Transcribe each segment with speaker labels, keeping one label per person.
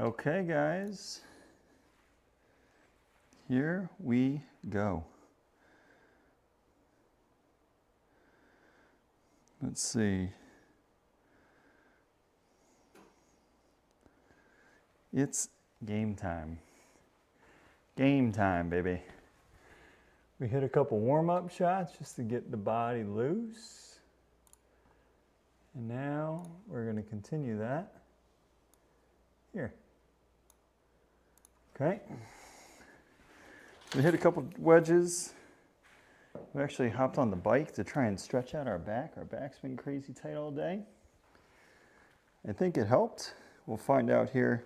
Speaker 1: Okay, guys, here we go. Let's see. It's game time. Game time, baby. We hit a couple warm-up shots just to get the body loose. And now we're going to continue that. Here. Okay. We hit a couple wedges. We actually hopped on the bike to try and stretch out our back. Our back's been crazy tight all day. I think it helped. We'll find out here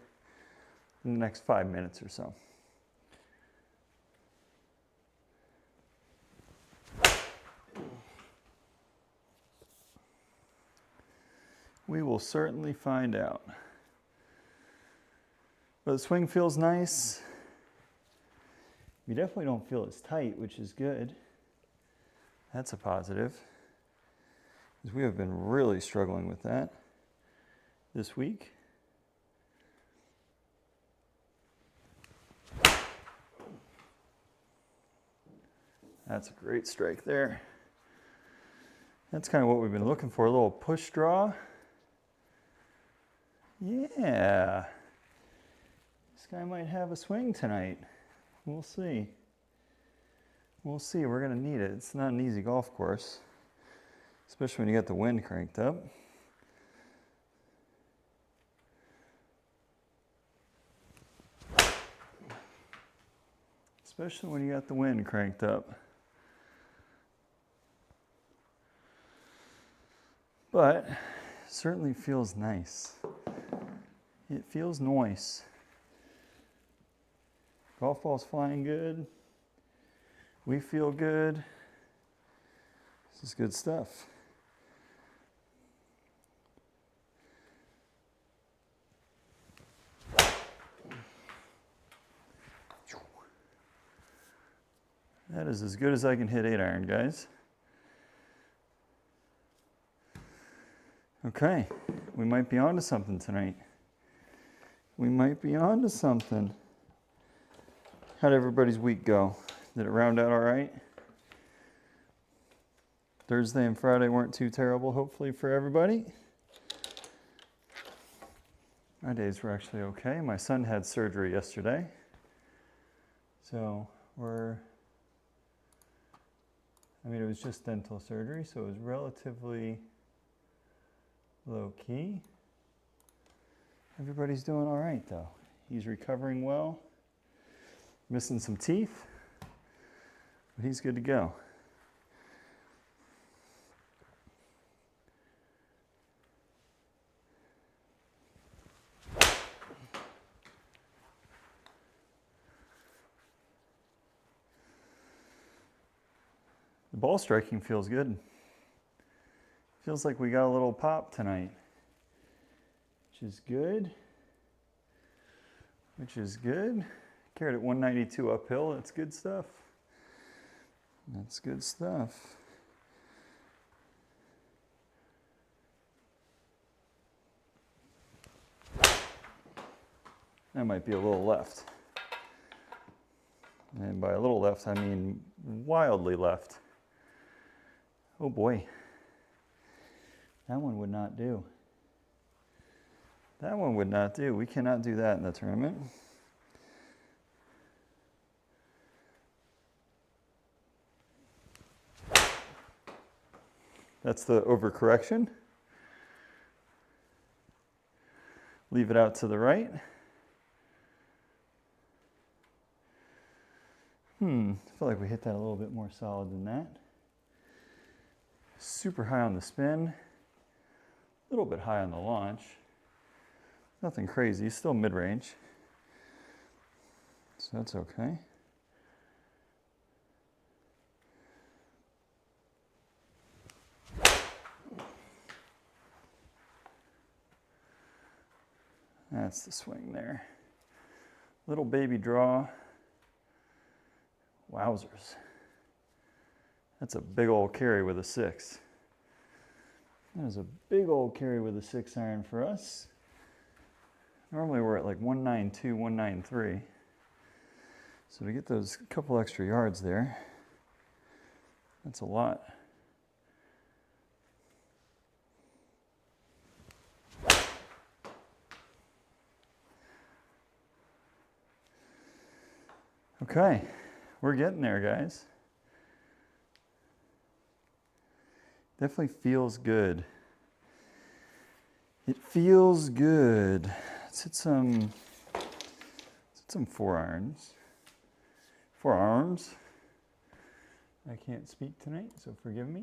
Speaker 1: in the next 5 minutes or so. We will certainly find out. But the swing feels nice. We definitely don't feel as tight, which is good. That's a positive, because we have been really struggling with that this week. That's a great strike there. That's kind of what we've been looking for, a little push draw. Yeah. This guy might have a swing tonight. We'll see. We'll see. We're going to need it. It's not an easy golf course, especially when you got the wind cranked up. Especially when you got the wind cranked up. But it certainly feels nice. It feels nice. Golf ball's flying good. We feel good. This is good stuff. That is as good as I can hit 8-iron, guys. Okay, we might be onto something tonight. We might be onto something. How'd everybody's week go? Did it round out all right? Thursday and Friday weren't too terrible, hopefully, for everybody. My days were actually okay. My son had surgery yesterday. So it was just dental surgery, so it was relatively low key. Everybody's doing all right, though. He's recovering well. Missing some teeth, but he's good to go. The ball striking feels good. Feels like we got a little pop tonight, which is good. Carried at 192 uphill. That's good stuff. That's good stuff. That might be a little left. And by a little left, I mean wildly left. Oh boy. That one would not do. That one would not do. We cannot do that in the tournament. That's the overcorrection. Leave it out to the right. I feel like we hit that a little bit more solid than that. Super high on the spin. A little bit high on the launch. Nothing crazy, still mid-range. So that's okay. That's the swing there. Little baby draw. Wowzers. That's a big old carry with a 6. That is a big old carry with a 6-iron for us. Normally we're at like 192, 193. So to get those couple extra yards there, that's a lot. Okay, we're getting there, guys. Definitely feels good. It feels good. Let's hit some 4-irons. 4-arms. I can't speak tonight, so forgive me.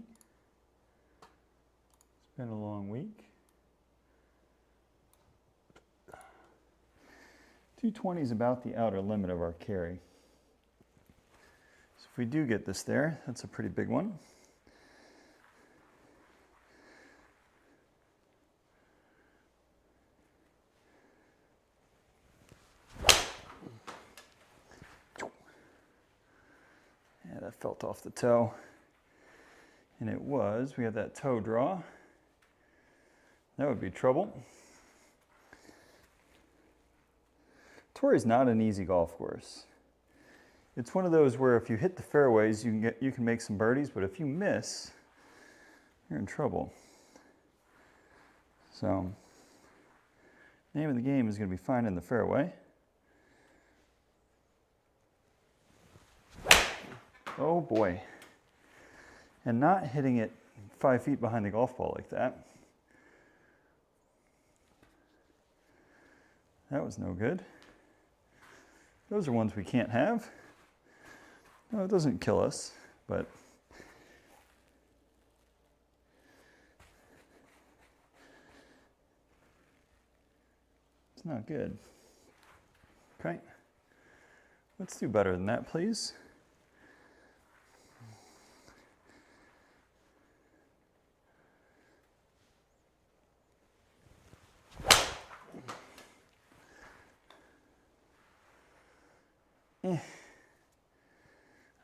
Speaker 1: It's been a long week. 220 is about the outer limit of our carry. So if we do get this there, that's a pretty big one. Yeah, that felt off the toe. And it was, we had that toe draw. That would be trouble. Torrey's not an easy golf course. It's one of those where if you hit the fairways, you can make some birdies, but if you miss, you're in trouble. So, name of the game is going to be finding the fairway. Oh boy. And not hitting it 5 feet behind the golf ball like that. That was no good. Those are ones we can't have. No, it doesn't kill us, but it's not good. Okay. Let's do better than that, please.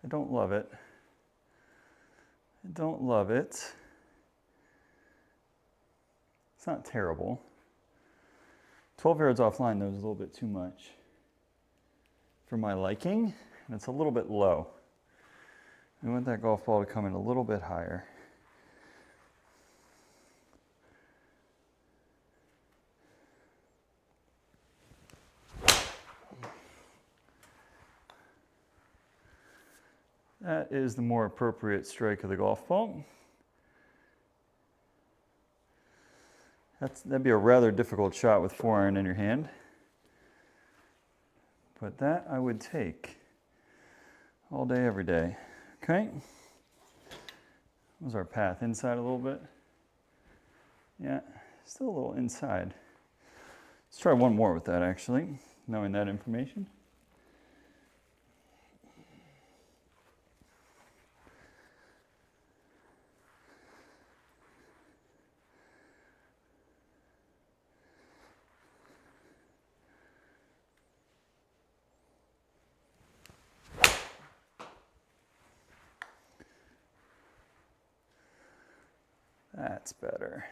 Speaker 1: I don't love it. I don't love it. It's not terrible. 12 yards offline, though, is a little bit too much for my liking, and it's a little bit low. We want that golf ball to come in a little bit higher. That is the more appropriate strike of the golf ball. That'd be a rather difficult shot with 4-iron in your hand. But that I would take all day, every day. Okay. What was our path? Inside a little bit? Yeah, still a little inside. Let's try one more with that, actually, knowing that information. That's better.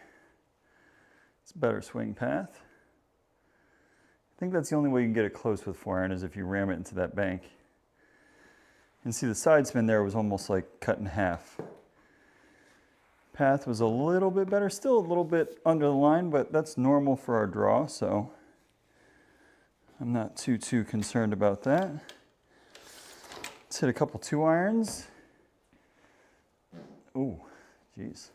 Speaker 1: It's a better swing path. I think that's the only way you can get it close with 4-iron is if you ram it into that bank. And see the side spin there was almost like cut in half. Path was a little bit better, still a little bit under the line, but that's normal for our draw, so I'm not too concerned about that. Let's hit a couple 2-irons. Ooh, geez.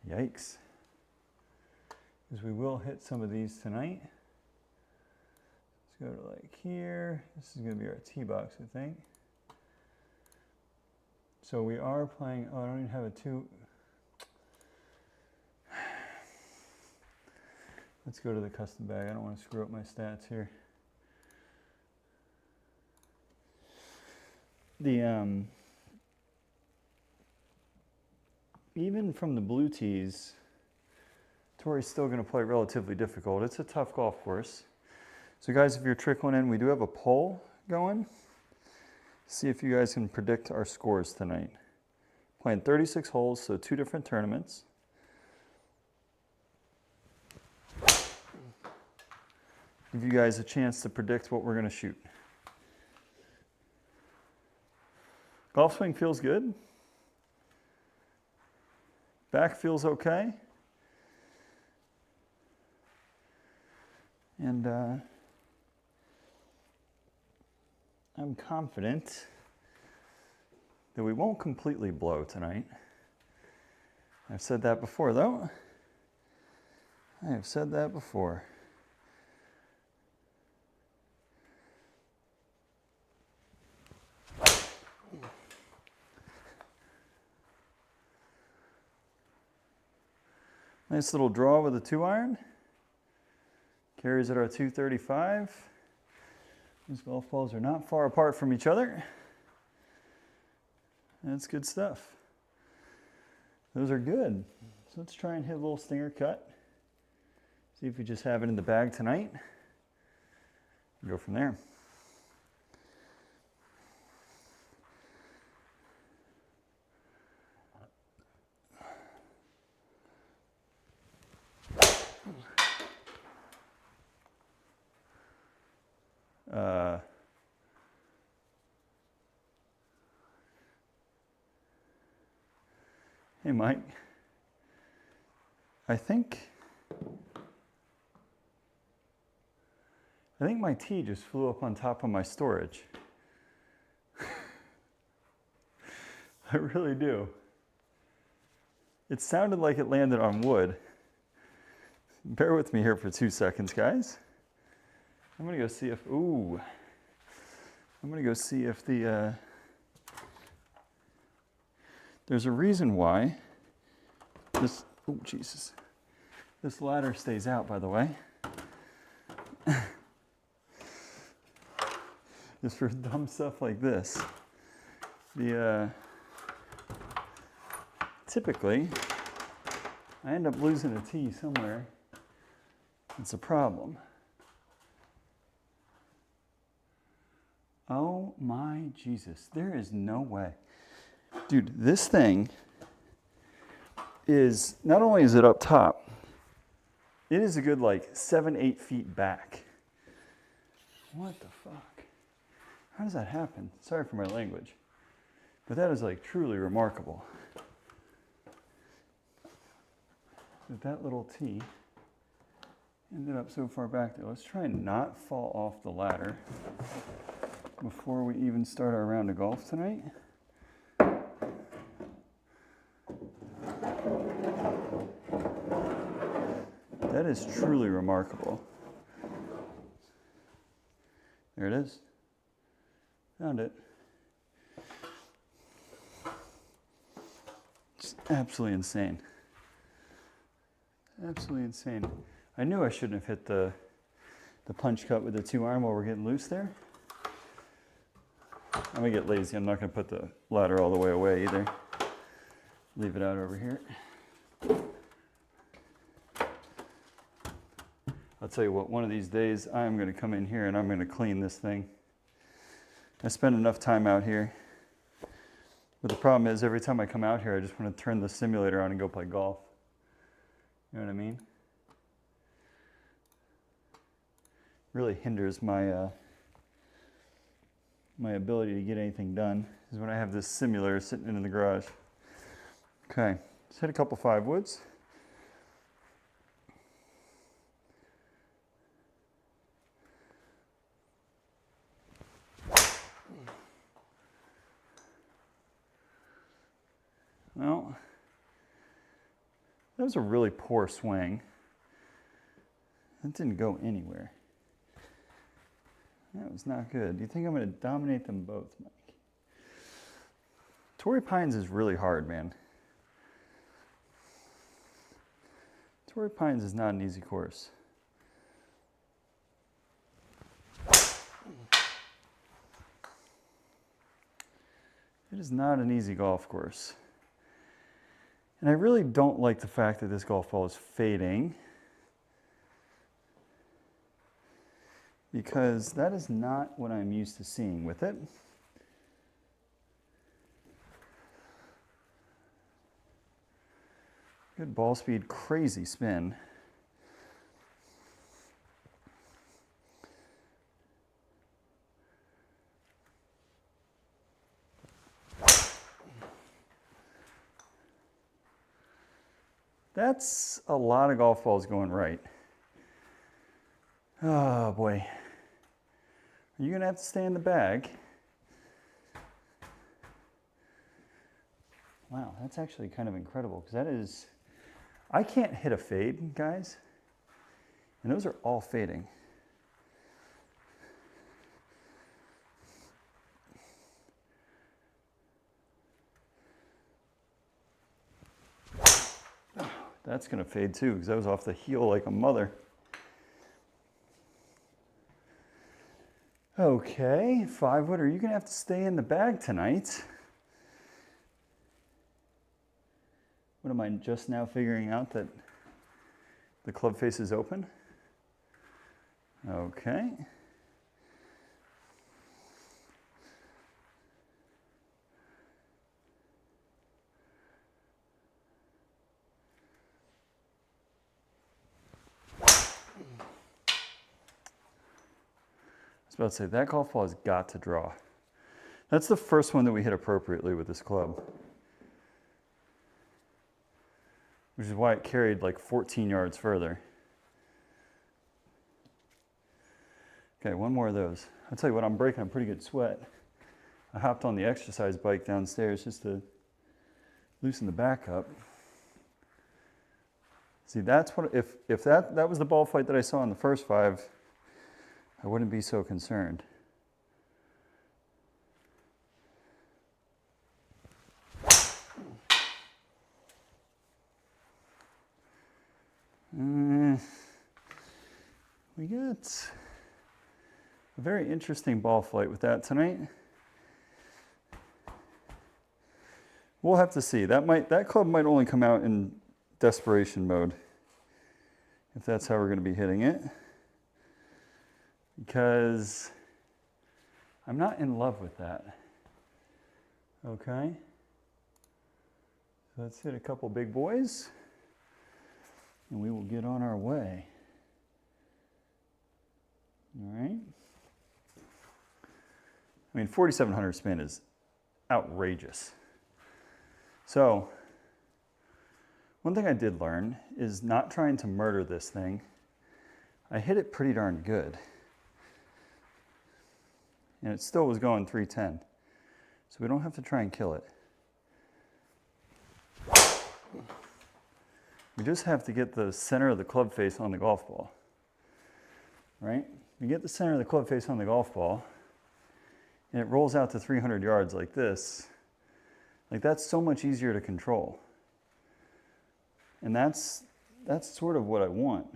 Speaker 1: Yikes. Because we will hit some of these tonight. Let's go to like here. This is going to be our tee box, I think. So we are playing, oh, I don't even have a 2. Let's go to the custom bag. I don't want to screw up my stats here. Even from the blue tees, Torrey's still going to play relatively difficult. It's a tough golf course. So guys, if you're trickling in, we do have a poll going. See if you guys can predict our scores tonight. Playing 36 holes, so 2 different tournaments. give you guys a chance to predict what we're going to shoot. Golf swing feels good. Back feels okay. And I'm confident that we won't completely blow tonight. I've said that before, though. I have said that before. Nice little draw with a 2-iron. Carries at our 235. These golf balls are not far apart from each other. That's good stuff. Those are good. So let's try and hit a little stinger cut. See if we just have it in the bag tonight. Go from there. Hey Mike, I think my tee just flew up on top of my storage. I really do. It sounded like it landed on wood. Bear with me here for 2 seconds, guys. I'm gonna go see if, I'm gonna go see if the, there's a reason why this, oh Jesus, this ladder stays out, by the way. Just for dumb stuff like this. Typically, I end up losing a tee somewhere. It's a problem. Oh my Jesus, there is no way. Dude, this thing is, not only is it up top, it is a good like 7-8 feet back. What the fuck? How does that happen? Sorry for my language, but that is like truly remarkable. That little tee ended up so far back there. Let's try and not fall off the ladder before we even start our round of golf tonight. That is truly remarkable. There it is. Found it. It's absolutely insane. Absolutely insane. I knew I shouldn't have hit the punch cut with the 2-iron while we're getting loose there. I'm gonna get lazy. I'm not gonna put the ladder all the way away either. Leave it out over here. I'll tell you what, one of these days I'm gonna come in here and I'm gonna clean this thing. I spend enough time out here. But the problem is every time I come out here, I just want to turn the simulator on and go play golf. You know what I mean? Really hinders my my ability to get anything done is when I have this simulator sitting in the garage. Okay, let's hit a couple 5-woods. Well, that was a really poor swing. That didn't go anywhere. That was not good. Do you think I'm going to dominate them both, Mike? Torrey Pines is really hard, man. Torrey Pines is not an easy course. It is not an easy golf course. And I really don't like the fact that this golf ball is fading, because that is not what I'm used to seeing with it. Good ball speed, crazy spin. That's a lot of golf balls going right. Oh boy. You're gonna have to stay in the bag. Wow, that's actually kind of incredible because that is, I can't hit a fade, guys. And those are all fading. Oh, that's gonna fade too because that was off the heel like a mother. Okay, 5-wooder, you're gonna have to stay in the bag tonight. What am I just now figuring out that the club face is open? Okay. I was about to say, that golf ball has got to draw. That's the first one that we hit appropriately with this club. Which is why it carried like 14 yards further. Okay, one more of those. I'll tell you what, I'm breaking a pretty good sweat. I hopped on the exercise bike downstairs just to loosen the back up. See, that's what, if that was the ball flight that I saw in the first 5, I wouldn't be so concerned. We got a very interesting ball flight with that tonight. We'll have to see. That club might only come out in desperation mode, if that's how we're going to be hitting it. Because I'm not in love with that. Okay. So let's hit a couple big boys, and we will get on our way. All right. I mean, 4,700 spin is outrageous. So, one thing I did learn is not trying to murder this thing. I hit it pretty darn good. And it still was going 310. So we don't have to try and kill it. We just have to get the center of the club face on the golf ball. Right? You get the center of the club face on the golf ball, and it rolls out to 300 yards like this. Like, that's so much easier to control. And that's sort of what I want.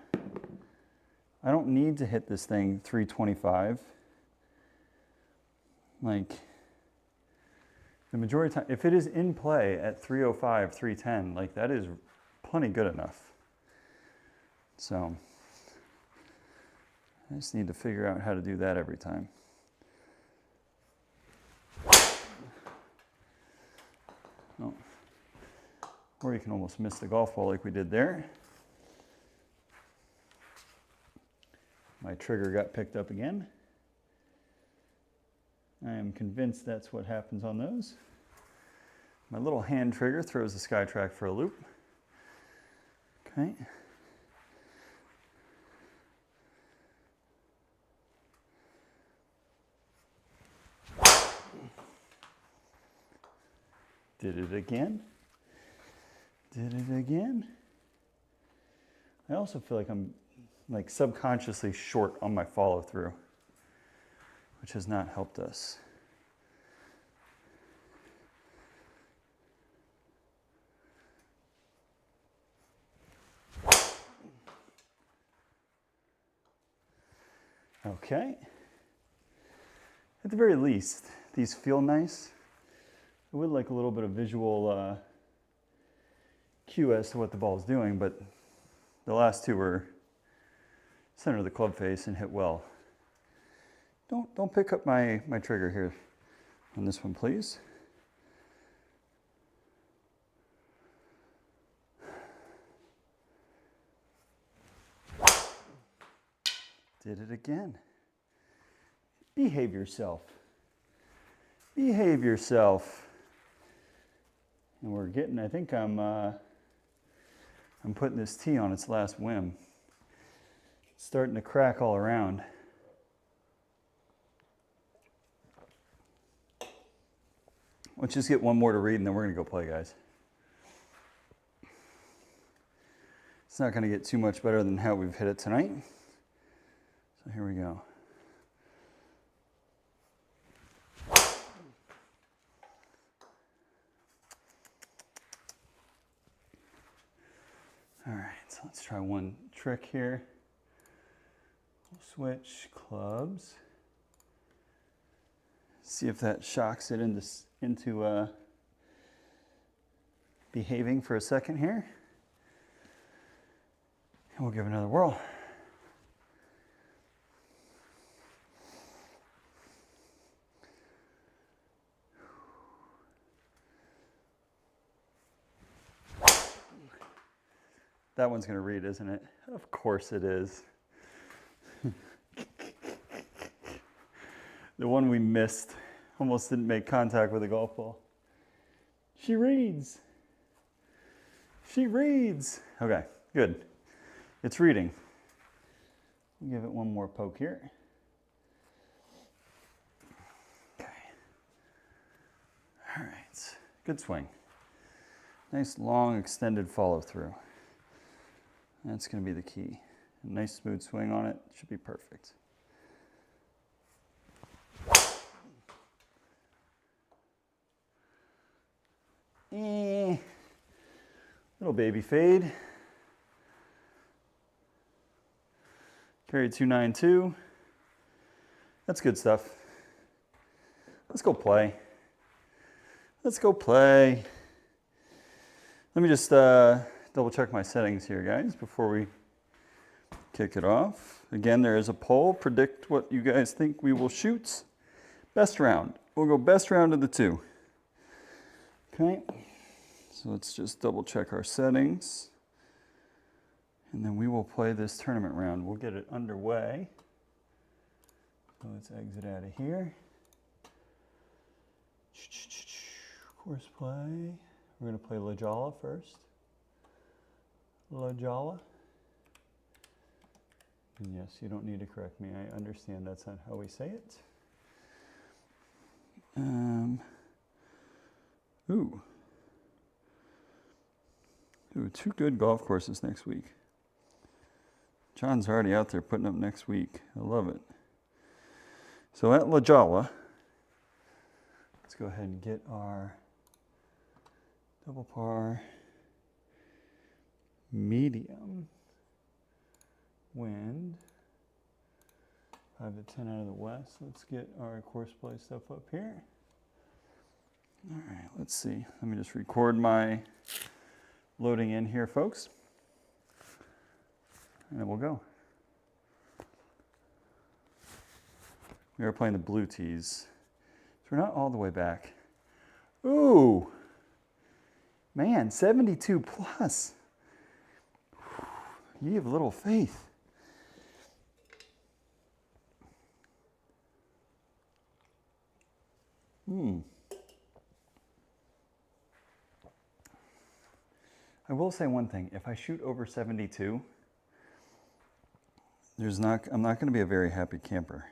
Speaker 1: I don't need to hit this thing 325. Like, the majority of the time, if it is in play at 305, 310, like, that is plenty good enough. So, I just need to figure out how to do that every time. Oh. Or you can almost miss the golf ball like we did there. My trigger got picked up again. I am convinced that's what happens on those. My little hand trigger throws the SkyTrak for a loop. Okay. Did it again. Did it again. I also feel like I'm like subconsciously short on my follow through, which has not helped us. Okay. At the very least, these feel nice. I would like a little bit of visual cue as to what the ball is doing, but the last two were center of the club face and hit well. Don't pick up my trigger here on this one, please. Did it again. Behave yourself. Behave yourself. And we're getting, I think I'm I'm putting this tee on its last whim. It's starting to crack all around. Let's just get one more to read and then we're gonna go play, guys. It's not gonna get too much better than how we've hit it tonight. So here we go. All right, so let's try one trick here. We'll switch clubs. See if that shocks it into behaving for a second here. And we'll give it another whirl. That one's going to read, isn't it? Of course it is. The one we missed almost didn't make contact with the golf ball. She reads. She reads. Okay, good. It's reading. We'll give it one more poke here. Okay. All right. Good swing. Nice long extended follow through. That's going to be the key. A nice smooth swing on it should be perfect. Little baby fade. Carry 292. That's good stuff. Let's go play. Let's go play. Let me just double check my settings here, guys, before we kick it off. Again, there is a poll. Predict what you guys think we will shoot. Best round. We'll go best round of the two. Okay. So let's just double check our settings. And then we will play this tournament round. We'll get it underway. So let's exit out of here. Course play. We're going to play La Jolla first. La Jolla. And yes, you don't need to correct me. I understand that's not how we say it. Ooh, two good golf courses next week. John's already out there putting up next week. I love it. So at La Jolla, let's go ahead and get our double par medium wind, 5 to 10 out of the west. Let's get our course play stuff up here. All right, let's see. Let me just record my loading in here, folks. And then we'll go. We are playing the blue tees. So we're not all the way back. Ooh, man, 72 plus. You have little faith. I will say one thing. If I shoot over 72, I'm not going to be a very happy camper.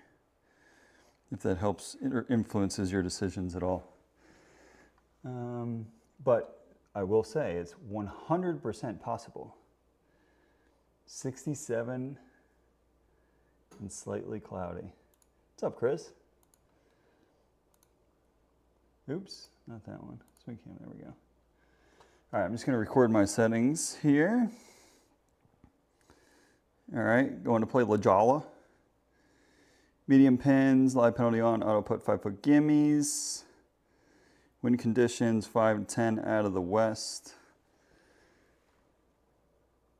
Speaker 1: If that helps or influences your decisions at all. But I will say it's 100% possible. 67 and slightly cloudy. What's up, Chris? Oops, not that one. Swing cam, there we go. All right, I'm just going to record my settings here. All right, going to play La Jolla. Medium pins, live penalty on, auto put 5-foot gimmies. Wind conditions 5 to 10 out of the west.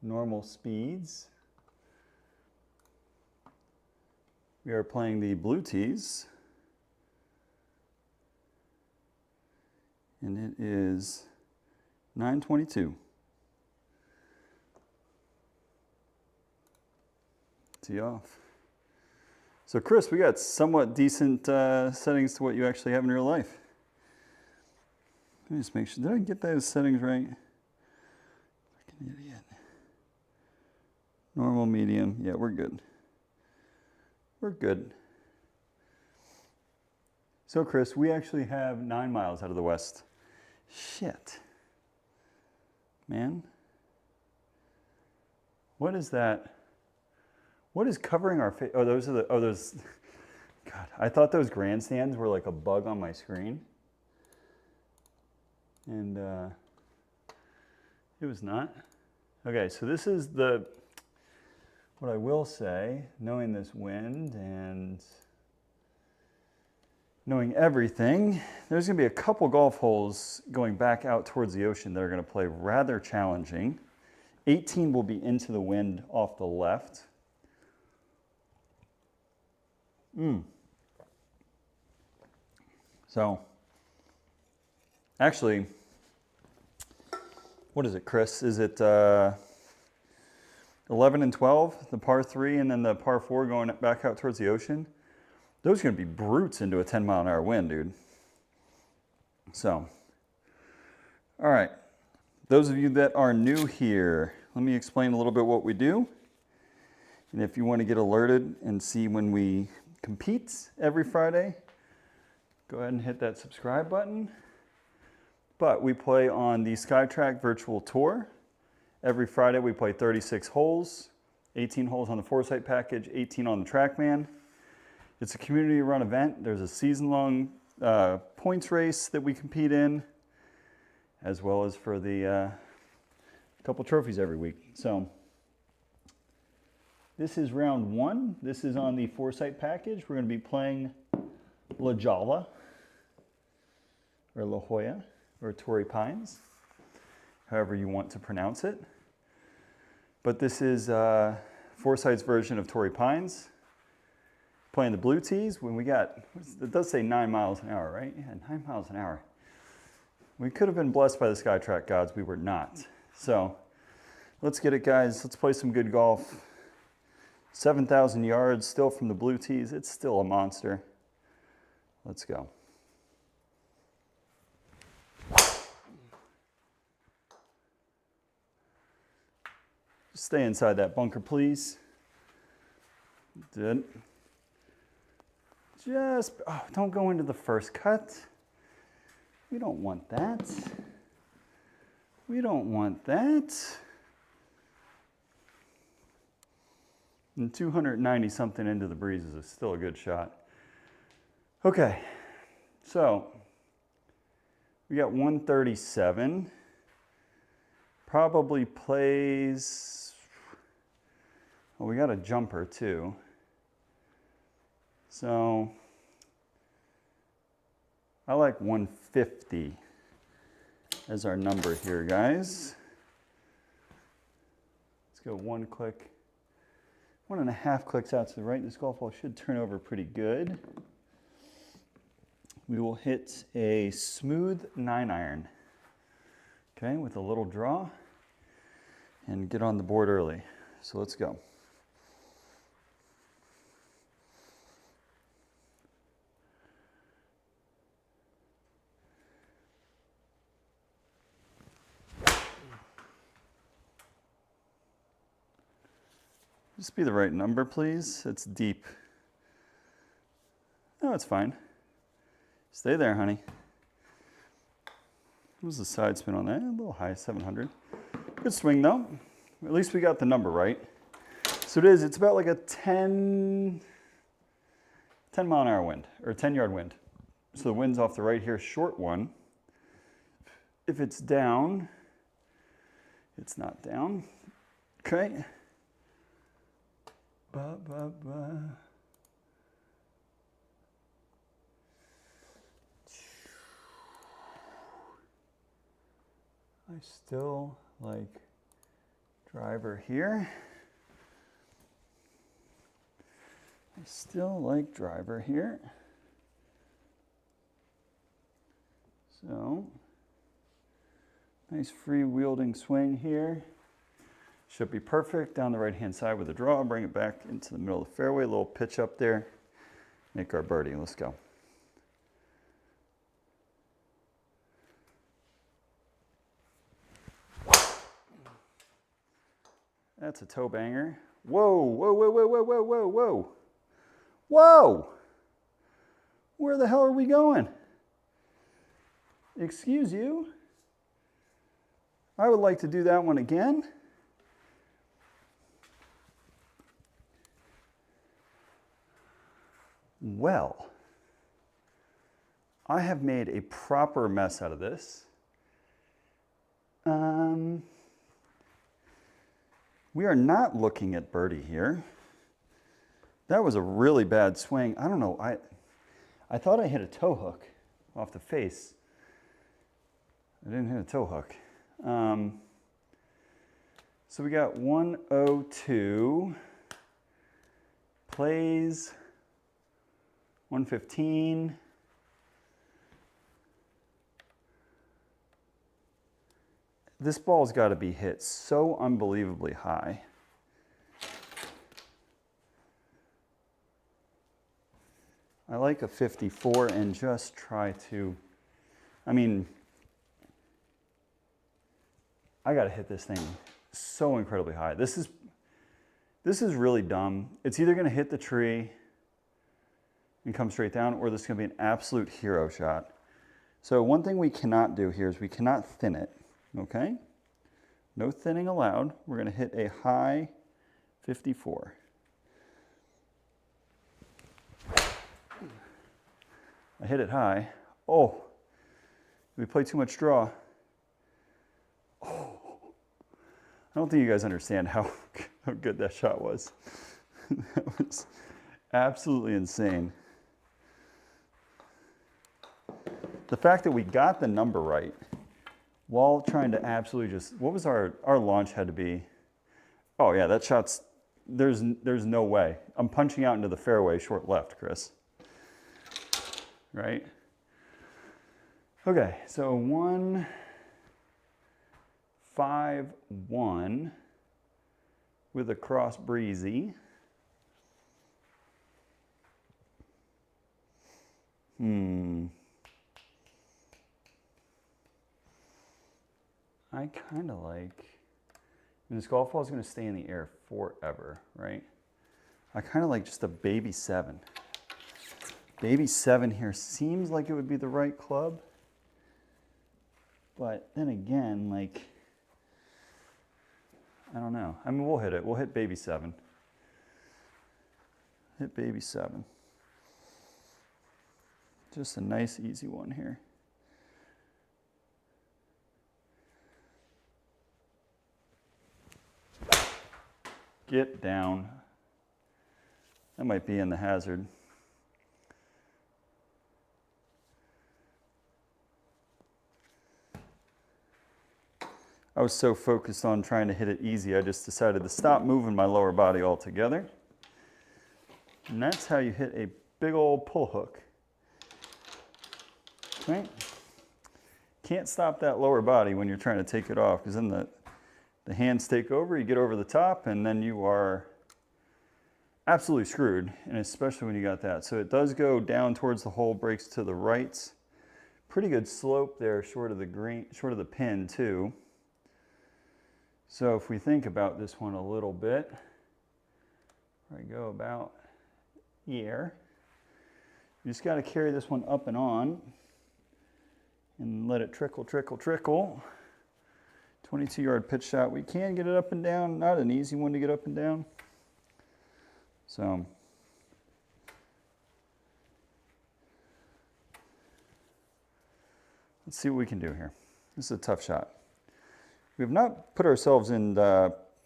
Speaker 1: Normal speeds. We are playing the blue tees. And it is 922. Tee off. So Chris, we got somewhat decent settings to what you actually have in real life. Let me just make sure, did I get those settings right? Like an idiot. Normal, medium. Yeah, we're good. We're good. So Chris, we actually have 9 miles out of the west. Shit. Man. What is that? What is covering our face? Oh, those are those. God, I thought those grandstands were like a bug on my screen. And it was not. Okay, so this is what I will say, knowing this wind and knowing everything, there's gonna be a couple golf holes going back out towards the ocean that are gonna play rather challenging. 18 will be into the wind off the left. So, actually, what is it, Chris? Is it 11 and 12, the par 3, and then the par 4 going back out towards the ocean? Those are going to be brutes into a 10-mile-an-hour wind, dude. So, all right. Those of you that are new here, let me explain a little bit what we do. And if you want to get alerted and see when we compete every Friday, go ahead and hit that subscribe button. But we play on the SkyTrak Virtual Tour. Every Friday we play 36 holes, 18 holes on the Foresight package, 18 on the TrackMan. It's a community run event. There's a season-long points race that we compete in, as well as for the couple trophies every week. So this is round 1. This is on the Foresight package. We're going to be playing Jolla, or La Jolla, or Torrey Pines, however you want to pronounce it. But this is Foresight's version of Torrey Pines. Playing the blue tees when we got, it does say 9 miles an hour, right? Yeah, 9 miles an hour. We could have been blessed by the SkyTrak gods. We were not. So let's get it, guys. Let's play some good golf. 7,000 yards still from the blue tees. It's still a monster. Let's go. Just stay inside that bunker, please. Good. Don't go into the first cut. We don't want that. We don't want that. And 290 something into the breezes is still a good shot. Okay, so we got 137. Probably plays, well, we got a jumper too. So I like 150 as our number here, guys. Let's go 1 click, 1.5 clicks out to the right. This golf ball should turn over pretty good. We will hit a smooth 9-iron, okay, with a little draw and get on the board early. So let's go. Just be the right number, please. It's deep. No, it's fine. Stay there, honey. What was the side spin on that? A little high, 700. Good swing, though. At least we got the number right. So it is, it's about like a 10 mile an hour wind, or 10-yard wind. So the wind's off the right here, short one. If it's down, it's not down. Okay. I still like driver here. I still like driver here. So, nice free wielding swing here. Should be perfect down the right-hand side with a draw. Bring it back into the middle of the fairway. A little pitch up there. Make our birdie. Let's go. That's a toe banger. Whoa, whoa, whoa, whoa, whoa, whoa, whoa, whoa. Whoa! Where the hell are we going? Excuse you? I would like to do that one again. Well, I have made a proper mess out of this. We are not looking at birdie here. That was a really bad swing. I don't know. I thought I hit a toe hook off the face. I didn't hit a toe hook. So we got 102. Plays 115. This ball's got to be hit so unbelievably high. I like a 54 and just try to, I mean, I got to hit this thing so incredibly high. This is really dumb. It's either going to hit the tree and come straight down, or this is going to be an absolute hero shot. So one thing we cannot do here is we cannot thin it. Okay, no thinning allowed. We're going to hit a high 54. I hit it high. Oh, did we play too much draw? Oh, I don't think you guys understand how good that shot was. That was absolutely insane. The fact that we got the number right while trying to absolutely just, what was our launch had to be? Oh yeah, that shot's, there's no way. I'm punching out into the fairway short left, Chris. Right? Okay, so 151 with a cross breezy. I kind of like, this golf ball is going to stay in the air forever, right? I kind of like just a baby 7. Baby 7 here seems like it would be the right club. But then again, like, I don't know. I mean, we'll hit it. We'll hit baby 7. Hit baby 7. Just a nice, easy one here. Get down. That might be in the hazard. I was so focused on trying to hit it easy, I just decided to stop moving my lower body altogether. And that's how you hit a big old pull hook. Right? Can't stop that lower body when you're trying to take it off, because then the hands take over, you get over the top, and then you are absolutely screwed, and especially when you got that. So it does go down towards the hole, breaks to the right. Pretty good slope there, short of the green, short of the pin too. So if we think about this one a little bit, I go about here. You just got to carry this one up and on and let it trickle, trickle, trickle. 22-yard pitch shot. We can get it up and down. Not an easy one to get up and down. So let's see what we can do here. This is a tough shot. We have not put ourselves in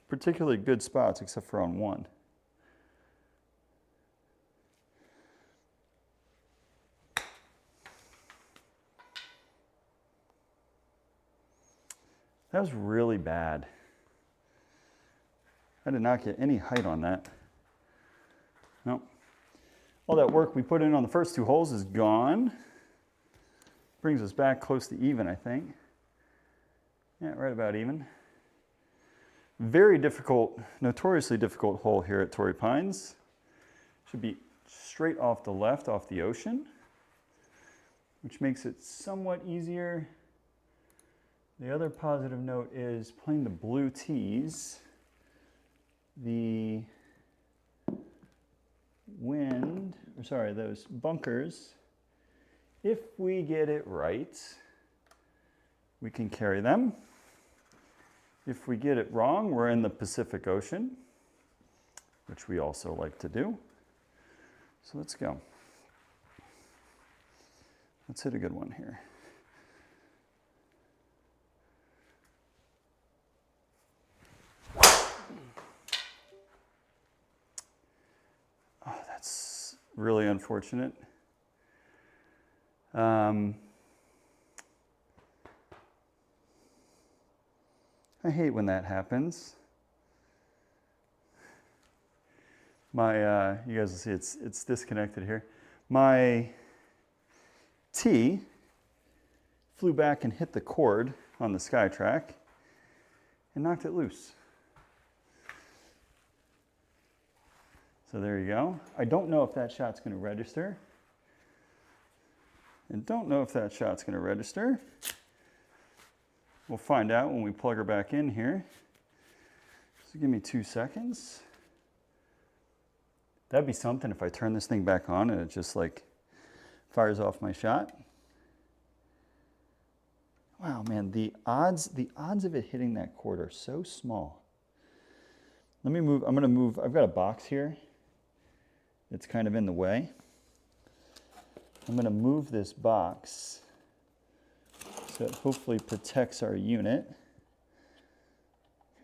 Speaker 1: particularly good spots except for on one. That was really bad. I did not get any height on that. Nope. All that work we put in on the first 2 holes is gone. Brings us back close to even, I think. Yeah, right about even. Very difficult, notoriously difficult hole here at Torrey Pines. Should be straight off the left, off the ocean, which makes it somewhat easier. The other positive note is playing the blue tees the wind, or sorry, those bunkers, if we get it right, we can carry them. If we get it wrong, we're in the Pacific Ocean, which we also like to do. So let's go. Let's hit a good one here. Oh, that's really unfortunate. I hate when that happens. My, you guys will see it's disconnected here. My tee flew back and hit the cord on the SkyTrak and knocked it loose. So there you go. I don't know if that shot's going to register. We'll find out when we plug her back in here. So give me 2 seconds. That'd be something if I turn this thing back on and it just like fires off my shot. Wow, man, the odds of it hitting that cord are so small. Let me move, I'm gonna move, I've got a box here. It's kind of in the way. I'm gonna move this box so it hopefully protects our unit.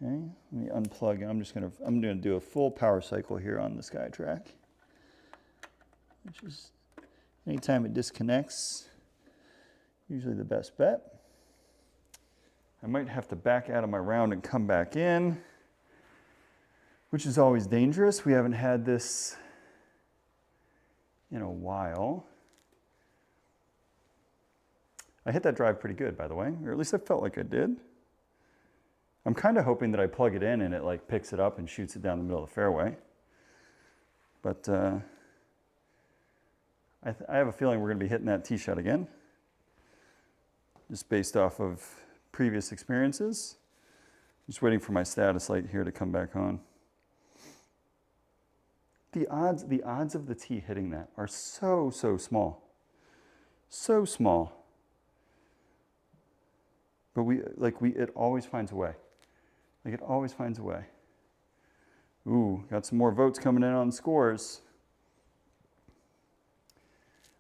Speaker 1: Okay, let me unplug it. I'm gonna do a full power cycle here on the SkyTrak, which is anytime it disconnects, usually the best bet. I might have to back out of my round and come back in, which is always dangerous. We haven't had this in a while. I hit that drive pretty good, by the way, or at least I felt like I did. I'm kind of hoping that I plug it in and it like picks it up and shoots it down the middle of the fairway. But I have a feeling we're going to be hitting that tee shot again, just based off of previous experiences. Just waiting for my status light here to come back on. The odds of the tee hitting that are so small. So small. But it always finds a way. Like it always finds a way. Ooh, got some more votes coming in on scores.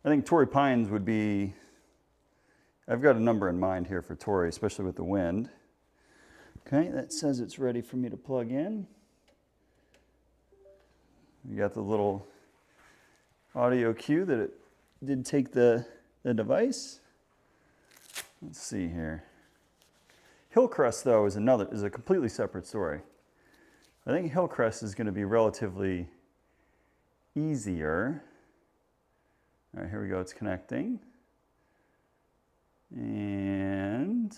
Speaker 1: I think Torrey Pines would be, I've got a number in mind here for Torrey, especially with the wind. Okay, that says it's ready for me to plug in. You got the little audio cue that it did take the device. Let's see here. Hillcrest, though, is a completely separate story. I think Hillcrest is going to be relatively easier. All right, here we go. It's connecting. And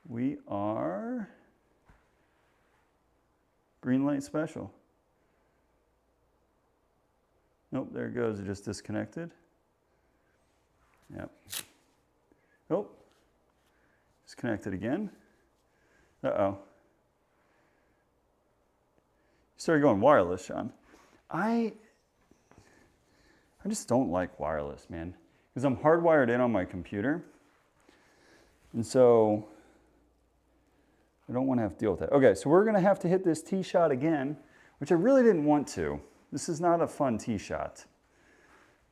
Speaker 1: we are green light special. Nope, there it goes. It just disconnected. Yep. Oh. Connected again. Uh-oh. You started going wireless, Sean. I just don't like wireless, man. Because I'm hardwired in on my computer. And so I don't want to have to deal with that. Okay, so we're going to have to hit this tee shot again, which I really didn't want to. This is not a fun tee shot.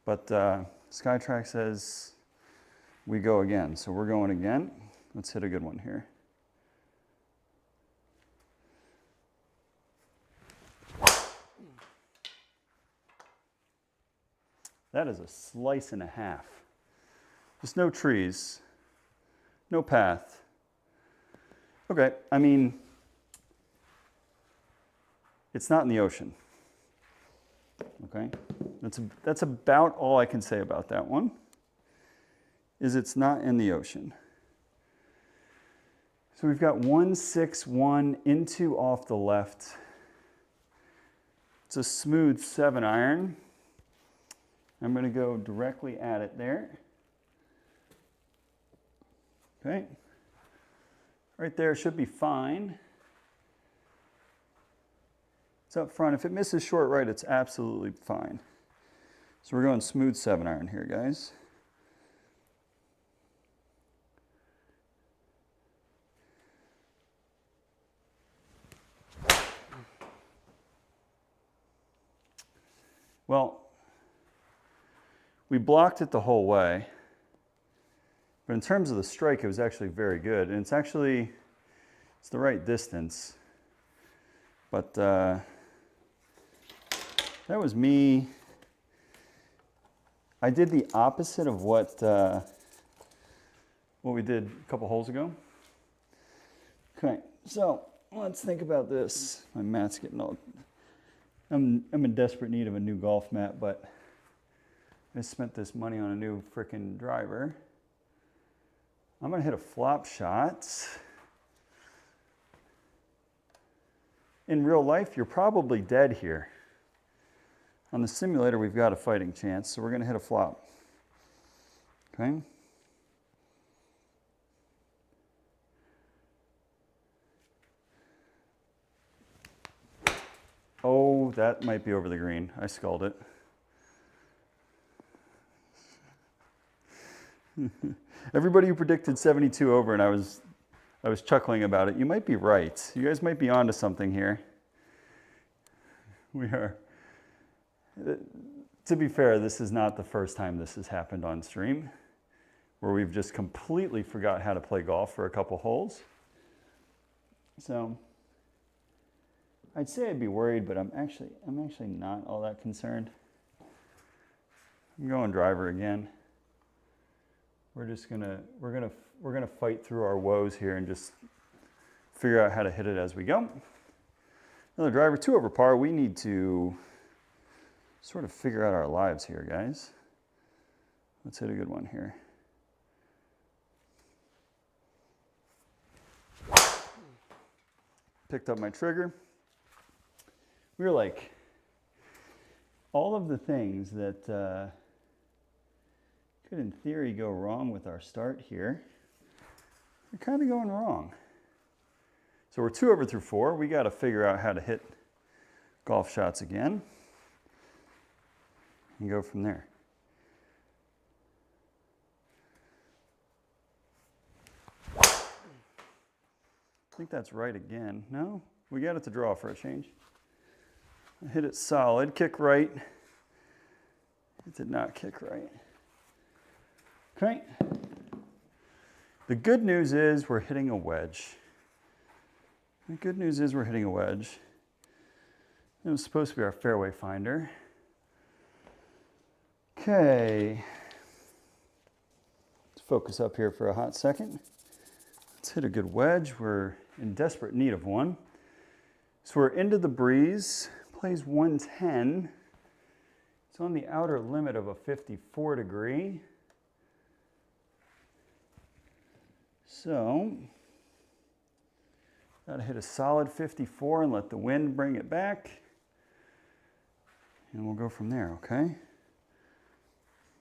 Speaker 1: But SkyTrak says we go again. So we're going again. Let's hit a good one here. That is a slice and a half. Just no trees, no path. Okay, I mean, it's not in the ocean. Okay, that's about all I can say about that one, is it's not in the ocean. So we've got 161 into off the left. It's a smooth 7-iron. I'm going to go directly at it there. Okay. Right there should be fine. It's up front. If it misses short right, it's absolutely fine. So we're going smooth 7-iron here, guys. Well, we blocked it the whole way, but in terms of the strike, it was actually very good. And it's the right distance, but that was me. I did the opposite of what we did a couple holes ago. Okay, so let's think about this. My mat's getting old. I'm in desperate need of a new golf mat, but I spent this money on a new frickin' driver. I'm gonna hit a flop shot. In real life, you're probably dead here. On the simulator, we've got a fighting chance, so we're gonna hit a flop. Okay? Oh, that might be over the green. I sculled it. Everybody who predicted 72 over, and I was chuckling about it. You might be right. You guys might be onto something here. We are. To be fair, this is not the first time this has happened on stream, where we've just completely forgot how to play golf for a couple holes. So I'd say I'd be worried, but I'm actually not all that concerned. I'm going driver again. We're gonna fight through our woes here and just figure out how to hit it as we go. Another driver, 2 over par. We need to sort of figure out our lives here, guys. Let's hit a good one here. Picked up my trigger. We were like, all of the things that could in theory go wrong with our start here, we're kind of going wrong. So we're 2 over through 4. We got to figure out how to hit golf shots again and go from there. I think that's right again. No, we got it to draw for a change. I hit it solid, kick right. It did not kick right. Okay. The good news is we're hitting a wedge. The good news is we're hitting a wedge. It was supposed to be our fairway finder. Okay. Let's focus up here for a hot second. Let's hit a good wedge. We're in desperate need of one. So we're into the breeze. Plays 110. It's on the outer limit of a 54 degree. So, got to hit a solid 54 and let the wind bring it back. And we'll go from there, okay?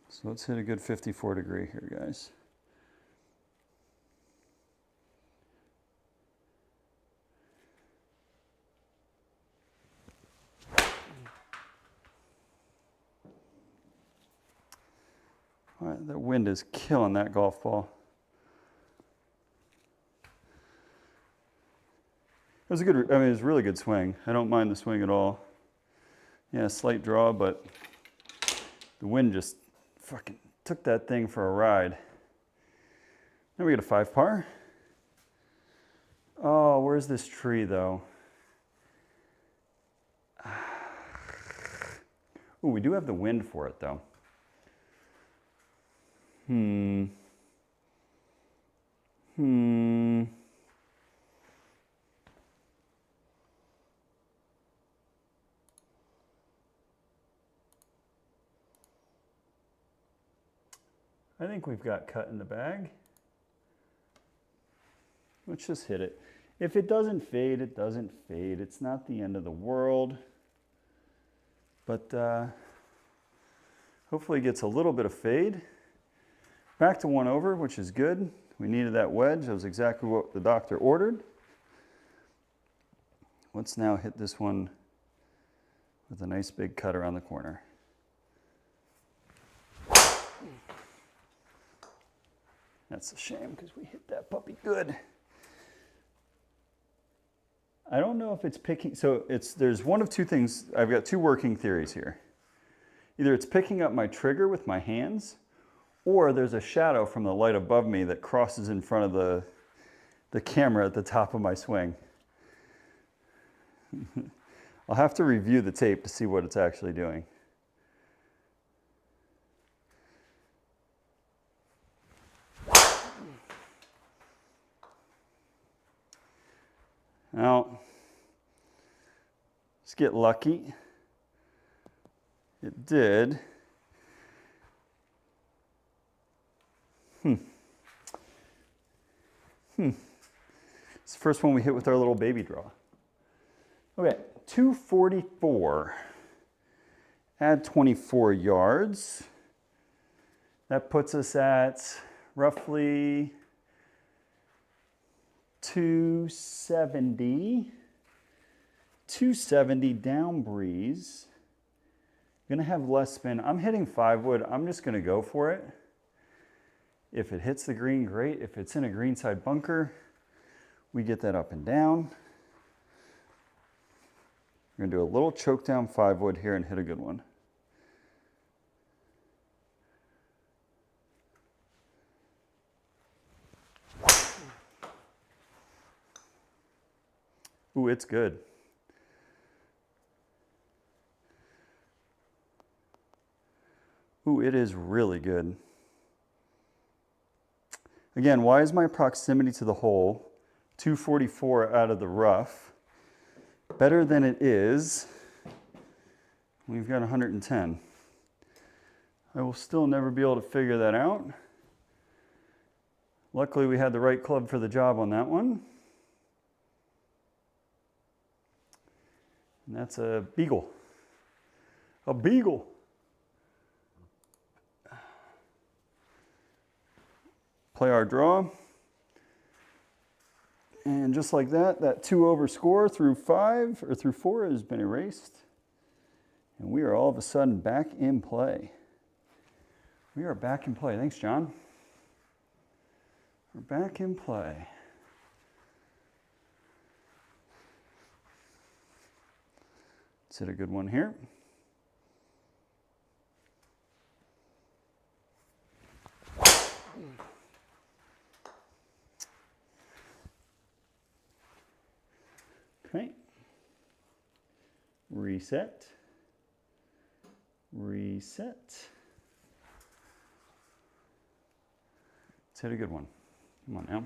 Speaker 1: So let's hit a good 54 degree here, guys. All right, the wind is killing that golf ball. It was it was a really good swing. I don't mind the swing at all. Yeah, slight draw, but the wind just fucking took that thing for a ride. Now we get a 5 par. Oh, where's this tree though? Oh, we do have the wind for it though. I think we've got cut in the bag. Let's just hit it. If it doesn't fade, it doesn't fade. It's not the end of the world. But hopefully it gets a little bit of fade. Back to 1 over, which is good. We needed that wedge. That was exactly what the doctor ordered. Let's now hit this one with a nice big cut around the corner. That's a shame because we hit that puppy good. I don't know if it's picking, so there's one of two things. I've got two working theories here. Either it's picking up my trigger with my hands, or there's a shadow from the light above me that crosses in front of the camera at the top of my swing. I'll have to review the tape to see what it's actually doing. Now, let's get lucky. It did. It's the first one we hit with our little baby draw. Okay, 244. Add 24 yards. That puts us at roughly 270. 270 down breeze. Gonna have less spin. I'm hitting 5 wood. I'm just gonna go for it. If it hits the green, great. If it's in a greenside bunker, we get that up and down. We're gonna do a little choke down 5 wood here and hit a good one. Ooh, it's good. Ooh, it is really good. Again, why is my proximity to the hole 244 out of the rough better than it is? We've got 110. I will still never be able to figure that out. Luckily, we had the right club for the job on that one. And that's a beagle. A beagle. Play our draw. And just like that, that 2 over score through 5 or through 4 has been erased. And we are all of a sudden back in play. We are back in play. Thanks, John. We're back in play. Let's hit a good one here. Okay. Reset. Reset. Let's hit a good one. Come on now.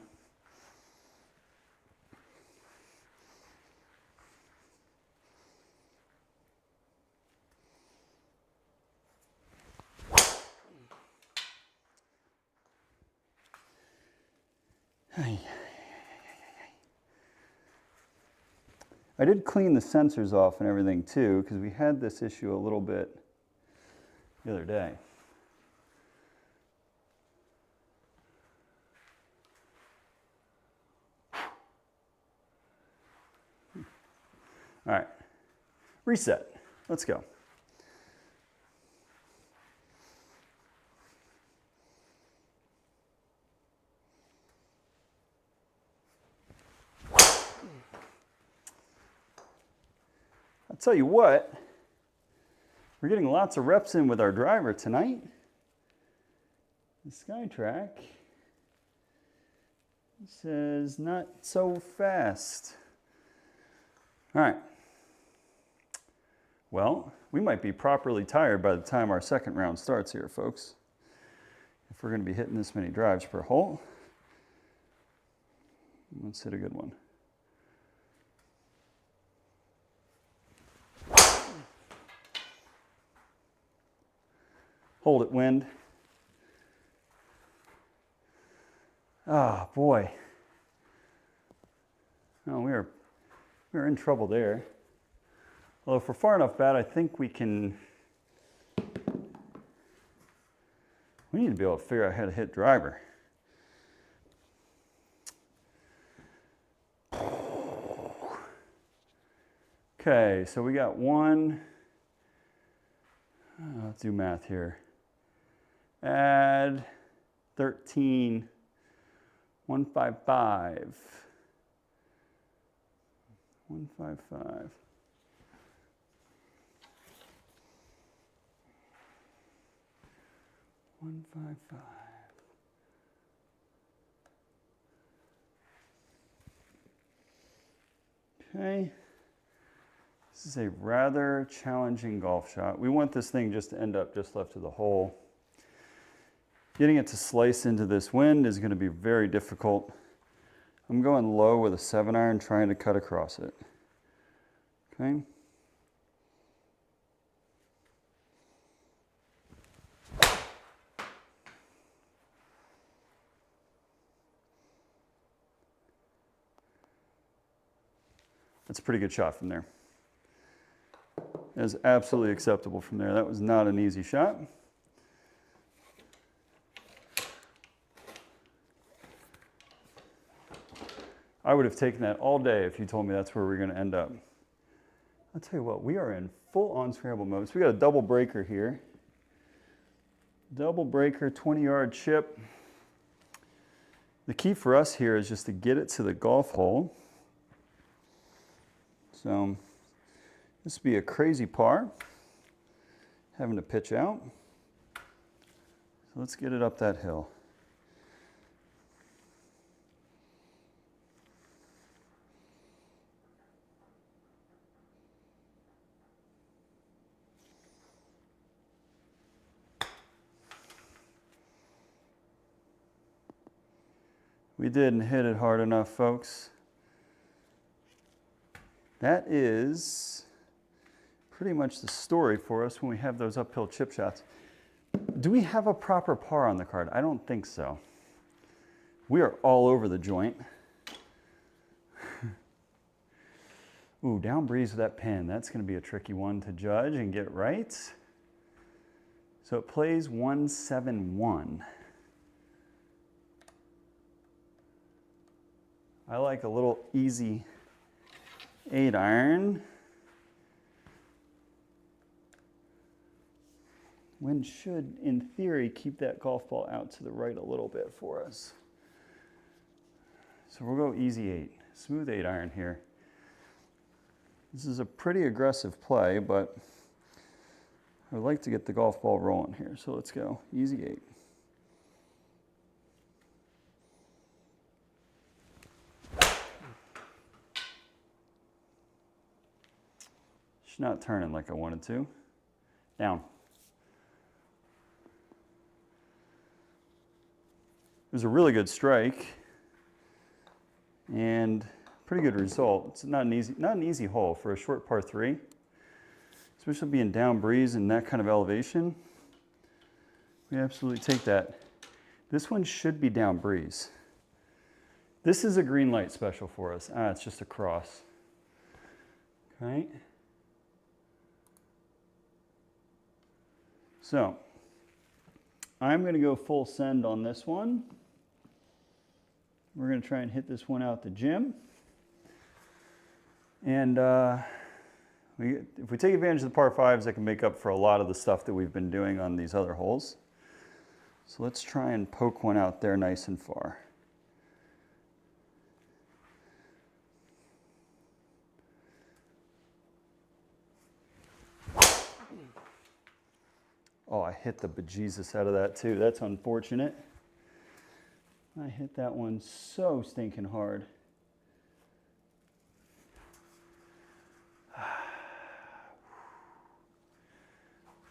Speaker 1: I did clean the sensors off and everything too, because we had this issue a little bit the other day. All right, reset. Let's go. I'll tell you what, we're getting lots of reps in with our driver tonight. The SkyTrak says not so fast. All right. Well, we might be properly tired by the time our second round starts here, folks. If we're going to be hitting this many drives per hole. Let's hit a good one. Hold it, wind. Ah, oh, boy. Oh, we're in trouble there. Well, if we're far enough back, I think we can. We need to be able to figure out how to hit driver. Okay, so we got 1, let's do math here. Add 13, 155. 155. Okay. This is a rather challenging golf shot. We want this thing just to end up just left of the hole. Getting it to slice into this wind is going to be very difficult. I'm going low with a 7-iron, trying to cut across it. Okay. That's a pretty good shot from there. That is absolutely acceptable from there. That was not an easy shot. I would have taken that all day if you told me that's where we're going to end up. I'll tell you what, we are in full-on scramble mode. So we got a double breaker here. Double breaker, 20-yard chip. The key for us here is just to get it to the golf hole. So this would be a crazy par, having to pitch out. So let's get it up that hill. We didn't hit it hard enough, folks. That is pretty much the story for us when we have those uphill chip shots. Do we have a proper par on the card? I don't think so. We are all over the joint. Ooh, down breeze with that pin. That's going to be a tricky one to judge and get right. So it plays 171. I like a little easy 8-iron. Wind should, in theory, keep that golf ball out to the right a little bit for us. So we'll go easy 8, smooth 8-iron here. This is a pretty aggressive play, but I would like to get the golf ball rolling here. So let's go easy 8. It's not turning like I wanted to. Down. It was a really good strike and pretty good result. It's not an easy hole for a short par 3, especially being down breeze and that kind of elevation. We absolutely take that. This one should be down breeze. This is a green light special for us. It's just a cross. Okay. So I'm going to go full send on this one. We're going to try and hit this one out the gym. And if we take advantage of the par 5s, that can make up for a lot of the stuff that we've been doing on these other holes. So let's try and poke one out there nice and far. Oh, I hit the bejesus out of that too. That's unfortunate. I hit that one so stinking hard.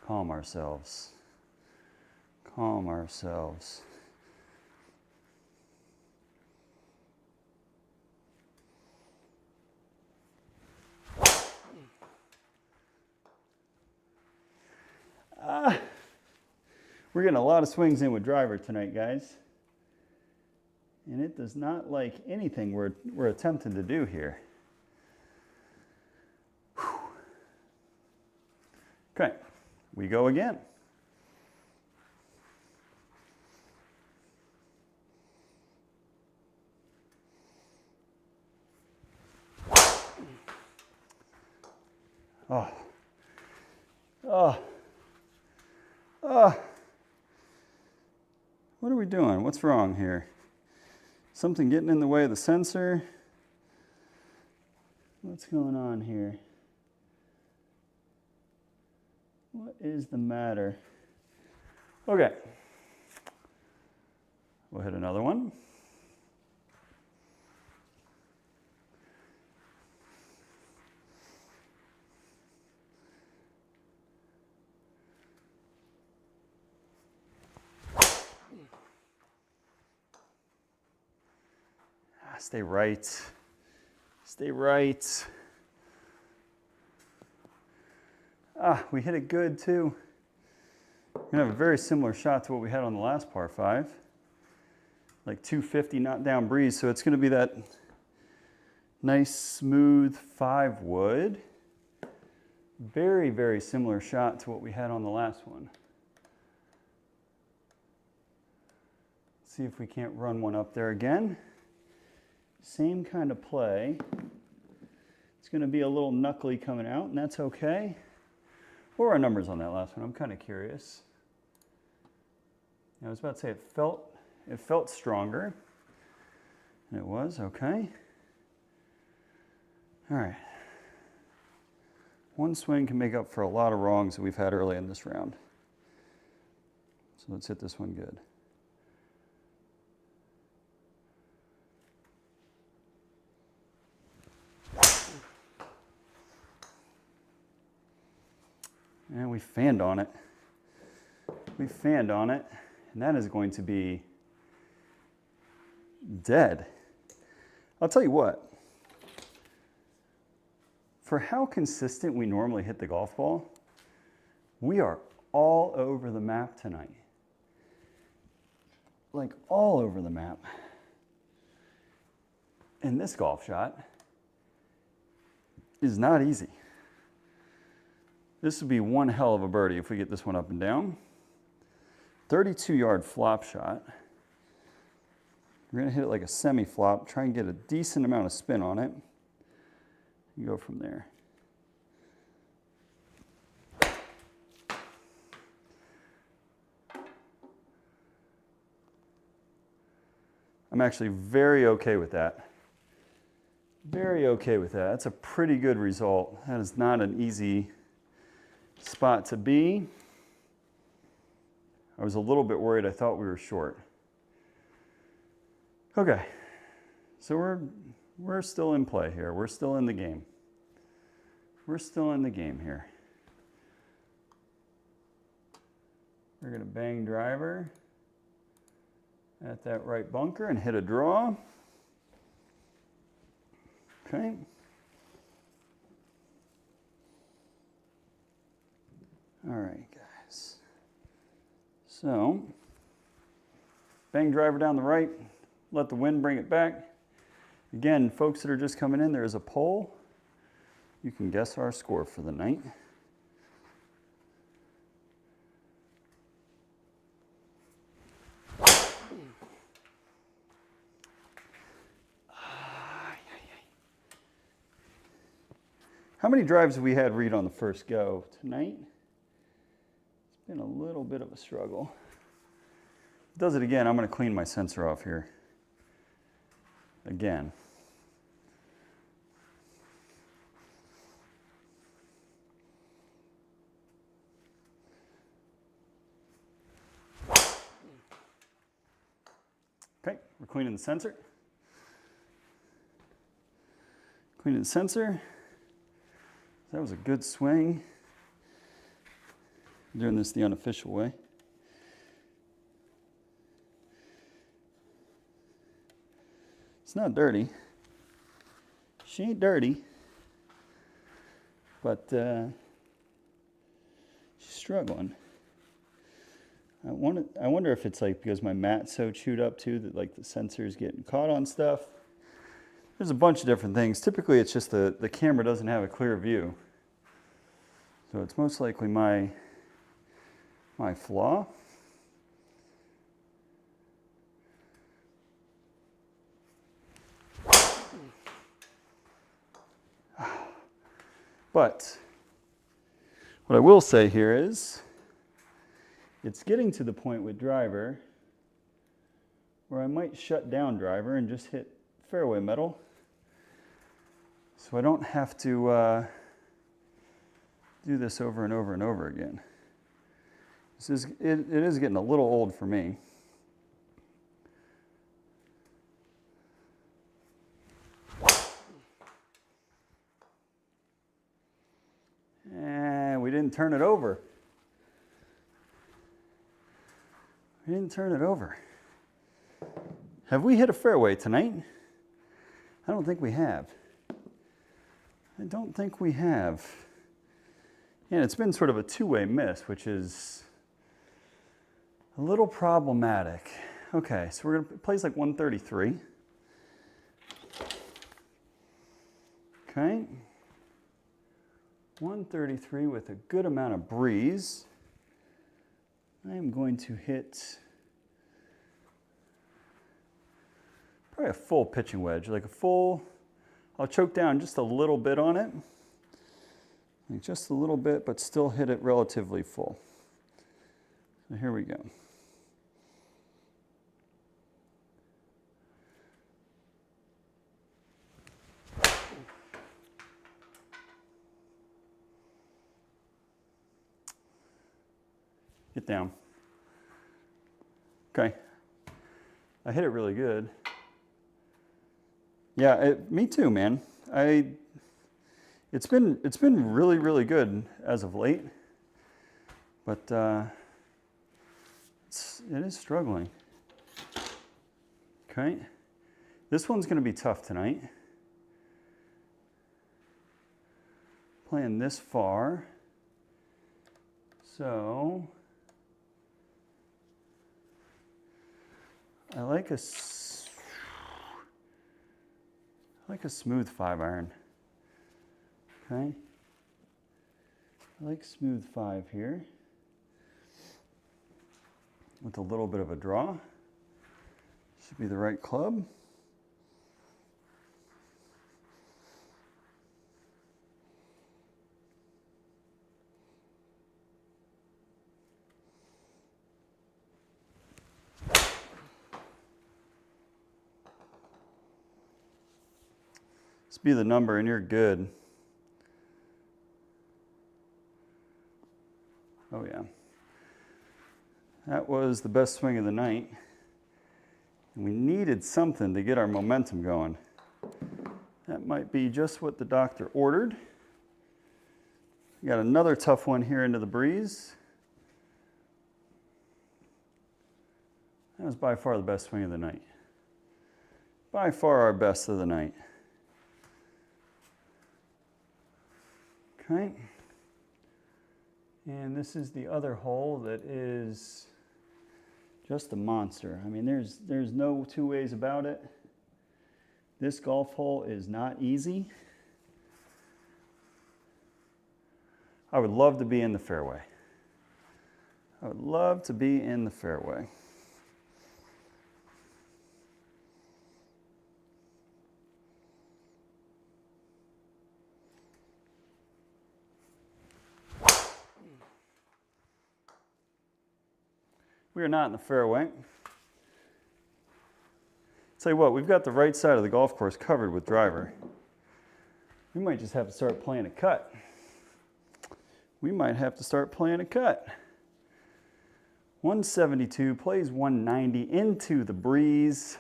Speaker 1: Calm ourselves. Calm ourselves. We're getting a lot of swings in with driver tonight, guys. And it does not like anything we're attempting to do here. Whew. Okay, we go again. Oh. What are we doing? What's wrong here? Something getting in the way of the sensor? What's going on here? What is the matter? Okay. We'll hit another one. Stay right. Stay right. We hit it good too. We're gonna have a very similar shot to what we had on the last par 5. Like 250 knot down breeze, so it's gonna be that nice smooth 5 wood. Very, very similar shot to what we had on the last one. Let's see if we can't run one up there again. Same kind of play. It's going to be a little knuckly coming out, and that's okay. What were our numbers on that last one? I'm kind of curious. I was about to say it felt stronger. And it was, okay. All right. One swing can make up for a lot of wrongs that we've had early in this round. So let's hit this one good. And we fanned on it. We fanned on it, and that is going to be dead. I'll tell you what, for how consistent we normally hit the golf ball, we are all over the map tonight. Like all over the map. And this golf shot is not easy. This would be one hell of a birdie if we get this one up and down. 32-yard flop shot. We're gonna hit it like a semi-flop, try and get a decent amount of spin on it, and go from there. I'm actually very okay with that. Very okay with that. That's a pretty good result. That is not an easy spot to be. I was a little bit worried. I thought we were short. Okay, so we're still in play here. We're still in the game. We're still in the game here. We're gonna bang driver at that right bunker and hit a draw. Okay. All right, guys. So, bang driver down the right, let the wind bring it back. Again, folks that are just coming in, there is a poll. You can guess our score for the night. How many drives have we had read on the first go tonight? It's been a little bit of a struggle. If it does it again, I'm going to clean my sensor off here. Again. Okay, we're cleaning the sensor. Cleaning the sensor. That was a good swing. I'm doing this the unofficial way. It's not dirty. She ain't dirty. But she's struggling. I wonder if it's like because my mat's so chewed up too that like the sensor's getting caught on stuff. There's a bunch of different things. Typically it's just the camera doesn't have a clear view. So it's most likely my flaw. But what I will say here is It's getting to the point with driver where I might shut down driver and just hit fairway metal, so I don't have to do this over and over and over again. It is getting a little old for me. And we didn't turn it over. We didn't turn it over. Have we hit a fairway tonight? I don't think we have. I don't think we have. And it's been sort of a two-way miss, which is a little problematic. Okay, so we're gonna place like 133. Okay. 133 with a good amount of breeze. I am going to hit probably a full pitching wedge, like a full, I'll choke down just a little bit on it. Like just a little bit, but still hit it relatively full. So here we go. Get down. Okay. I hit it really good. Yeah, me too, man. It's been really, really good as of late, but it is struggling. Okay. This one's going to be tough tonight. Playing this far. So I like a smooth 5-iron. Okay. I like smooth 5 here with a little bit of a draw. Should be the right club. This be the number and you're good. Oh yeah. That was the best swing of the night. And we needed something to get our momentum going. That might be just what the doctor ordered. We got another tough one here into the breeze. That was by far the best swing of the night. By far our best of the night. Okay. And this is the other hole that is just a monster. I mean, there's no two ways about it. This golf hole is not easy. I would love to be in the fairway. I would love to be in the fairway. We are not in the fairway. Tell you what, we've got the right side of the golf course covered with driver. We might just have to start playing a cut. We might have to start playing a cut. 172 plays 190 into the breeze.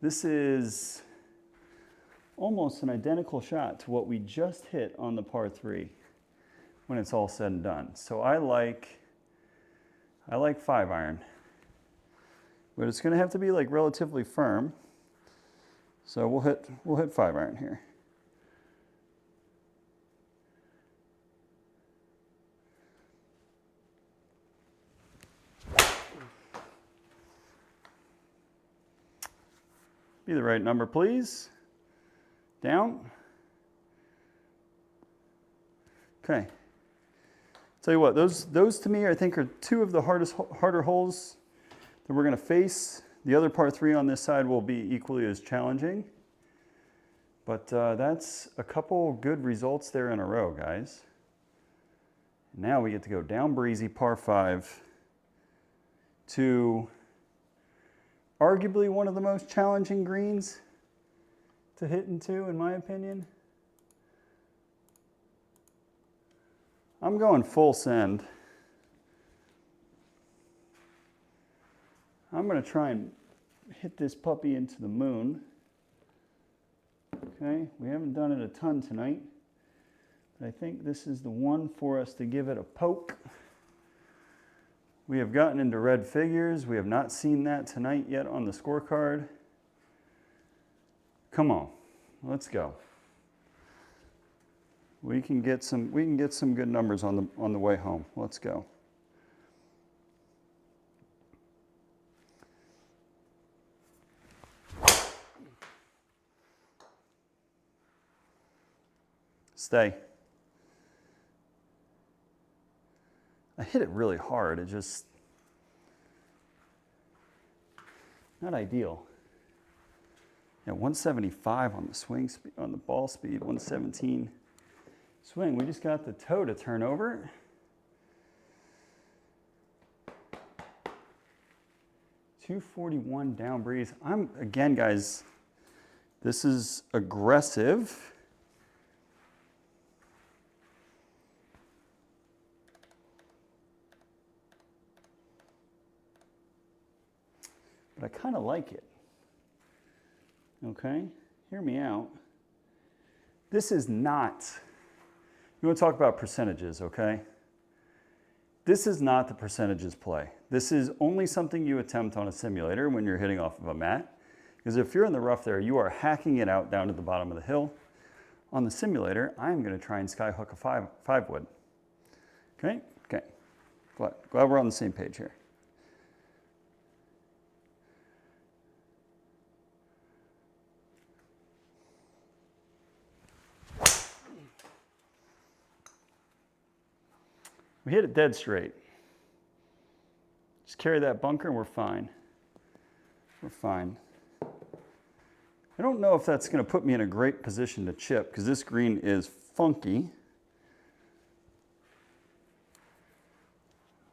Speaker 1: This is almost an identical shot to what we just hit on the par 3 when it's all said and done. So I like 5-iron, but it's going to have to be like relatively firm. So we'll hit 5-iron here. Be the right number, please. Down. Okay. Tell you what, those to me I think are two of the harder holes that we're going to face. The other par 3 on this side will be equally as challenging. But that's a couple good results there in a row, guys. Now we get to go down breezy, par 5, to arguably one of the most challenging greens to hit into, in my opinion. I'm going full send. I'm going to try and hit this puppy into the moon. Okay, we haven't done it a ton tonight, but I think this is the one for us to give it a poke. We have gotten into red figures. We have not seen that tonight yet on the scorecard. Come on, let's go. We can get some good numbers on the way home. Let's go. Stay. I hit it really hard. It just not ideal. Yeah, 175 on the swing speed, on the ball speed, 117 swing. We just got the toe to turn over. .241 down breeze. Again, guys, this is aggressive. But I kind of like it. Okay, hear me out. This is not, you want to talk about percentages, okay? This is not the percentages play. This is only something you attempt on a simulator when you're hitting off of a mat. Because if you're in the rough there, you are hacking it out down to the bottom of the hill. On the simulator, I'm going to try and skyhook a 5-wood. Okay, okay. Glad we're on the same page here. We hit it dead straight. Just carry that bunker and we're fine. We're fine. I don't know if that's going to put me in a great position to chip because this green is funky.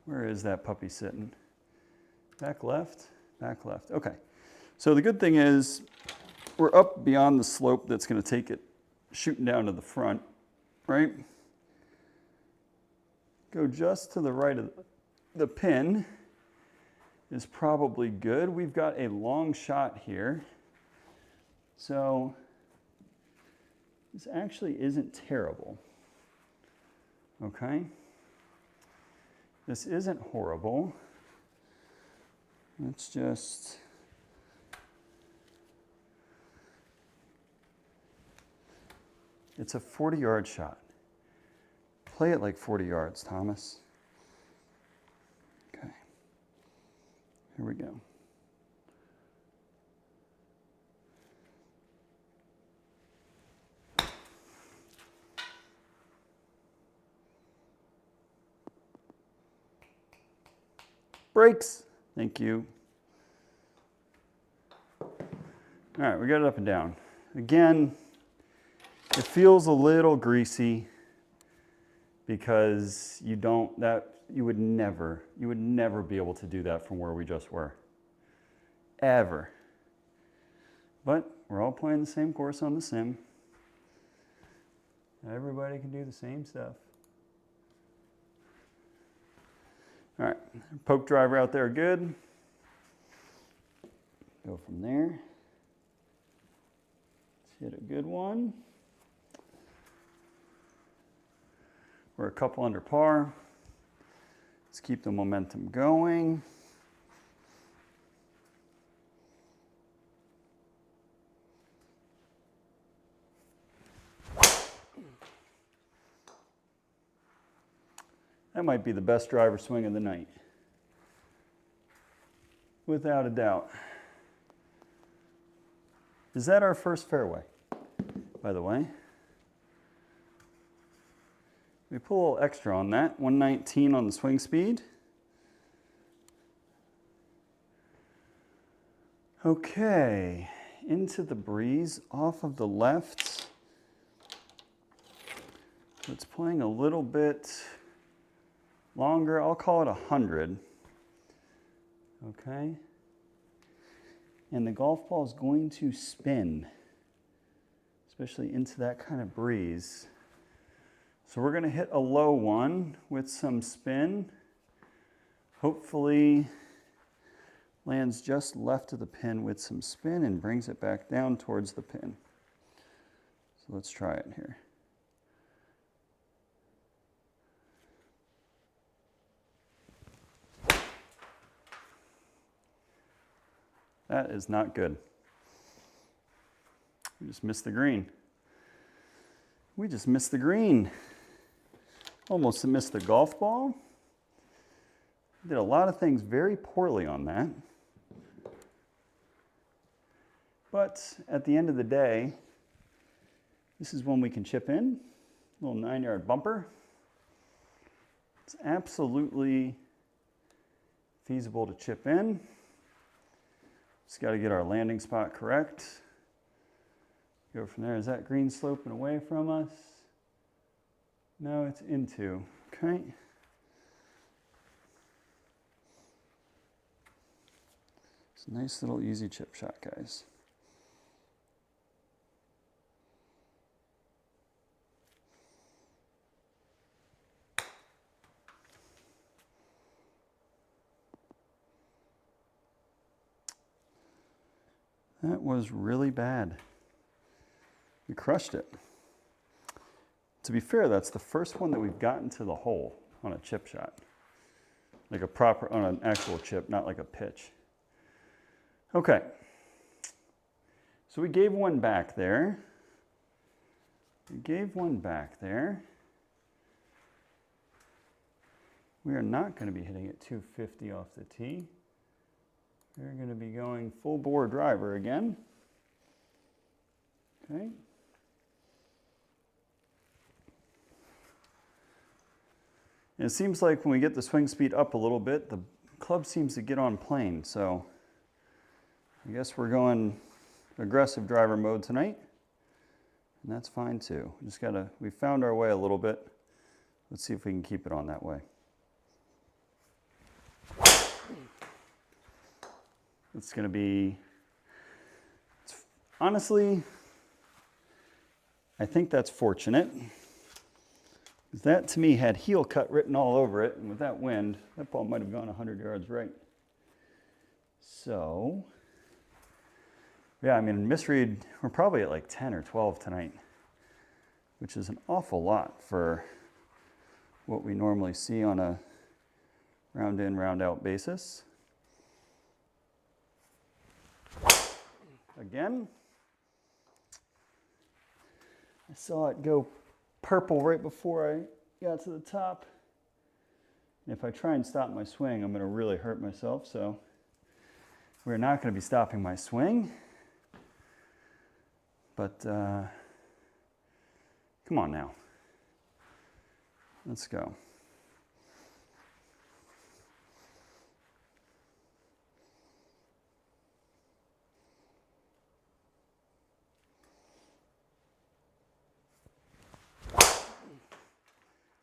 Speaker 1: Where is that puppy sitting? Back left? Back left. Okay. So the good thing is we're up beyond the slope that's going to take it shooting down to the front, right? Go just to the right of the pin is probably good. We've got a long shot here. So this actually isn't terrible. Okay? This isn't horrible. Let's just it's a 40-yard shot. Play it like 40 yards, Thomas. Okay. Here we go. Brakes. Thank you. All right, we got it up and down. Again, it feels a little greasy because you would never be able to do that from where we just were. Ever. But we're all playing the same course on the sim. Everybody can do the same stuff. All right, poke driver out there, good. Go from there. Let's hit a good one. We're a couple under par. Let's keep the momentum going. That might be the best driver swing of the night. Without a doubt. Is that our first fairway, by the way? We put a little extra on that, 119 on the swing speed. Okay, into the breeze, off of the left. So it's playing a little bit longer. I'll call it 100. Okay. And the golf ball is going to spin, especially into that kind of breeze. So we're going to hit a low one with some spin. Hopefully lands just left of the pin with some spin and brings it back down towards the pin. So let's try it here. That is not good. We just missed the green. We just missed the green. Almost missed the golf ball. Did a lot of things very poorly on that. But at the end of the day, this is one we can chip in. A little 9-yard bumper. It's absolutely feasible to chip in. Just got to get our landing spot correct. Go from there. Is that green sloping away from us? No, it's into. Okay. It's a nice little easy chip shot, guys. That was really bad. We crushed it. To be fair, that's the first one that we've gotten to the hole on a chip shot. Like a proper, on an actual chip, not like a pitch. Okay. So we gave one back there. We gave one back there. We are not going to be hitting it 250 off the tee. We're going to be going full bore driver again. Okay. And it seems like when we get the swing speed up a little bit, the club seems to get on plane. So I guess we're going aggressive driver mode tonight. And that's fine too. We found our way a little bit. Let's see if we can keep it on that way. It's going to be, honestly, I think that's fortunate. That to me had heel cut written all over it, and with that wind, that ball might have gone 100 yards right. So, yeah, I mean, misread, we're probably at like 10 or 12 tonight, which is an awful lot for what we normally see on a round in, round out basis. Again, I saw it go purple right before I got to the top. And if I try and stop my swing, I'm going to really hurt myself. So we're not going to be stopping my swing. But come on now. Let's go.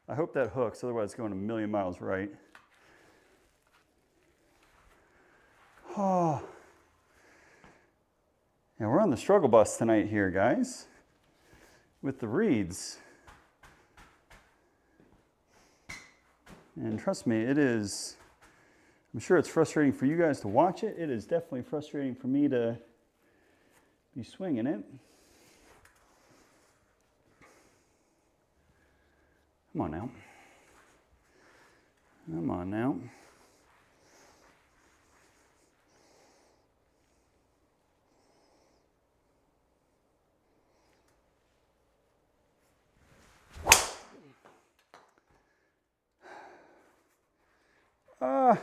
Speaker 1: I hope that hooks, otherwise it's going a million miles right. Oh. Yeah, we're on the struggle bus tonight here, guys, with the reeds. And trust me, it is, I'm sure it's frustrating for you guys to watch it. It is definitely frustrating for me to be swinging it. Come on now. Come on now. All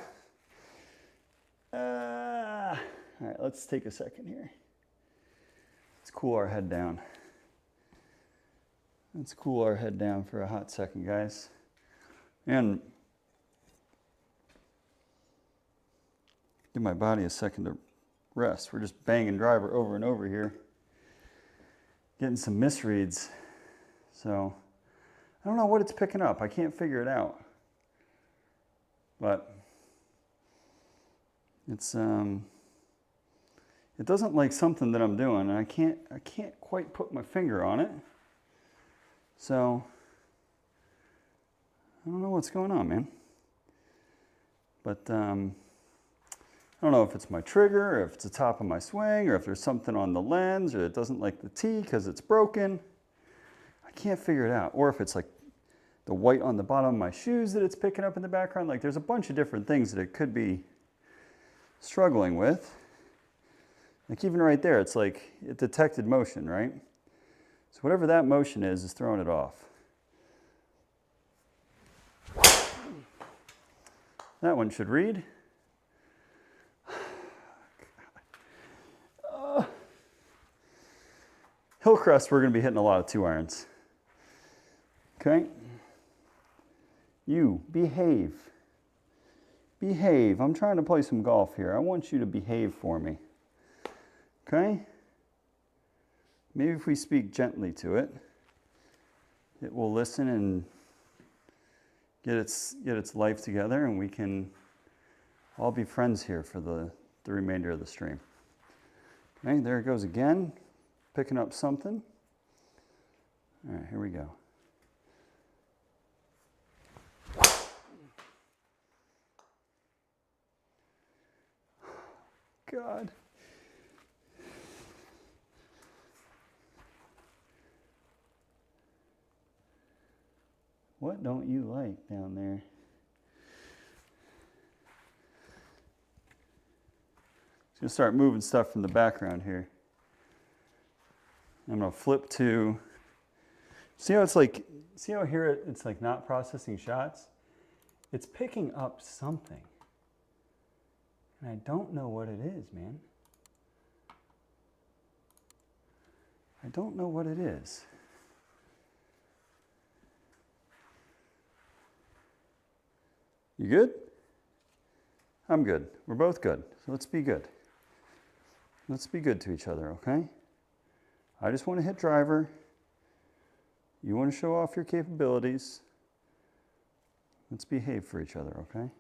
Speaker 1: right, let's take a second here. Let's cool our head down. Let's cool our head down for a hot second, guys. And give my body a second to rest. We're just banging driver over and over here, getting some misreads. So I don't know what it's picking up. I can't figure it out. but it's it doesn't like something that I'm doing, and I can't quite put my finger on it. So I don't know what's going on, man. But I don't know if it's my trigger, or if it's the top of my swing, or if there's something on the lens, or it doesn't like the tee because it's broken. I can't figure it out. Or if it's like the white on the bottom of my shoes that it's picking up in the background. Like there's a bunch of different things that it could be struggling with. Like even right there, it's like it detected motion, right? So whatever that motion is throwing it off. That one should read. Hillcrest, we're going to be hitting a lot of 2-irons. Okay? You, behave. Behave. I'm trying to play some golf here. I want you to behave for me. Okay? Maybe if we speak gently to it, it will listen and get its life together, and we can all be friends here for the remainder of the stream. Okay, there it goes again, picking up something. All right, here we go. God. What don't you like down there? Just gonna start moving stuff from the background here. I'm gonna flip to, see how it's like, see how here it's like not processing shots? It's picking up something. And I don't know what it is, man. I don't know what it is. You good? I'm good. We're both good. So let's be good. Let's be good to each other, okay? I just want to hit driver. You want to show off your capabilities. Let's behave for each other, okay?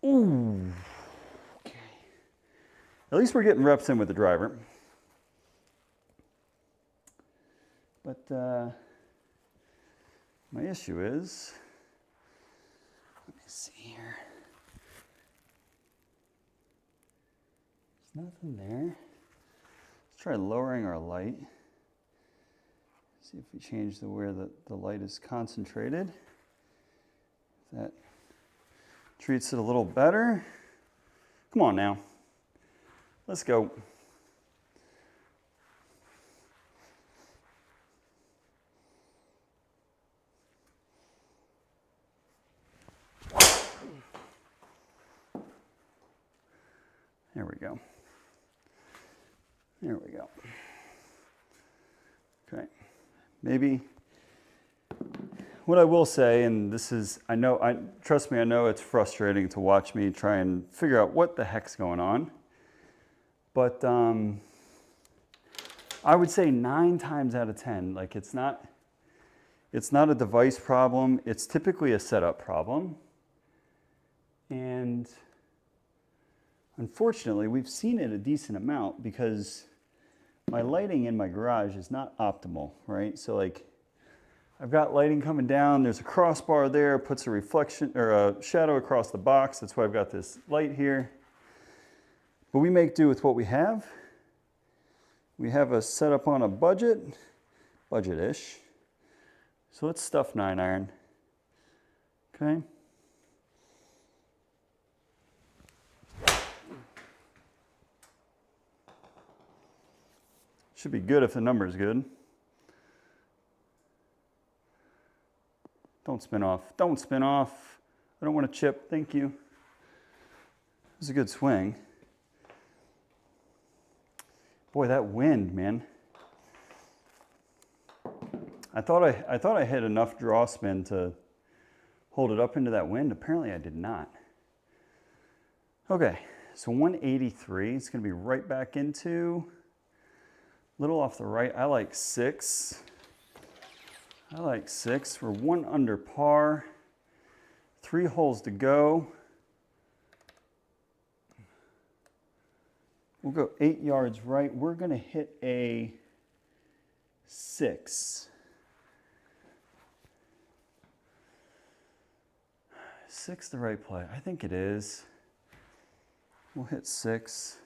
Speaker 1: Ooh. Okay. At least we're getting reps in with the driver. But my issue is, let me see here. There's nothing there. Let's try lowering our light. See if we change where the light is concentrated. If that treats it a little better. Come on now. Let's go. There we go. There we go. Okay. Maybe what I will say, and this is, trust me, I know it's frustrating to watch me try and figure out what the heck's going on. But I would say 9 times out of 10, like it's not a device problem. It's typically a setup problem. And unfortunately, we've seen it a decent amount because my lighting in my garage is not optimal, right? So like I've got lighting coming down, there's a crossbar there, puts a reflection or a shadow across the box. That's why I've got this light here. But we make do with what we have. We have a setup on a budget-ish. So let's stuff 9-iron, okay? Should be good if the number's good. Don't spin off. Don't spin off. I don't want to chip. Thank you. It was a good swing. Boy, that wind, man. I thought I hit enough draw spin to hold it up into that wind. Apparently I did not. Okay, so 183. It's going to be right back into, little off the right. I like 6. I like 6. We're 1 under par. 3 holes to go. We'll go 8 yards right. We're going to hit a 6. 6 the right play? I think it is. We'll hit 6.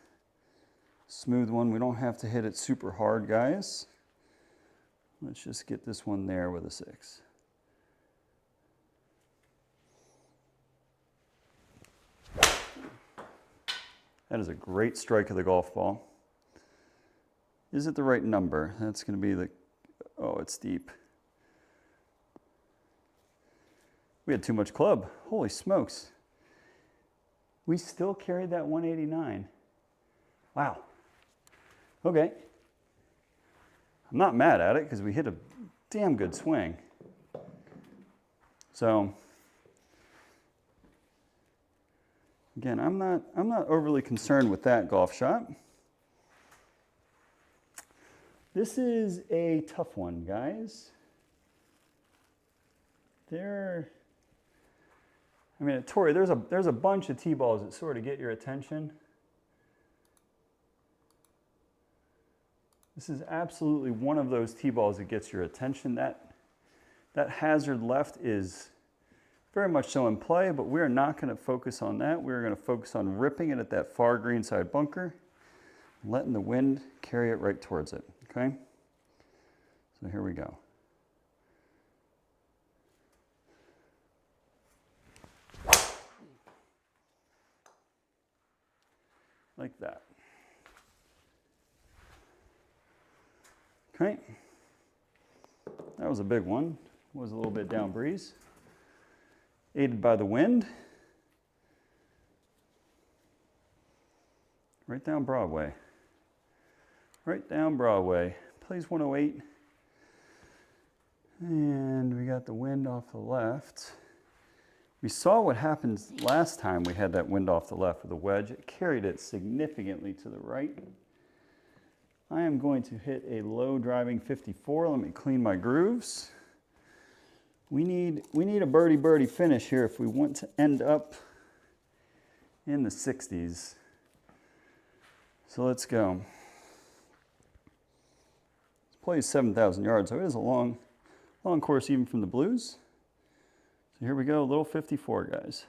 Speaker 1: Smooth one. We don't have to hit it super hard, guys. Let's just get this one there with a 6. That is a great strike of the golf ball. Is it the right number? That's going to be the, oh, it's deep. We had too much club. Holy smokes. We still carried that 189. Wow. Okay. I'm not mad at it because we hit a damn good swing. So, again, I'm not overly concerned with that golf shot. This is a tough one, guys. I mean, at Torrey, there's a bunch of tee balls that sort of get your attention. This is absolutely one of those tee balls that gets your attention. That hazard left is very much so in play, but we're not going to focus on that. We're going to focus on ripping it at that far greenside bunker, letting the wind carry it right towards it, okay? So here we go. Like that. Okay. That was a big one. It was a little bit down breeze. Aided by the wind. Right down Broadway. Right down Broadway. Plays 108. And we got the wind off the left. We saw what happened last time we had that wind off the left with the wedge. It carried it significantly to the right. I am going to hit a low driving 54. Let me clean my grooves. We need a birdie finish here if we want to end up in the 60s. So let's go. This plays 7,000 yards, so it is a long course even from the blues. So here we go, little 54, guys.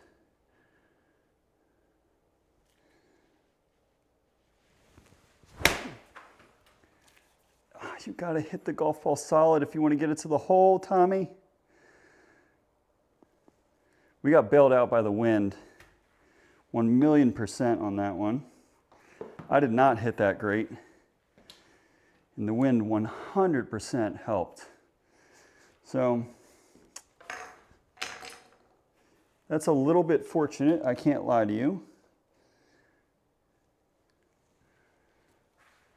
Speaker 1: You gotta hit the golf ball solid if you want to get it to the hole, Tommy. We got bailed out by the wind. 1,000,000% on that one. I did not hit that great. And the wind 100% helped. So that's a little bit fortunate, I can't lie to you.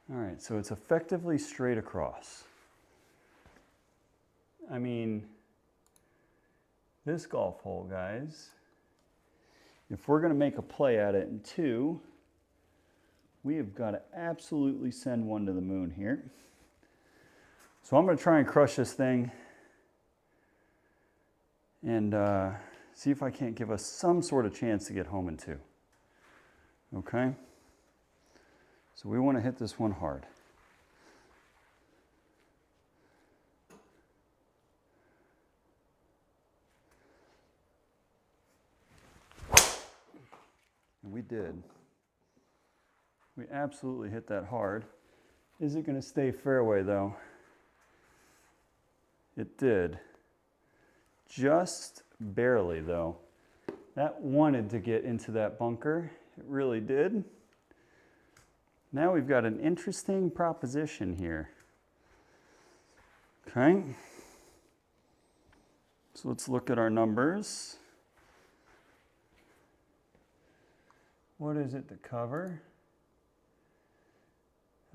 Speaker 1: All right, so it's effectively straight across. I mean, this golf hole, guys, if we're going to make a play at it in 2, we have got to absolutely send one to the moon here. So I'm going to try and crush this thing and see if I can't give us some sort of chance to get home in 2. Okay? So we want to hit this one hard. And we did. We absolutely hit that hard. Is it going to stay fairway though? It did. Just barely though. That wanted to get into that bunker. It really did. Now we've got an interesting proposition here. Okay. So let's look at our numbers. What is it to cover?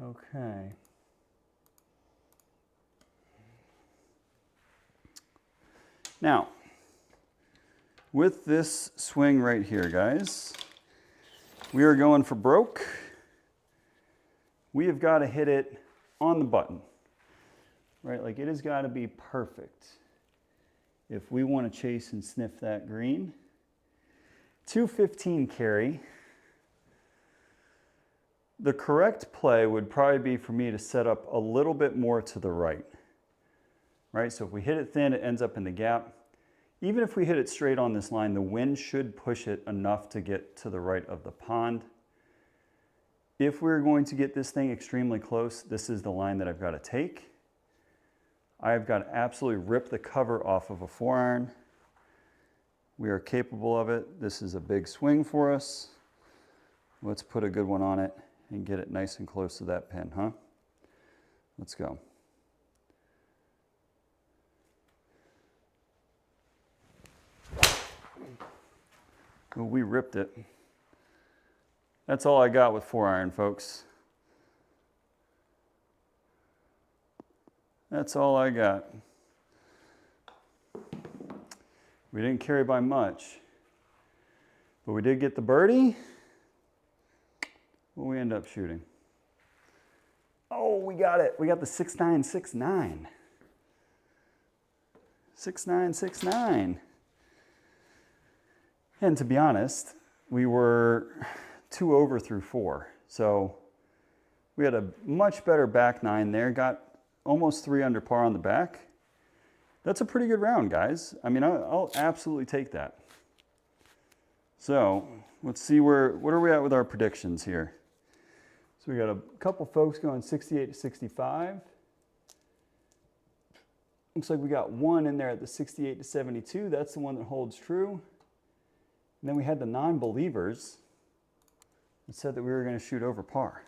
Speaker 1: Okay. Now, with this swing right here, guys, we are going for broke. We have got to hit it on the button. right? Like it has got to be perfect if we want to chase and sniff that green. 215 carry. The correct play would probably be for me to set up a little bit more to the right, right? So if we hit it thin, it ends up in the gap. Even if we hit it straight on this line, the wind should push it enough to get to the right of the pond. If we're going to get this thing extremely close, this is the line that I've got to take. I've got to absolutely rip the cover off of a 4-iron. We are capable of it. This is a big swing for us. Let's put a good one on it and get it nice and close to that pin, huh? Let's go. Oh, we ripped it. That's all I got with 4-iron, folks. That's all I got. We didn't carry by much, but we did get the birdie. What we end up shooting? Oh, we got it. We got the 6969. 6969. And to be honest, we were 2 over through 4. So we had a much better back 9 there. Got almost 3 under par on the back. That's a pretty good round, guys. I mean, I'll absolutely take that. So let's see what are we at with our predictions here? So we got a couple folks going 68 to 65. Looks like we got one in there at the 68 to 72. That's the one that holds true. And then we had the non-believers that said that we were going to shoot over par.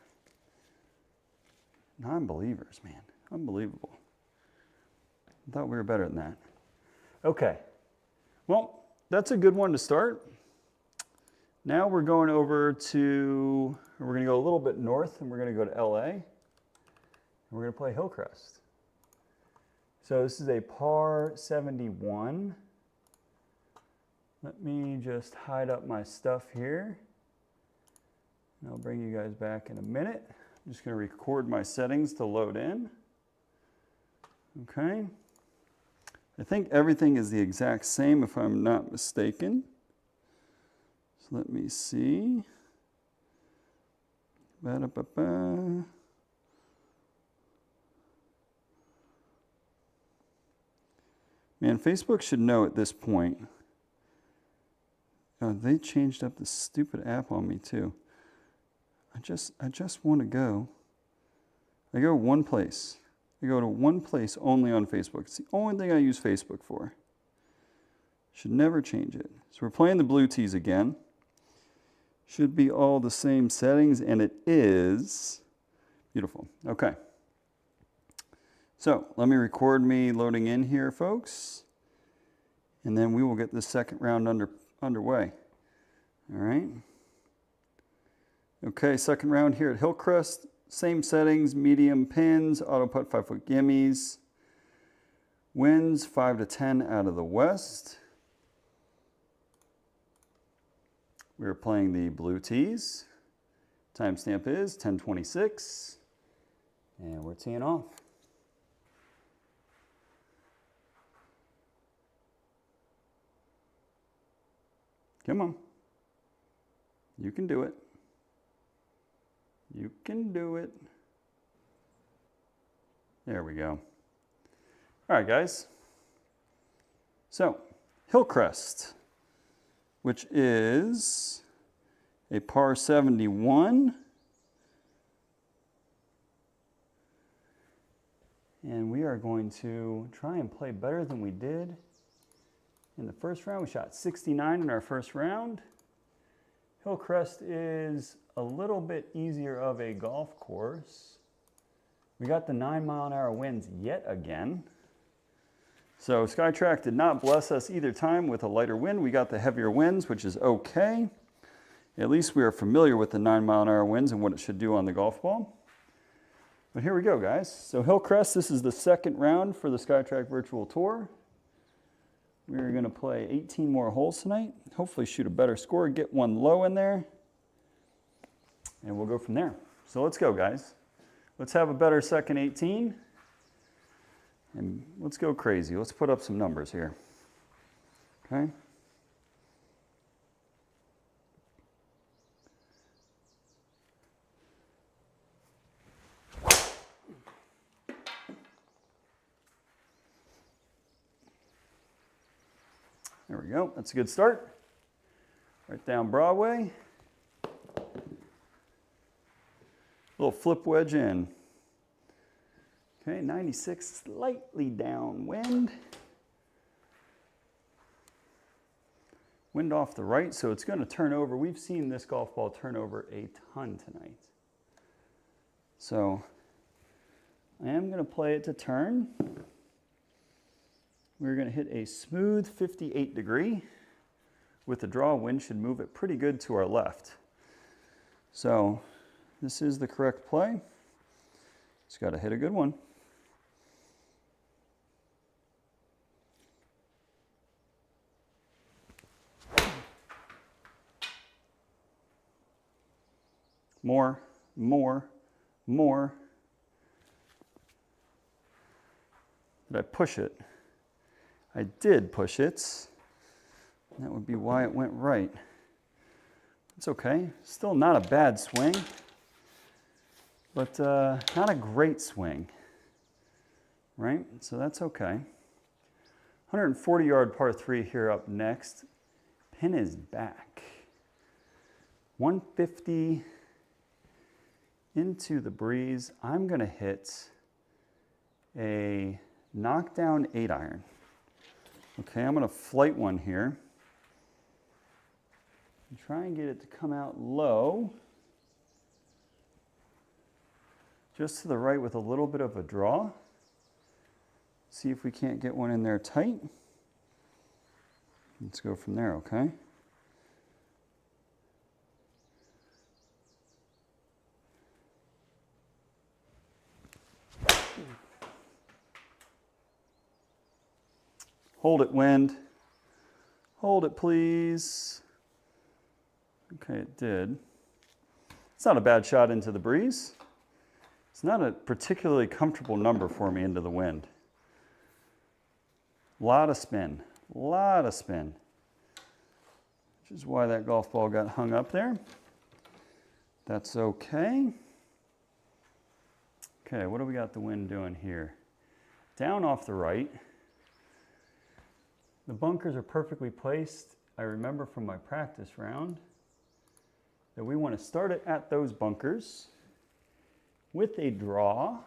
Speaker 1: Non-believers, man. Unbelievable. I thought we were better than that. Okay. Well, that's a good one to start. Now we're going over to, we're going to go a little bit north and we're going to go to LA. And we're going to play Hillcrest. So this is a par 71. Let me just hide up my stuff here. And I'll bring you guys back in a minute. I'm just going to record my settings to load in. Okay. I think everything is the exact same if I'm not mistaken. So let me see. Ba-da-ba-ba. Man, Facebook should know at this point. Oh, they changed up the stupid app on me too. I just want to go. I go one place. I go to one place only on Facebook. It's the only thing I use Facebook for. Should never change it. So we're playing the blue tees again. Should be all the same settings, and it is. Beautiful. Okay. So let me record me loading in here, folks. And then we will get the second round underway. All right. Okay, second round here at Hillcrest. Same settings, medium pins, auto putt 5-foot gimmies. Winds 5 to 10 out of the west. We're playing the blue tees. Timestamp is 10:26. And we're teeing off. Come on. You can do it. You can do it. There we go. All right, guys. So, Hillcrest, which is a par 71. And we are going to try and play better than we did in the first round. We shot 69 in our first round. Hillcrest is a little bit easier of a golf course. We got the 9-mile-an-hour winds yet again. So SkyTrak did not bless us either time with a lighter wind. We got the heavier winds, which is okay. At least we are familiar with the 9-mile-an-hour winds and what it should do on the golf ball. But here we go, guys. So Hillcrest, this is the second round for the SkyTrak Virtual Tour. We're going to play 18 more holes tonight. Hopefully shoot a better score, get one low in there, and we'll go from there. So let's go, guys. Let's have a better second 18. And let's go crazy. Let's put up some numbers here. Okay. There we go. That's a good start. Right down Broadway. Little flip wedge in. Okay, 96, slightly downwind. Wind off the right, so it's going to turn over. We've seen this golf ball turn over a ton tonight. So I am going to play it to turn. We're going to hit a smooth 58 degree. With the draw, wind should move it pretty good to our left. So this is the correct play. Just got to hit a good one. More, more, more. Did I push it? I did push it. That would be why it went right. It's okay. Still not a bad swing, but not a great swing, right? So that's okay. 140-yard par 3 here up next. Pin is back. 150 into the breeze. I'm going to hit a knockdown 8-iron. Okay, I'm going to flight one here. And try and get it to come out low. Just to the right with a little bit of a draw. See if we can't get one in there tight. Let's go from there, okay? Hold it, wind. Hold it, please. Okay, it did. It's not a bad shot into the breeze. It's not a particularly comfortable number for me into the wind. Lot of spin, lot of spin. Which is why that golf ball got hung up there. That's okay. Okay, what do we got the wind doing here? Down off the right. The bunkers are perfectly placed. I remember from my practice round that we want to start it at those bunkers with a draw,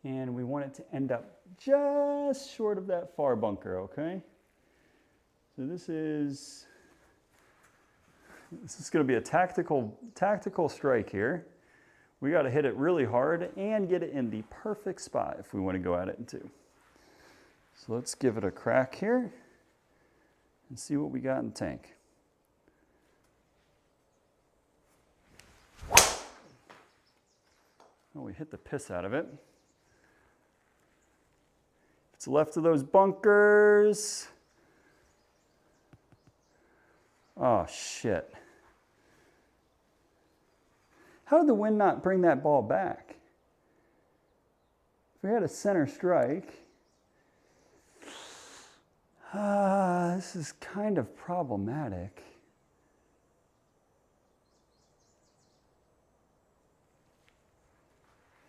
Speaker 1: and we want it to end up just short of that far bunker, okay? So this is going to be a tactical strike here. We got to hit it really hard and get it in the perfect spot if we want to go at it in two. So let's give it a crack here and see what we got in the tank. Oh, we hit the piss out of it. It's left of those bunkers. Oh, shit. How did the wind not bring that ball back? If we had a center strike, this is kind of problematic.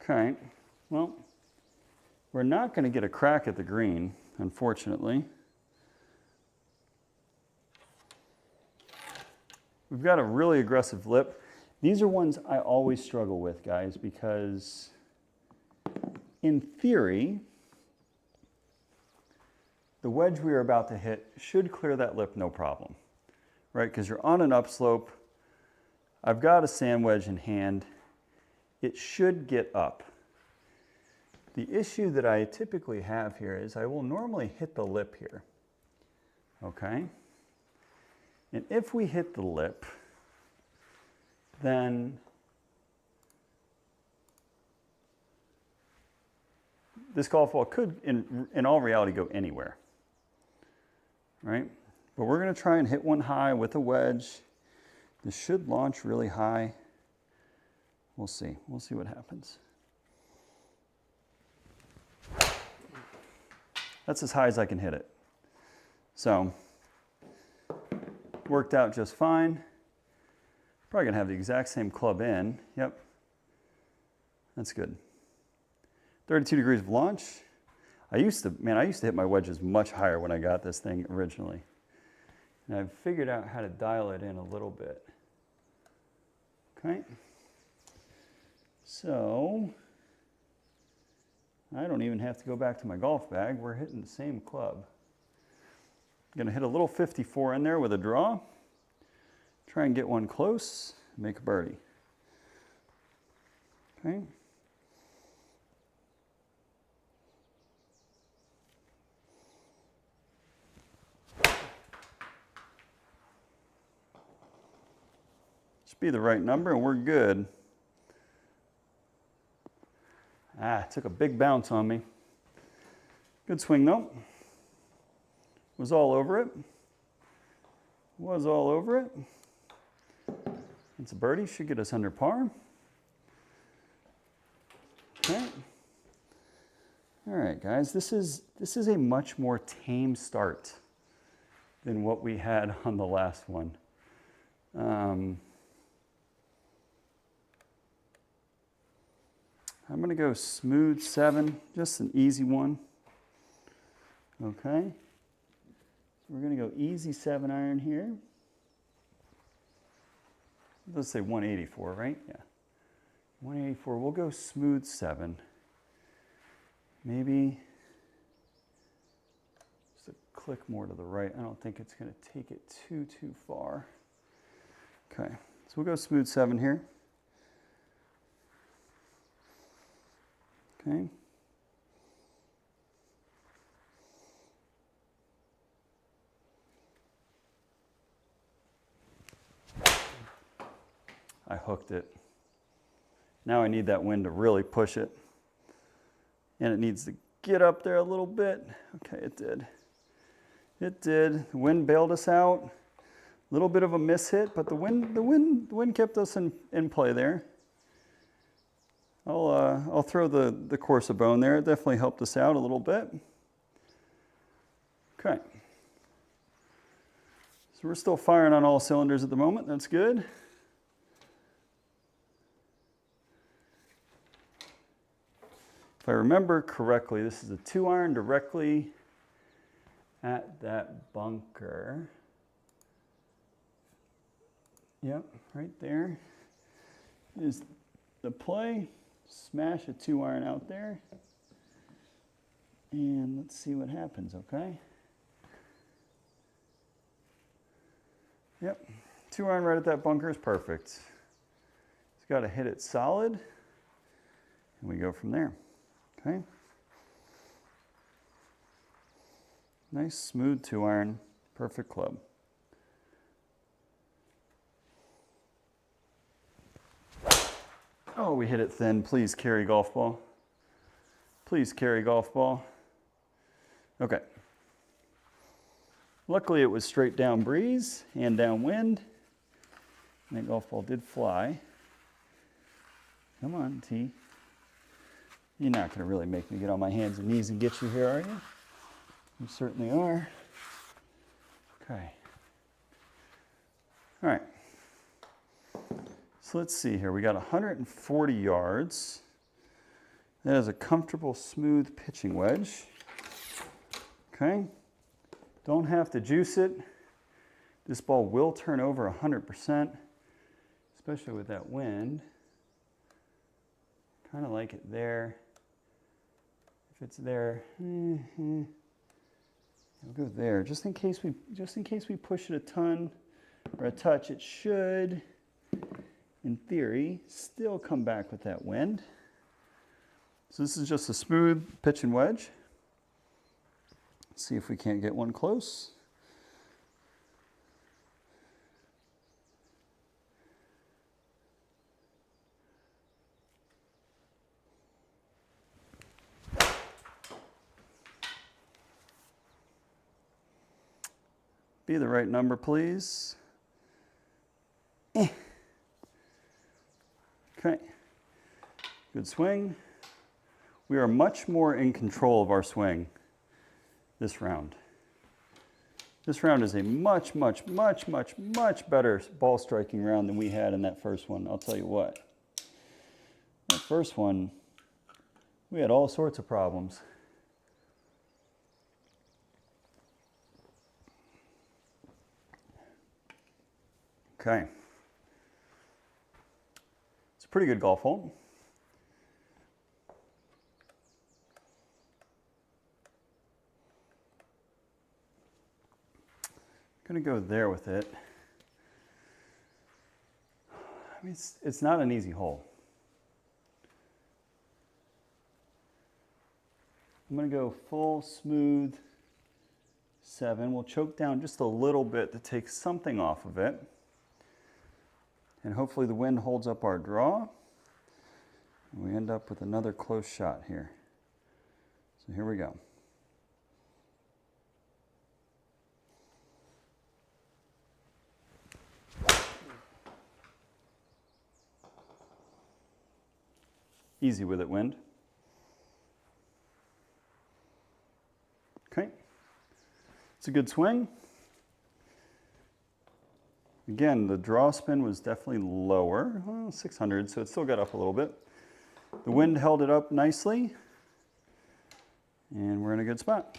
Speaker 1: Okay, well, we're not going to get a crack at the green, unfortunately. We've got a really aggressive lip. These are ones I always struggle with, guys, because in theory, the wedge we are about to hit should clear that lip no problem, right? Because you're on an upslope. I've got a sand wedge in hand. It should get up. The issue that I typically have here is I will normally hit the lip here, okay? And if we hit the lip, then this golf ball could, in all reality, go anywhere, right? But we're going to try and hit one high with a wedge. This should launch really high. We'll see. We'll see what happens. That's as high as I can hit it. So, worked out just fine. Probably gonna have the exact same club in. Yep, that's good. 32 degrees of launch. I used to hit my wedges much higher when I got this thing originally. And I've figured out how to dial it in a little bit. Okay. So, I don't even have to go back to my golf bag. We're hitting the same club. I'm gonna hit a little 54 in there with a draw. Try and get one close, make a birdie. Okay. Should be the right number and we're good. It took a big bounce on me. Good swing though. Was all over it. Was all over it. It's a birdie, should get us under par. Okay. All right, guys, this is a much more tame start than what we had on the last one. I'm going to go smooth 7, just an easy one. Okay. So we're going to go easy 7 iron here. Let's say 184, right? Yeah. 184. We'll go smooth 7. Maybe just a click more to the right. I don't think it's going to take it too far. Okay. So we'll go smooth 7 here. Okay. I hooked it. Now I need that wind to really push it. And it needs to get up there a little bit. Okay, it did. It did. The wind bailed us out. A little bit of a miss hit, but the wind kept us in play there. I'll throw the course a bone there. It definitely helped us out a little bit. Okay. So we're still firing on all cylinders at the moment. That's good. If I remember correctly, this is a 2-iron directly at that bunker. Yep, right there is the play. Smash a 2-iron out there. And let's see what happens, okay? Yep, 2-iron right at that bunker is perfect. It's got to hit it solid, and we go from there. Okay. Nice smooth 2-iron, perfect club. Oh, we hit it thin. Please carry golf ball. Please carry golf ball. Okay. Luckily it was straight down breeze and downwind. And that golf ball did fly. Come on, T. You're not going to really make me get on my hands and knees and get you here, are you? You certainly are. Okay. All right. So let's see here. We got 140 yards. That is a comfortable, smooth pitching wedge. Okay. Don't have to juice it. This ball will turn over 100%, especially with that wind. Kind of like it there. If it's there, we'll go there. Just in case we push it a ton or a touch, it should, in theory, still come back with that wind. So this is just a smooth pitch and wedge. Let's see if we can't get one close. Be the right number, please. Okay. Good swing. We are much more in control of our swing this round. This round is a much better ball striking round than we had in that first one. I'll tell you what. That first one, we had all sorts of problems. Okay. It's a pretty good golf hole. Gonna go there with it. I mean, it's not an easy hole. I'm gonna go full smooth 7. We'll choke down just a little bit to take something off of it. And hopefully the wind holds up our draw. And we end up with another close shot here. So here we go. Easy with it, wind. Okay. It's a good swing. Again, the draw spin was definitely lower, well, 600, so it still got up a little bit. The wind held it up nicely, and we're in a good spot.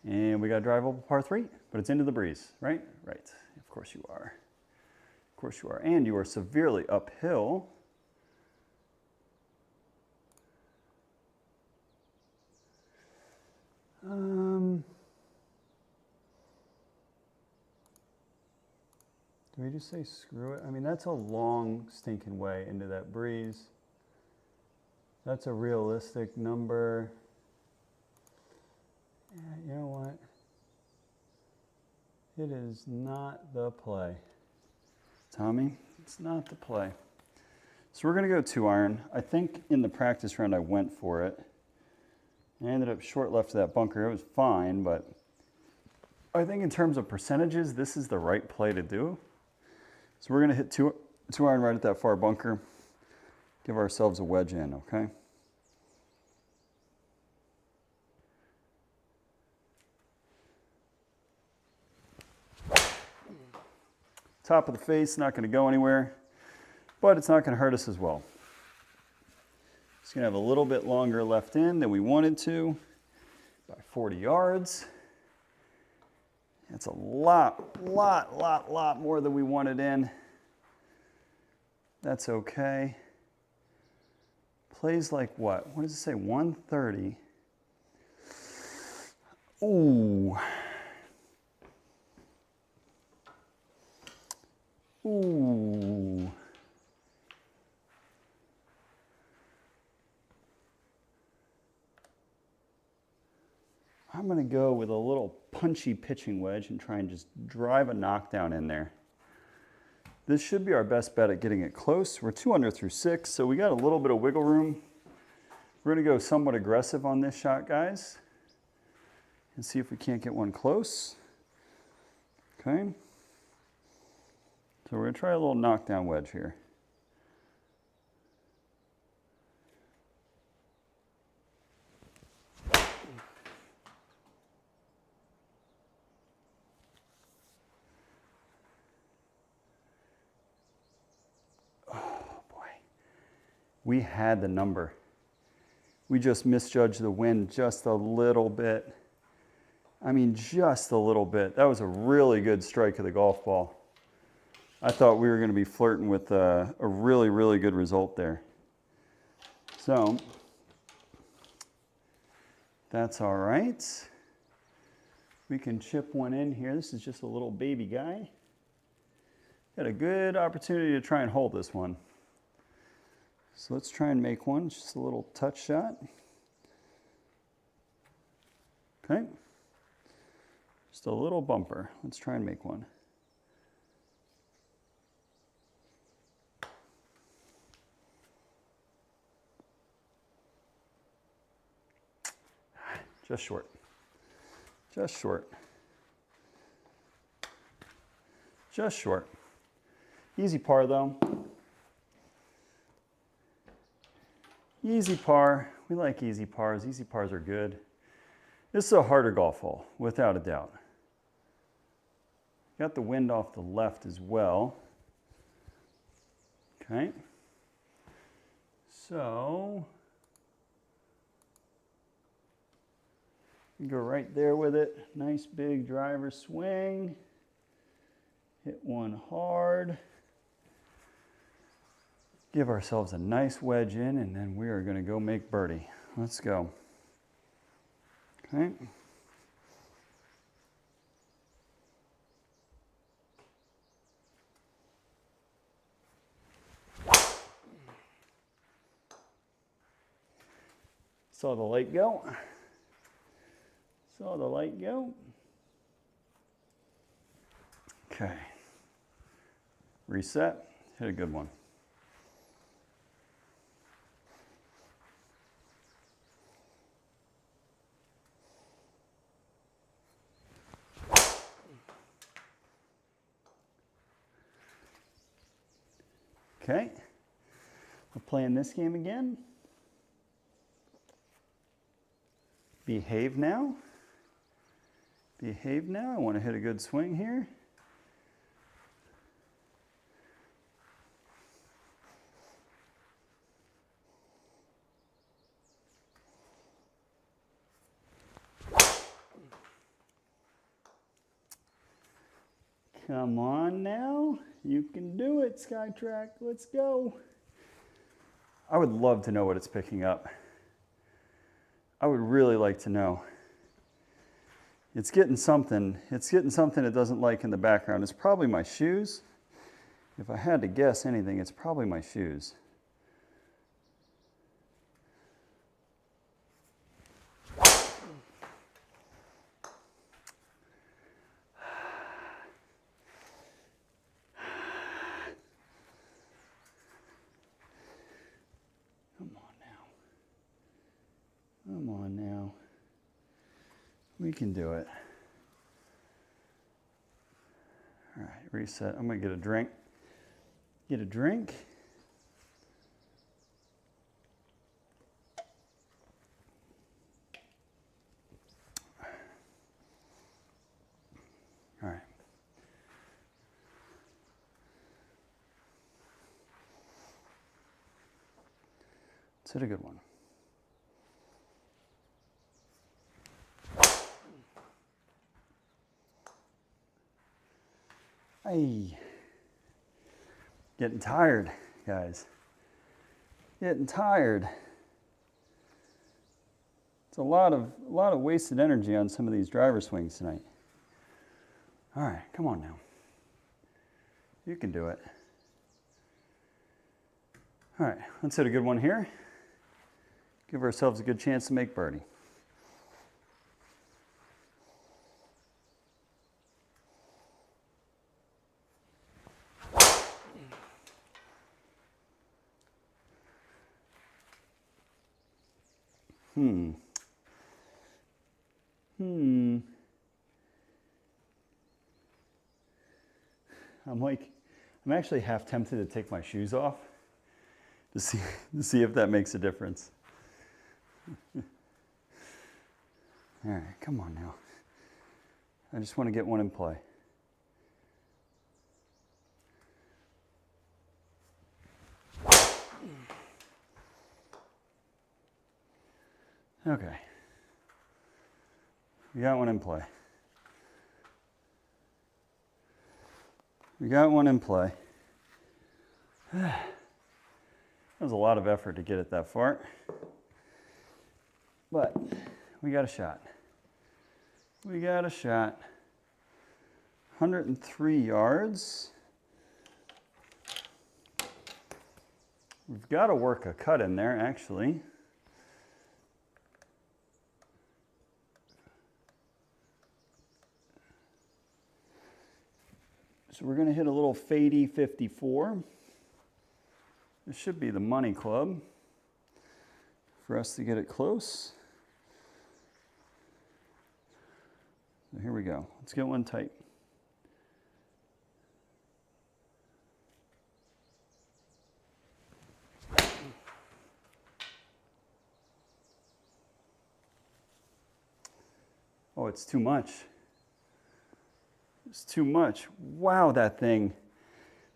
Speaker 1: And we got a drivable par 3, but it's into the breeze, right? Right, of course you are. Of course you are, and you are severely uphill. Do we just say screw it? I mean, that's a long stinking way into that breeze. That's a realistic number. Yeah, you know what? It is not the play. Tommy, it's not the play. So we're gonna go 2-iron. I think in the practice round I went for it. I ended up short left of that bunker. It was fine, but I think in terms of percentages, this is the right play to do. So we're gonna hit 2-iron right at that far bunker. Give ourselves a wedge in, okay? Top of the face, not gonna go anywhere, but it's not gonna hurt us as well. It's gonna have a little bit longer left in than we wanted to, by 40 yards. That's a lot more than we wanted in. That's okay. Plays like what? What does it say? 130. Ooh. Ooh. I'm going to go with a little punchy pitching wedge and try and just drive a knockdown in there. This should be our best bet at getting it close. We're 2 under through 6, so we got a little bit of wiggle room. We're going to go somewhat aggressive on this shot, guys, and see if we can't get one close. Okay. So we're going to try a little knockdown wedge here. We had the number. We just misjudged the wind just a little bit. I mean, just a little bit. That was a really good strike of the golf ball. I thought we were going to be flirting with a really good result there. So, that's all right. We can chip one in here. This is just a little baby guy. Got a good opportunity to try and hold this one. So let's try and make one, just a little touch shot. Okay. Just a little bumper. Let's try and make one. Just short. Just short. Just short. Easy par though. Easy par. We like easy pars. Easy pars are good. This is a harder golf hole, without a doubt. Got the wind off the left as well. Okay. So, go right there with it. Nice big driver swing. Hit one hard. Give ourselves a nice wedge in, and then we are going to go make birdie. Let's go. Okay. Saw the light go. Saw the light go. Okay. Reset. Hit a good one. Okay. We're playing this game again. Behave now. Behave now. I want to hit a good swing here. Come on now. You can do it, SkyTrak. Let's go. I would love to know what it's picking up. I would really like to know. It's getting something. It's getting something it doesn't like in the background. It's probably my shoes. If I had to guess anything, it's probably my shoes. Come on now. We can do it. All right, reset. I'm gonna get a drink. Get a drink. All right. Let's hit a good one. Hey, getting tired, guys. Getting tired. It's a lot of wasted energy on some of these driver swings tonight. All right, come on now. You can do it. All right, let's hit a good one here. Give ourselves a good chance to make birdie. I'm actually half tempted to take my shoes off to see if that makes a difference. All right, come on now. I just want to get one in play. Okay. We got one in play. We got one in play. That was a lot of effort to get it that far. But we got a shot. We got a shot. 103 yards. We've got to work a cut in there, actually. So we're going to hit a little fadey 54. This should be the money club for us to get it close. So here we go. Let's get one tight. Oh, it's too much. It's too much. Wow, that thing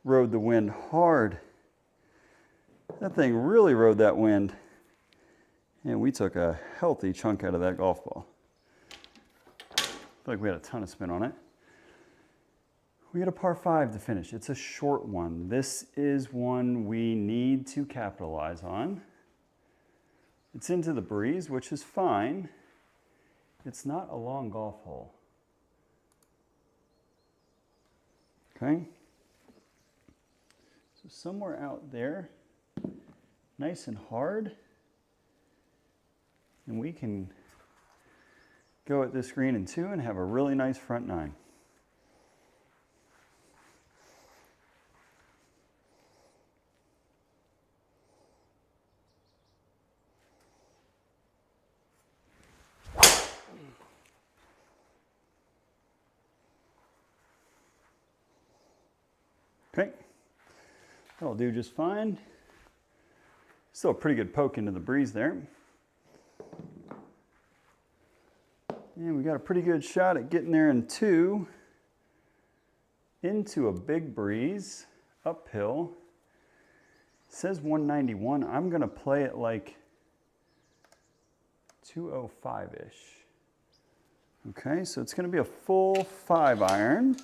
Speaker 1: rode the wind hard. That thing really rode that wind. And we took a healthy chunk out of that golf ball. I feel like we had a ton of spin on it. We got a par 5 to finish. It's a short one. This is one we need to capitalize on. It's into the breeze, which is fine. It's not a long golf hole. Okay. So somewhere out there, nice and hard. And we can go at this green in 2 and have a really nice front 9. Okay, that'll do just fine. Still a pretty good poke into the breeze there. And we got a pretty good shot at getting there in 2 into a big breeze uphill. It says 191. I'm going to play it like 205-ish. Okay, so it's going to be a full 5-iron.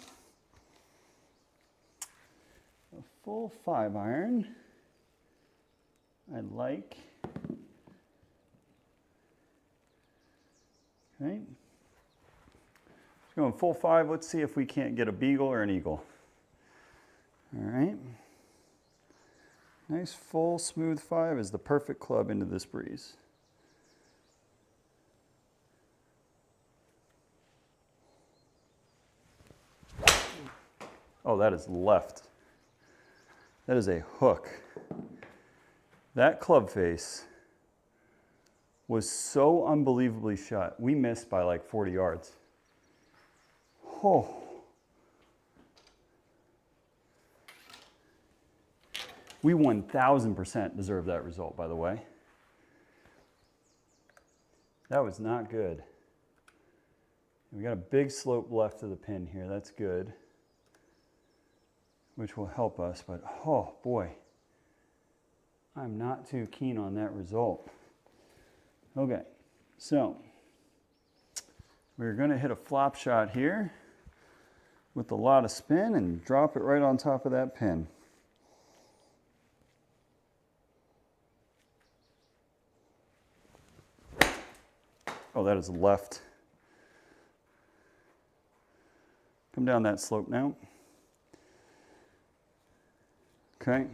Speaker 1: A full 5-iron. I like. Okay. Going full 5. Let's see if we can't get a beagle or an eagle. All right. Nice full smooth 5 is the perfect club into this breeze. Oh, that is left. That is a hook. That club face was so unbelievably shot. We missed by like 40 yards. Oh. We 1000% deserve that result, by the way. That was not good. We got a big slope left of the pin here. That's good, which will help us, but oh boy, I'm not too keen on that result. Okay, so we're going to hit a flop shot here with a lot of spin and drop it right on top of that pin. Oh, that is left. Come down that slope now. Okay.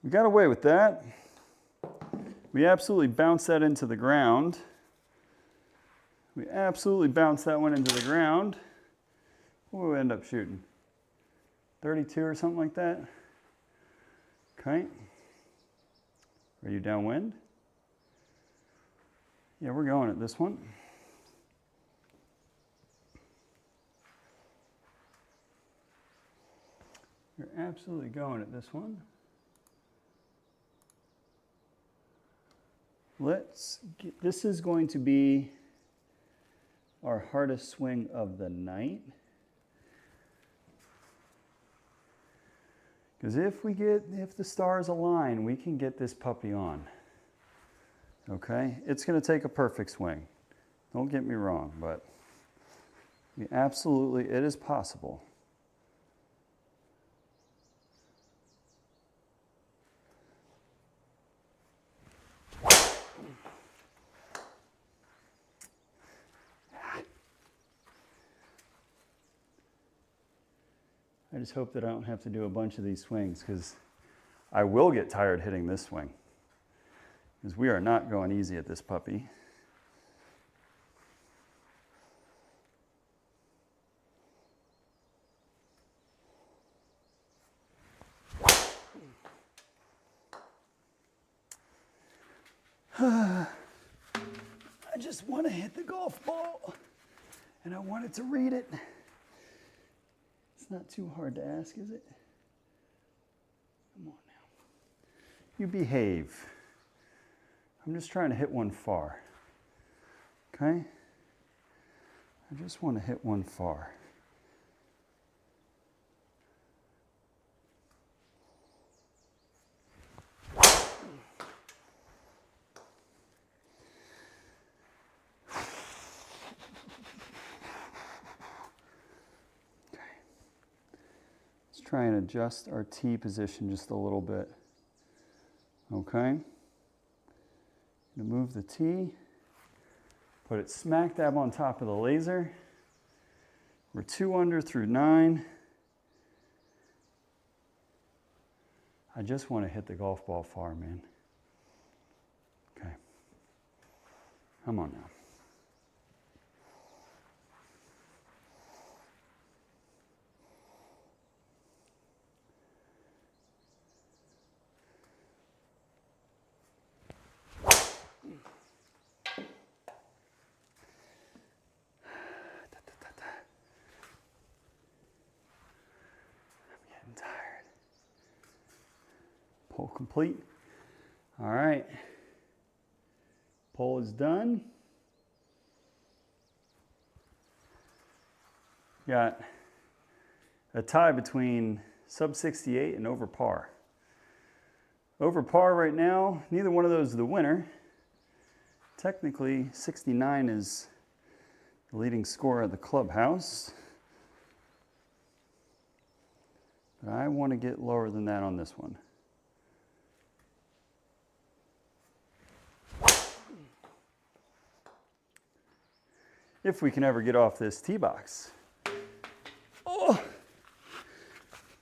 Speaker 1: We got away with that. We absolutely bounced that into the ground. We absolutely bounced that one into the ground. What will we end up shooting? 32 or something like that? Okay. Are you downwind? Yeah, we're going at this one. You're absolutely going at this one. This is going to be our hardest swing of the night. Because if the stars align, we can get this puppy on. Okay? It's going to take a perfect swing. Don't get me wrong, but it is possible. I just hope that I don't have to do a bunch of these swings, because I will get tired hitting this swing, because we are not going easy at this puppy. I just want to hit the golf ball, and I want it to read it. It's not too hard to ask, is it? Come on now. You behave. I'm just trying to hit one far. Okay? I just want to hit one far. Try and adjust our tee position just a little bit. Okay. I'm going to move the tee, put it smack dab on top of the laser. We're 2 under through 9. I just want to hit the golf ball far, man. Okay. Come on now. Tired. Pull complete. All right. Pull is done. Got a tie between sub 68 and over par. Over par right now, neither one of those is the winner. Technically, 69 is the leading score at the clubhouse. But I want to get lower than that on this one. If we can ever get off this tee box. Oh,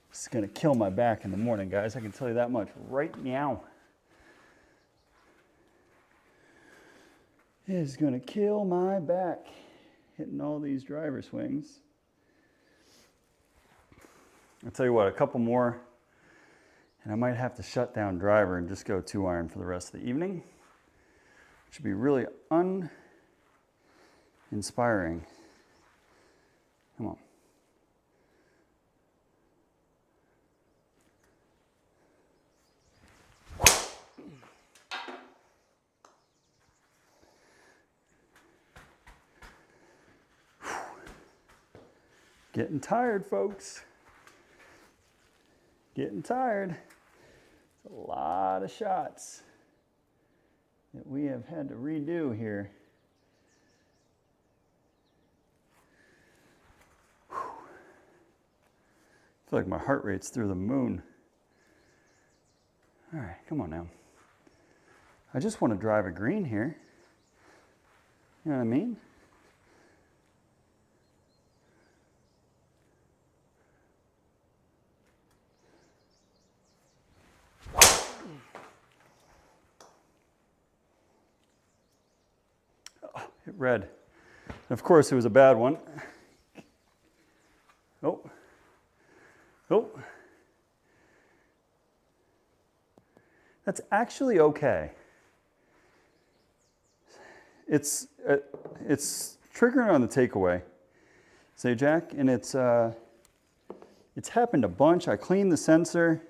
Speaker 1: this is going to kill my back in the morning, guys. I can tell you that much right now. It is going to kill my back hitting all these driver swings. I'll tell you what, a couple more, and I might have to shut down driver and just go 2-iron for the rest of the evening. It should be really uninspiring. Come on. Getting tired, folks. Getting tired. It's a lot of shots that we have had to redo here. Whew. I feel like my heart rate's through the moon. All right, come on now. I just want to drive a green here. You know what I mean? Hit red. And of course, it was a bad one. Oh. Oh. That's actually okay. It's triggering on the takeaway, say Jack, and it's happened a bunch. I cleaned the sensor.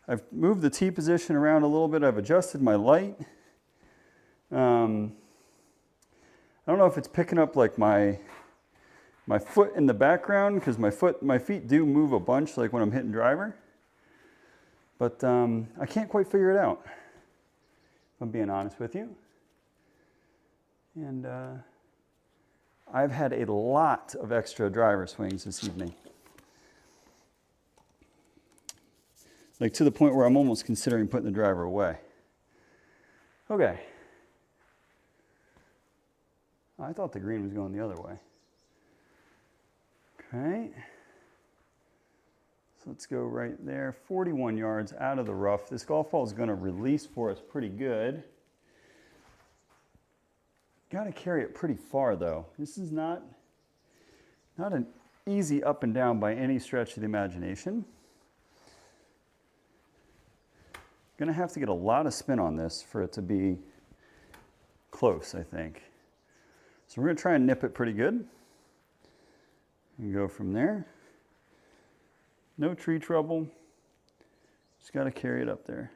Speaker 1: I've moved the tee position around a little bit. I've adjusted my light. I don't know if it's picking up like my foot in the background, because my feet do move a bunch like when I'm hitting driver. But I can't quite figure it out, if I'm being honest with you. And I've had a lot of extra driver swings this evening. Like to the point where I'm almost considering putting the driver away. Okay. I thought the green was going the other way. Okay. So let's go right there. 41 yards out of the rough. This golf ball is going to release for us pretty good. Got to carry it pretty far though. This is not an easy up and down by any stretch of the imagination. Going to have to get a lot of spin on this for it to be close, I think. So we're going to try and nip it pretty good and go from there. No tree trouble. Just got to carry it up there.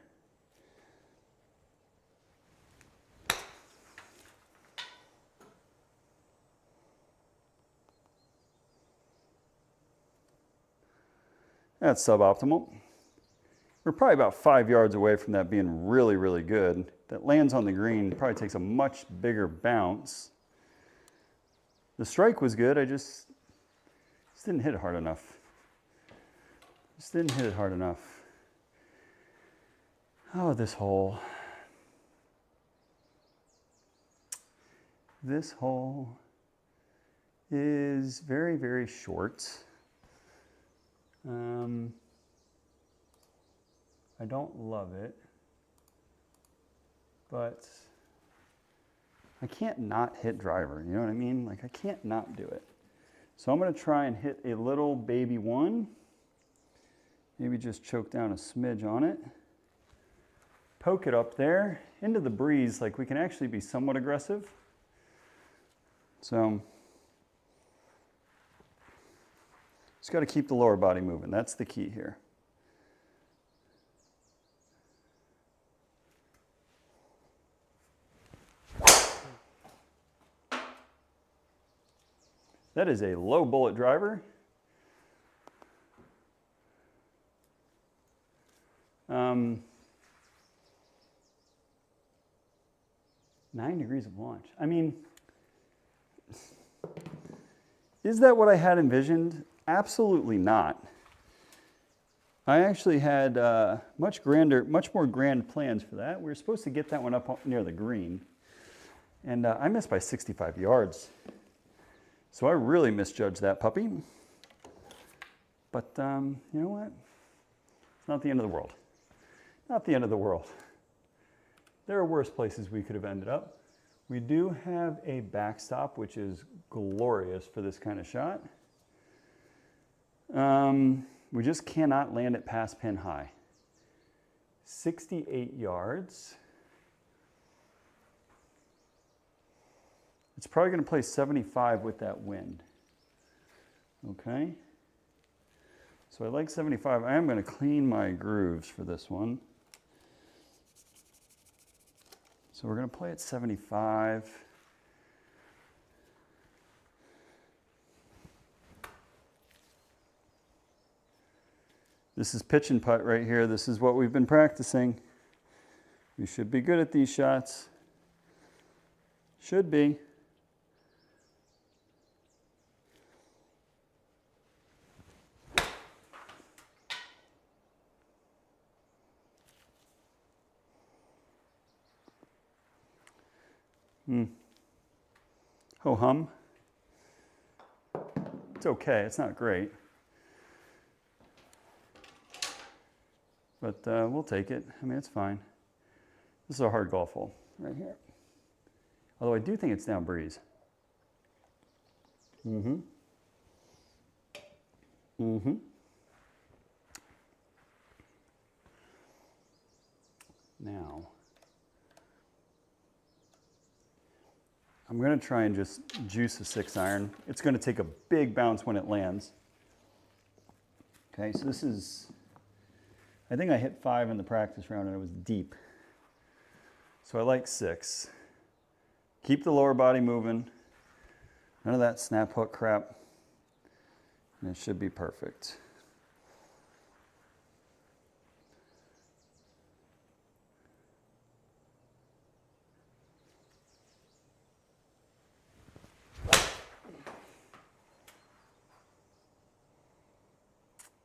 Speaker 1: That's suboptimal. We're probably about 5 yards away from that being really, really good. That lands on the green, probably takes a much bigger bounce. The strike was good, I just didn't hit it hard enough. Just didn't hit it hard enough. Oh, this hole. This hole is very, very short. I don't love it, but I can't not hit driver, you know what I mean? Like, I can't not do it. So I'm gonna try and hit a little baby one. Maybe just choke down a smidge on it. Poke it up there into the breeze, like we can actually be somewhat aggressive. So, just gotta keep the lower body moving. That's the key here. That is a low bullet driver. 9 degrees of launch. I mean, is that what I had envisioned? Absolutely not. I actually had much more grand plans for that. We were supposed to get that one up near the green, and I missed by 65 yards. So I really misjudged that puppy. But you know what? It's not the end of the world. Not the end of the world. There are worse places we could have ended up. We do have a backstop, which is glorious for this kind of shot. We just cannot land it past pin high. 68 yards. It's probably going to play 75 with that wind. Okay. So I like 75. I am going to clean my grooves for this one. So we're going to play at 75. This is pitch and putt right here. This is what we've been practicing. We should be good at these shots. Should be. Ho hum. It's okay, it's not great. But we'll take it. I mean, it's fine. This is a hard golf hole right here. Although I do think it's down breeze. Now, I'm going to try and just juice a 6-iron. It's going to take a big bounce when it lands. Okay, so this is, I think I hit 5 in the practice round and it was deep. So I like 6. Keep the lower body moving. None of that snap hook crap. And it should be perfect.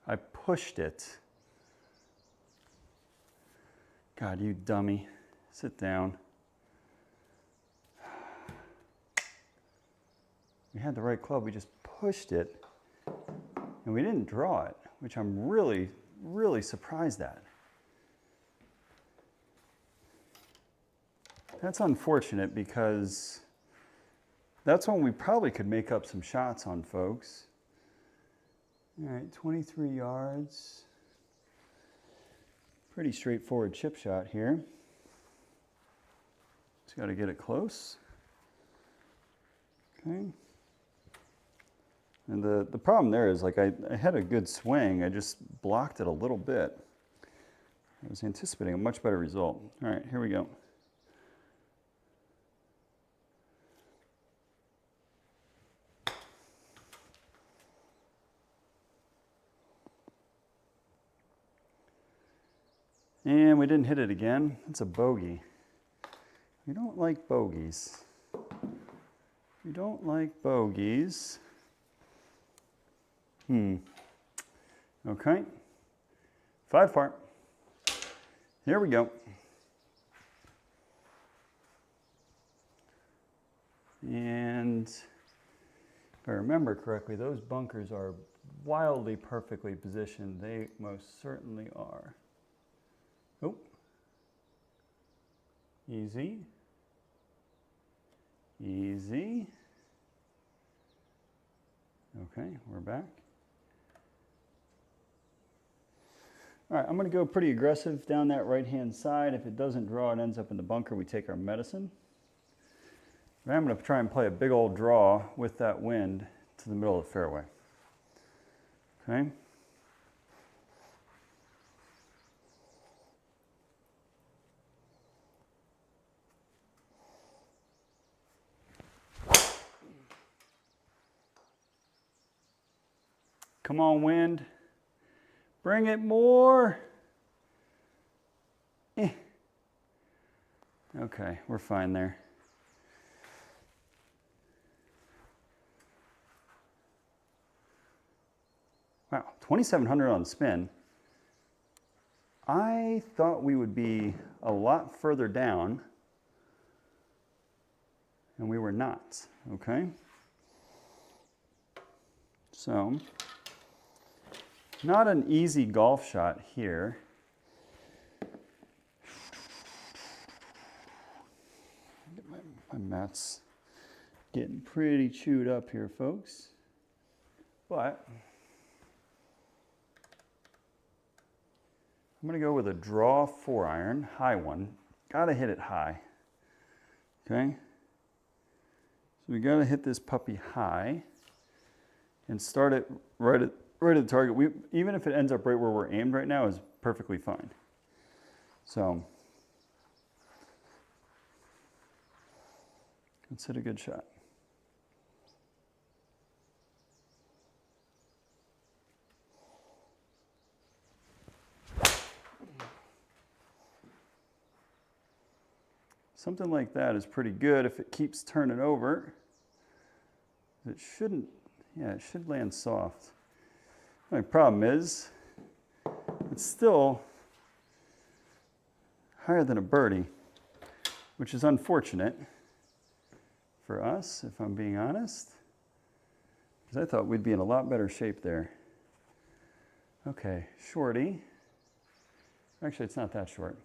Speaker 1: I pushed it. God, you dummy. Sit down. We had the right club, we just pushed it, and we didn't draw it, which I'm really, really surprised at. That's unfortunate because that's when we probably could make up some shots on folks. All right, 23 yards. Pretty straightforward chip shot here. Just got to get it close. Okay. And the problem there is, like, I had a good swing. I just blocked it a little bit. I was anticipating a much better result. All right, here we go. And we didn't hit it again. It's a bogey. We don't like bogeys. We don't like bogeys. Okay. 5-part. Here we go. And if I remember correctly, those bunkers are wildly perfectly positioned. They most certainly are. Oh. Easy. Easy. Okay, we're back. All right, I'm going to go pretty aggressive down that right-hand side. If it doesn't draw, it ends up in the bunker. We take our medicine. But I'm going to try and play a big old draw with that wind to the middle of the fairway. Okay. Come on, wind. Bring it more. Okay, we're fine there. Wow, 2,700 on spin. I thought we would be a lot further down, and we were not, okay? So, not an easy golf shot here. My mat's getting pretty chewed up here, folks. But I'm going to go with a draw 4-iron, high one. Got to hit it high. Okay? So we got to hit this puppy high and start it right at the target. Even if it ends up right where we're aimed right now is perfectly fine. So let's hit a good shot. Something like that is pretty good if it keeps turning over. It shouldn't, yeah, it should land soft. My problem is, it's still higher than a birdie, which is unfortunate for us, if I'm being honest, because I thought we'd be in a lot better shape there. Okay, shorty. Actually, it's not that short.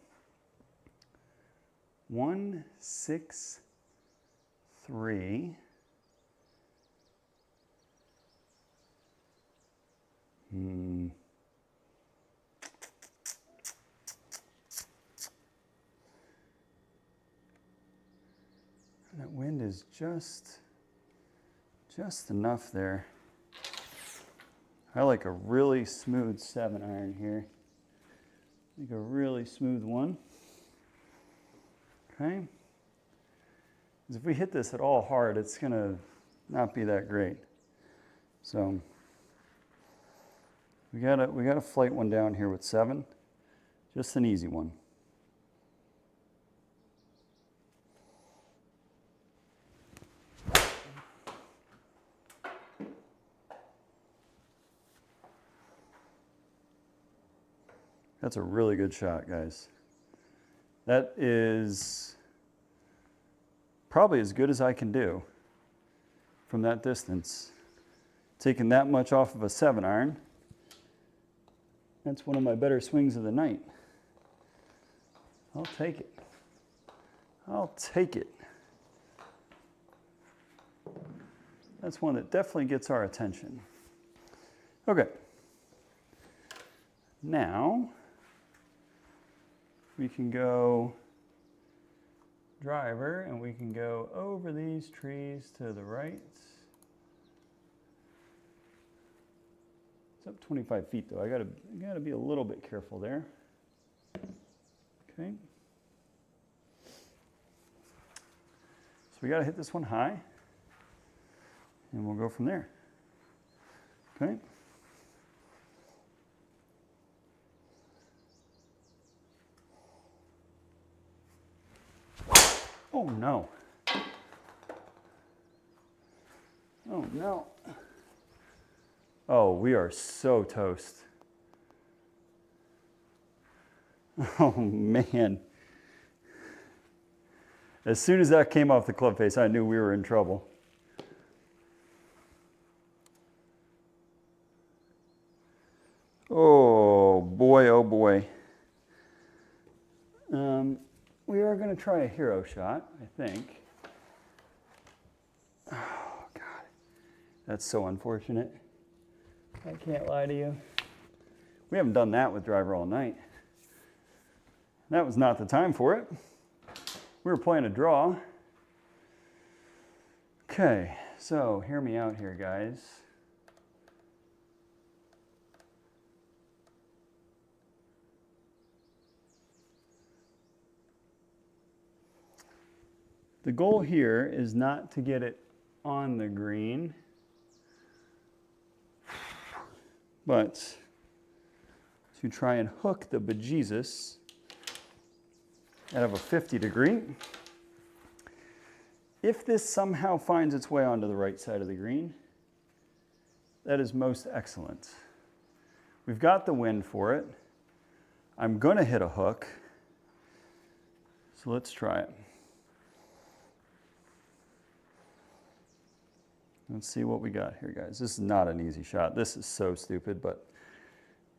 Speaker 1: 1, 6, 3. And that wind is just enough there. I like a really smooth 7-iron here. Like a really smooth one. Okay. Because if we hit this at all hard, it's gonna not be that great. So we gotta flight one down here with 7. Just an easy one. That's a really good shot, guys. That is probably as good as I can do from that distance. Taking that much off of a 7-iron, that's one of my better swings of the night. I'll take it. I'll take it. That's one that definitely gets our attention. Okay. Now, we can go driver and we can go over these trees to the right. It's up 25 feet though. I gotta be a little bit careful there. Okay. So we gotta hit this one high and we'll go from there. Okay. Oh no. Oh no. Oh, we are so toast. Oh man. As soon as that came off the club face, I knew we were in trouble. Oh boy, oh boy. We are going to try a hero shot, I think. Oh God, that's so unfortunate. I can't lie to you. We haven't done that with driver all night. That was not the time for it. We were playing a draw. Okay, so hear me out here, guys. The goal here is not to get it on the green, but to try and hook the bejesus out of a 50 degree. If this somehow finds its way onto the right side of the green, that is most excellent. We've got the wind for it. I'm going to hit a hook, so let's try it. Let's see what we got here, guys. This is not an easy shot. This is so stupid, but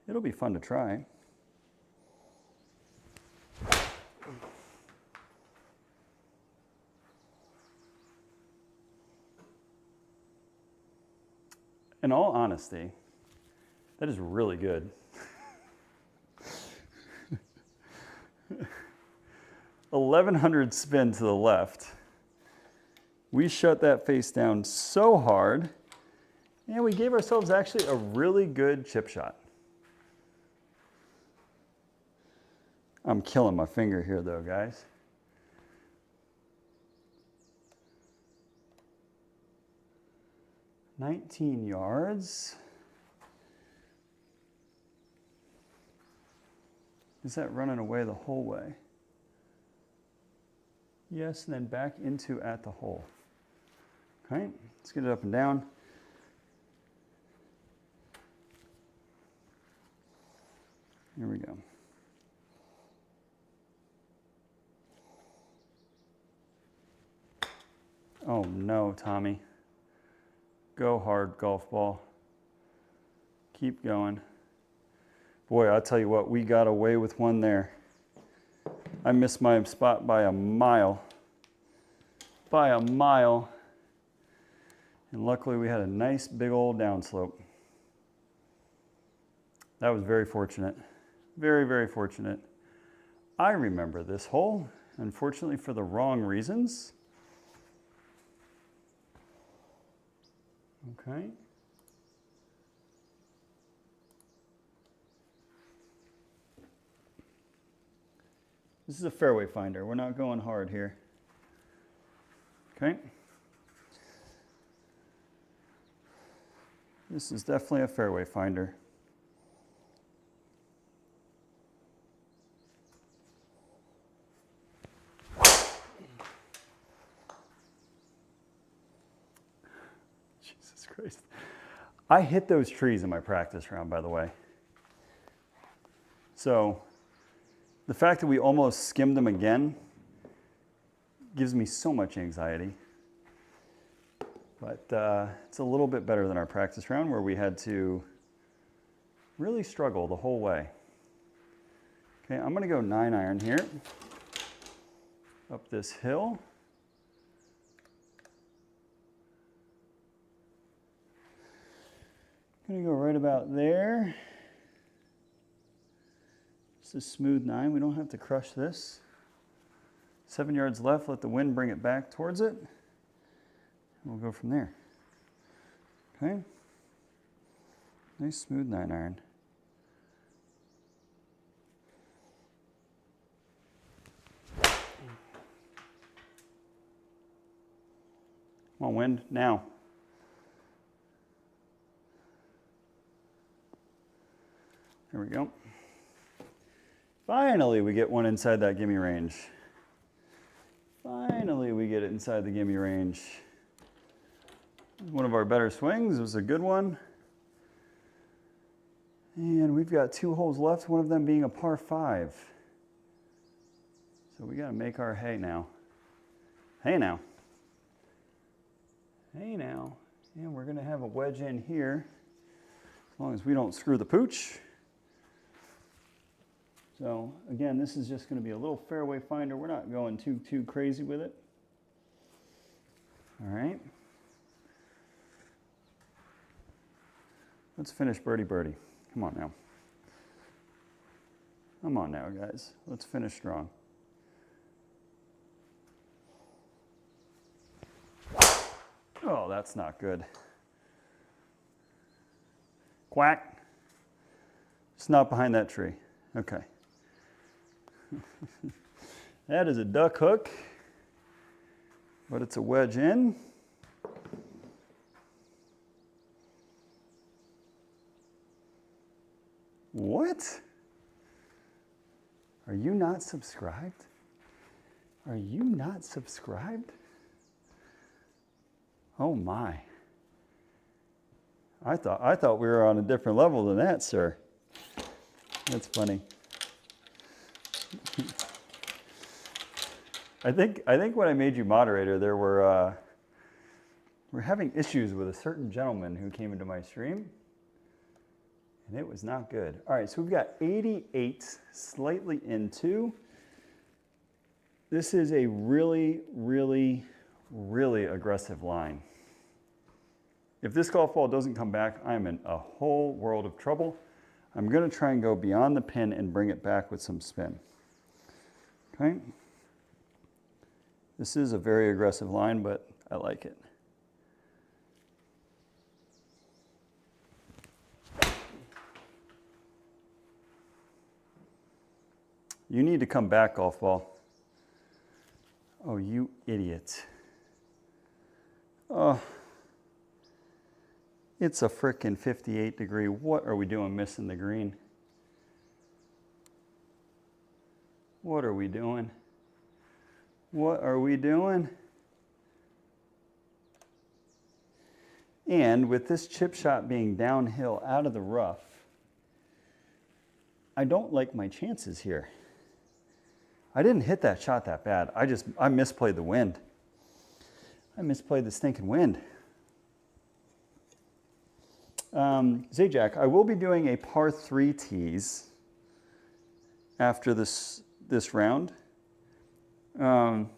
Speaker 1: it'll be fun to try. In all honesty, that is really good. 1100 spin to the left. We shut that face down so hard, and we gave ourselves actually a really good chip shot. I'm killing my finger here though, guys. "19 yards. Is that running away the whole way? Yes, and then back into at the hole. Okay, let's get it up and down. Here we go. Oh no, Tommy. Go hard, golf ball. Keep going. Boy, I'll tell you what, we got away with one there. I missed my spot by a mile. By a mile. And luckily we had a nice big old downslope. That was very fortunate. Very, very fortunate. I remember this hole, unfortunately for the wrong reasons. Okay. This is a fairway finder. We're not going hard here. Okay. This is definitely a fairway finder. Jesus Christ. I hit those trees in my practice round, by the way. So the fact that we almost skimmed them again gives me so much anxiety. But it's a little bit better than our practice round where we had to really struggle the whole way. Okay, I'm going to go 9-iron here, up this hill. I'm going to go right about there. Just a smooth 9. We don't have to crush this. 7 yards left. Let the wind bring it back towards it. We'll go from there. Okay. Nice smooth 9-iron. Come on, wind, now. There we go. Finally, we get one inside that gimme range. Finally. it inside the gimme range. One of our better swings. It was a good one. And we've got 2 holes left, one of them being a par 5. So we got to make our hay now. Hey now. Hey now. And we're going to have a wedge in here, as long as we don't screw the pooch. So again, this is just going to be a little fairway finder. We're not going too crazy with it. All right. Let's finish birdie birdie. Come on now. Come on now, guys. Let's finish strong. Oh, that's not good. Quack. It's not behind that tree. Okay. That is a duck hook, but it's a wedge in. What? Are you not subscribed? Are you not subscribed? Oh my. I thought we were on a different level than that, sir. That's funny. I think when I made you moderator, there we're having issues with a certain gentleman who came into my stream, and it was not good. All right, so we've got 88 slightly into. This is a really, really, really aggressive line. If this golf ball doesn't come back, I'm in a whole world of trouble. I'm going to try and go beyond the pin and bring it back with some spin. Okay? This is a very aggressive line, but I like it. You need to come back, golf ball. Oh, you idiot. Oh. It's a frickin' 58 degree. What are we doing missing the green? What are we doing? What are we doing? And with this chip shot being downhill out of the rough, I don't like my chances here. I didn't hit that shot that bad. I misplayed the wind. I misplayed the stinking wind. Zajac, I will be doing a par 3 tees after this round. I'm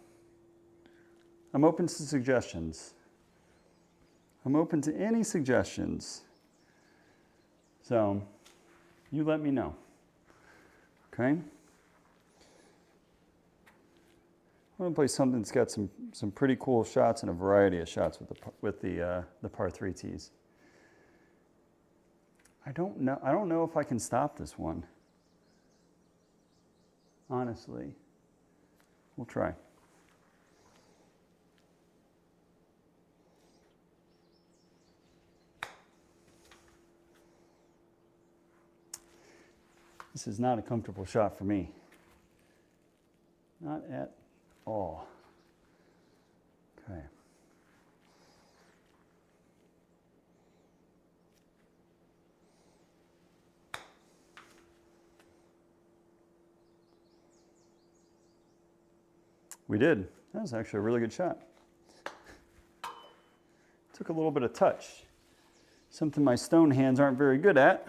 Speaker 1: open to suggestions. I'm open to any suggestions. So you let me know. Okay? I want to play something that's got some pretty cool shots and a variety of shots with the par 3 tees. I don't know if I can stop this one. Honestly. We'll try. This is not a comfortable shot for me. Not at all. Okay. We did. That was actually a really good shot. Took a little bit of touch. Something my stone hands aren't very good at.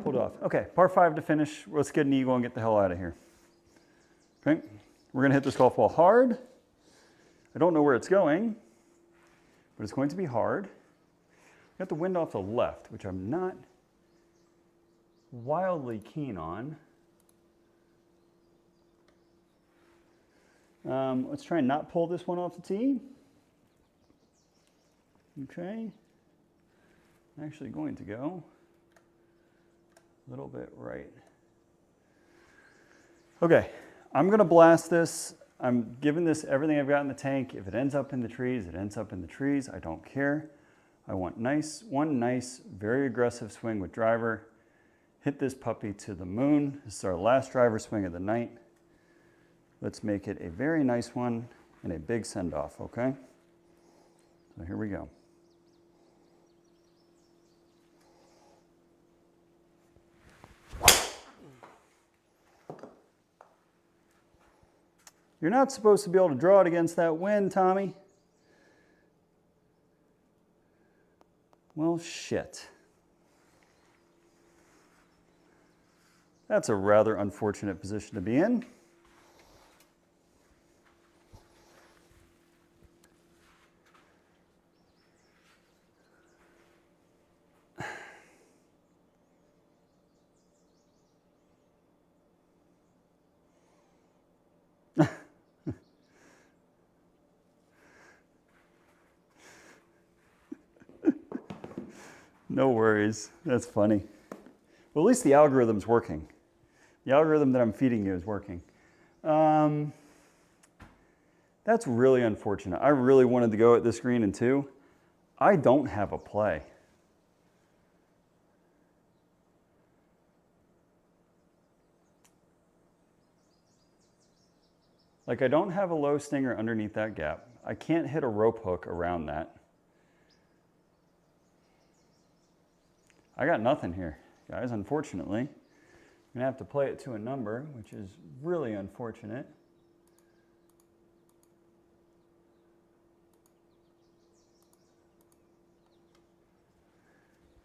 Speaker 1: Pulled off. Okay, par 5 to finish. Let's get an eagle and get the hell out of here. Okay, we're going to hit this golf ball hard. I don't know where it's going, but it's going to be hard. Got the wind off the left, which I'm not wildly keen on. Let's try and not pull this one off the tee. Okay. I'm actually going to go a little bit right. Okay, I'm going to blast this. I'm giving this everything I've got in the tank. If it ends up in the trees, it ends up in the trees. I don't care. I want one nice, very aggressive swing with driver. Hit this puppy to the moon. This is our last driver swing of the night. Let's make it a very nice one and a big send-off, okay? So here we go. You're not supposed to be able to draw it against that wind, Tommy. Well, shit. That's a rather unfortunate position to be in. No worries. That's funny. Well, at least the algorithm's working. The algorithm that I'm feeding you is working. That's really unfortunate. I really wanted to go at this green in 2. I don't have a play. Like, I don't have a low stinger underneath that gap. I can't hit a rope hook around that. I got nothing here, guys, unfortunately. I'm gonna have to play it to a number, which is really unfortunate.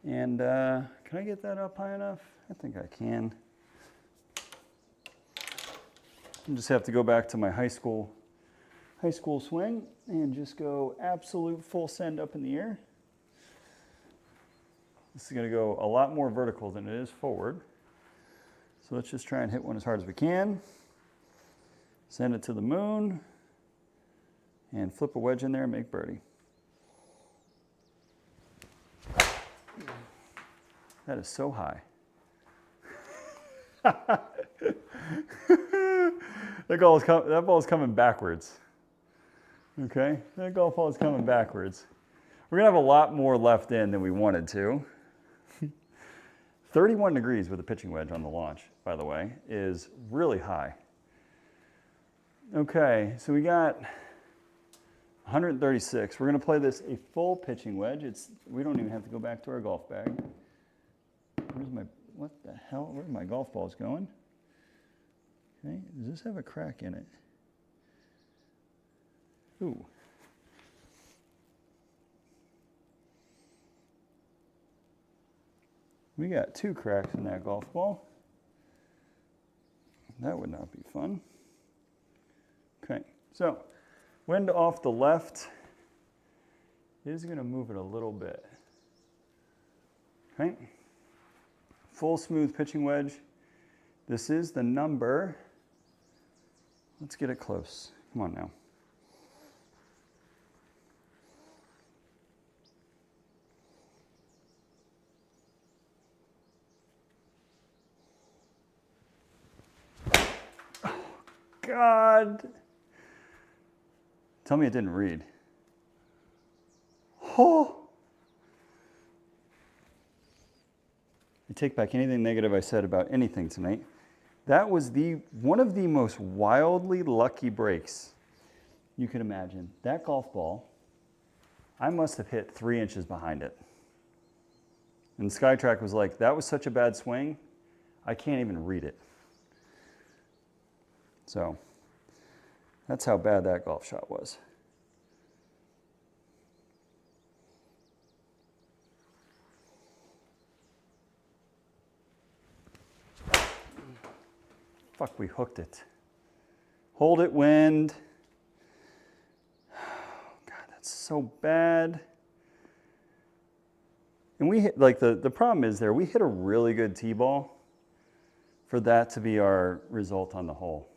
Speaker 1: And can I get that up high enough? I think I can. I just have to go back to my high school swing and just go absolute full send up in the air. This is going to go a lot more vertical than it is forward. So let's just try and hit one as hard as we can. Send it to the moon and flip a wedge in there and make birdie. That is so high. That ball is coming backwards. Okay, that golf ball is coming backwards. We're gonna have a lot more left in than we wanted to. 31 degrees with a pitching wedge on the launch, by the way, is really high. Okay, so we got 136. We're gonna play this a full pitching wedge. We don't even have to go back to our golf bag. What the hell, where are my golf balls going? Okay, does this have a crack in it? Ooh. We got 2 cracks in that golf ball. That would not be fun. Okay, so wind off the left is going to move it a little bit. Okay, full smooth pitching wedge. This is the number. Let's get it close. Come on now. God. Tell me it didn't read. Oh. I take back anything negative I said about anything tonight. That was one of the most wildly lucky breaks you could imagine. That golf ball, I must have hit 3 inches behind it. And SkyTrak was like, that was such a bad swing, I can't even read it. So that's how bad that golf shot was. Fuck, we hooked it. Hold it, wind. God, that's so bad. And we hit, like the problem is there, we hit a really good tee ball for that to be our result on the hole.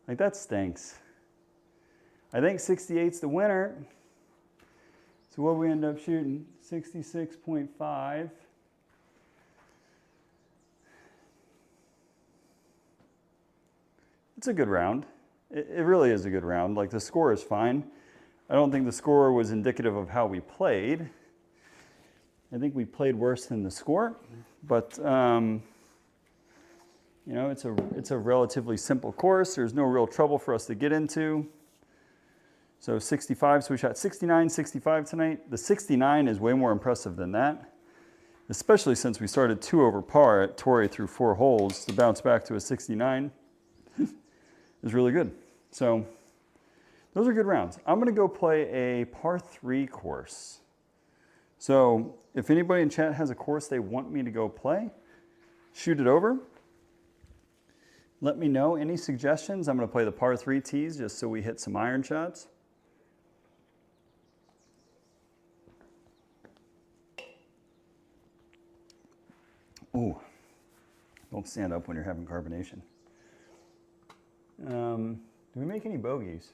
Speaker 1: Like, that stinks. I think 68's the winner. So what we end up shooting? 66.5. It's a good round. It really is a good round. Like, the score is fine. I don't think the score was indicative of how we played. I think we played worse than the score, but you know, it's a relatively simple course. There's no real trouble for us to get into. So 65, so we shot 69, 65 tonight. The 69 is way more impressive than that, especially since we started 2 over par at Torrey through 4 holes. To bounce back to a 69 is really good. So those are good rounds. I'm gonna go play a par 3 course. So if anybody in chat has a course they want me to go play, shoot it over. Let me know any suggestions. I'm gonna play the par 3 tees just so we hit some iron shots. Ooh, don't stand up when you're having carbonation. Do we make any bogeys?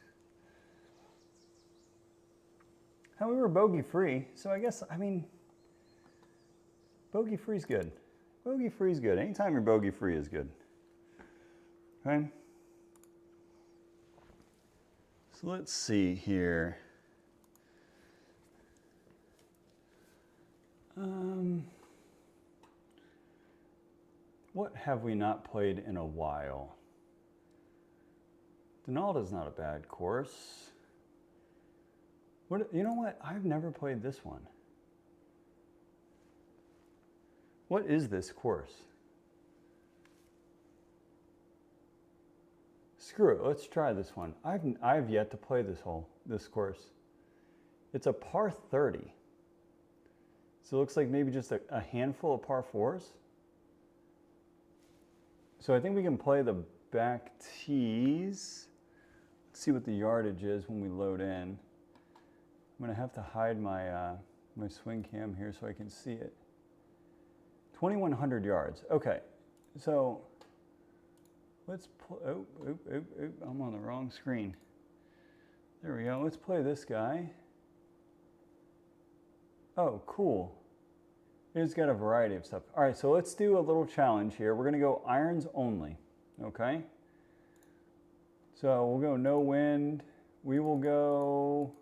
Speaker 1: We were bogey free, so I guess, I mean, bogey free is good. Bogey free is good. Anytime you're bogey free is good. Okay? So let's see here. What have we not played in a while? Donalda's not a bad course. You know what? I've never played this one. What is this course? Screw it. Let's try this one. I've yet to play this course. It's a par 30. So it looks like maybe just a handful of par 4s. So I think we can play the back tees. Let's see what the yardage is when we load in. I'm gonna have to hide my, my swing cam here so I can see it. 2,100 yards. Okay, so let's I'm on the wrong screen. There we go. Let's play this guy. Oh, cool. It's got a variety of stuff. All right, so let's do a little challenge here. We're gonna go irons only, okay? So we'll go no wind. We will go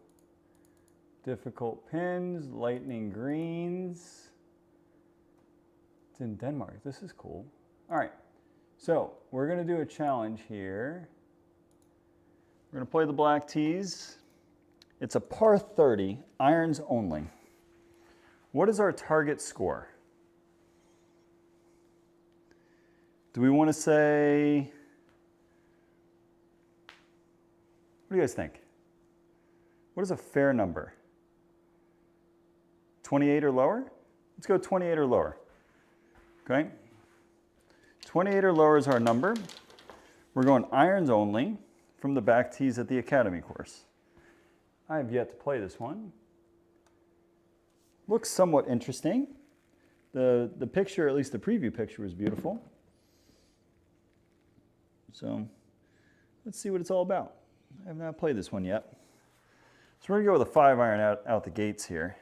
Speaker 1: difficult pins, lightning greens. It's in Denmark. This is cool. All right, so we're gonna do a challenge here. We're gonna play the black tees. It's a par 30, irons only. What is our target score? Do we want to say, what do you guys think? What is a fair number? 28 or lower? Let's go 28 or lower. Okay? 28 or lower is our number. We're going irons only from the back tees at the Academy course. I have yet to play this one. Looks somewhat interesting. The picture, at least the preview picture, was beautiful. So let's see what it's all about. I have not played this one yet. So we're gonna go with a 5 iron out the gates here.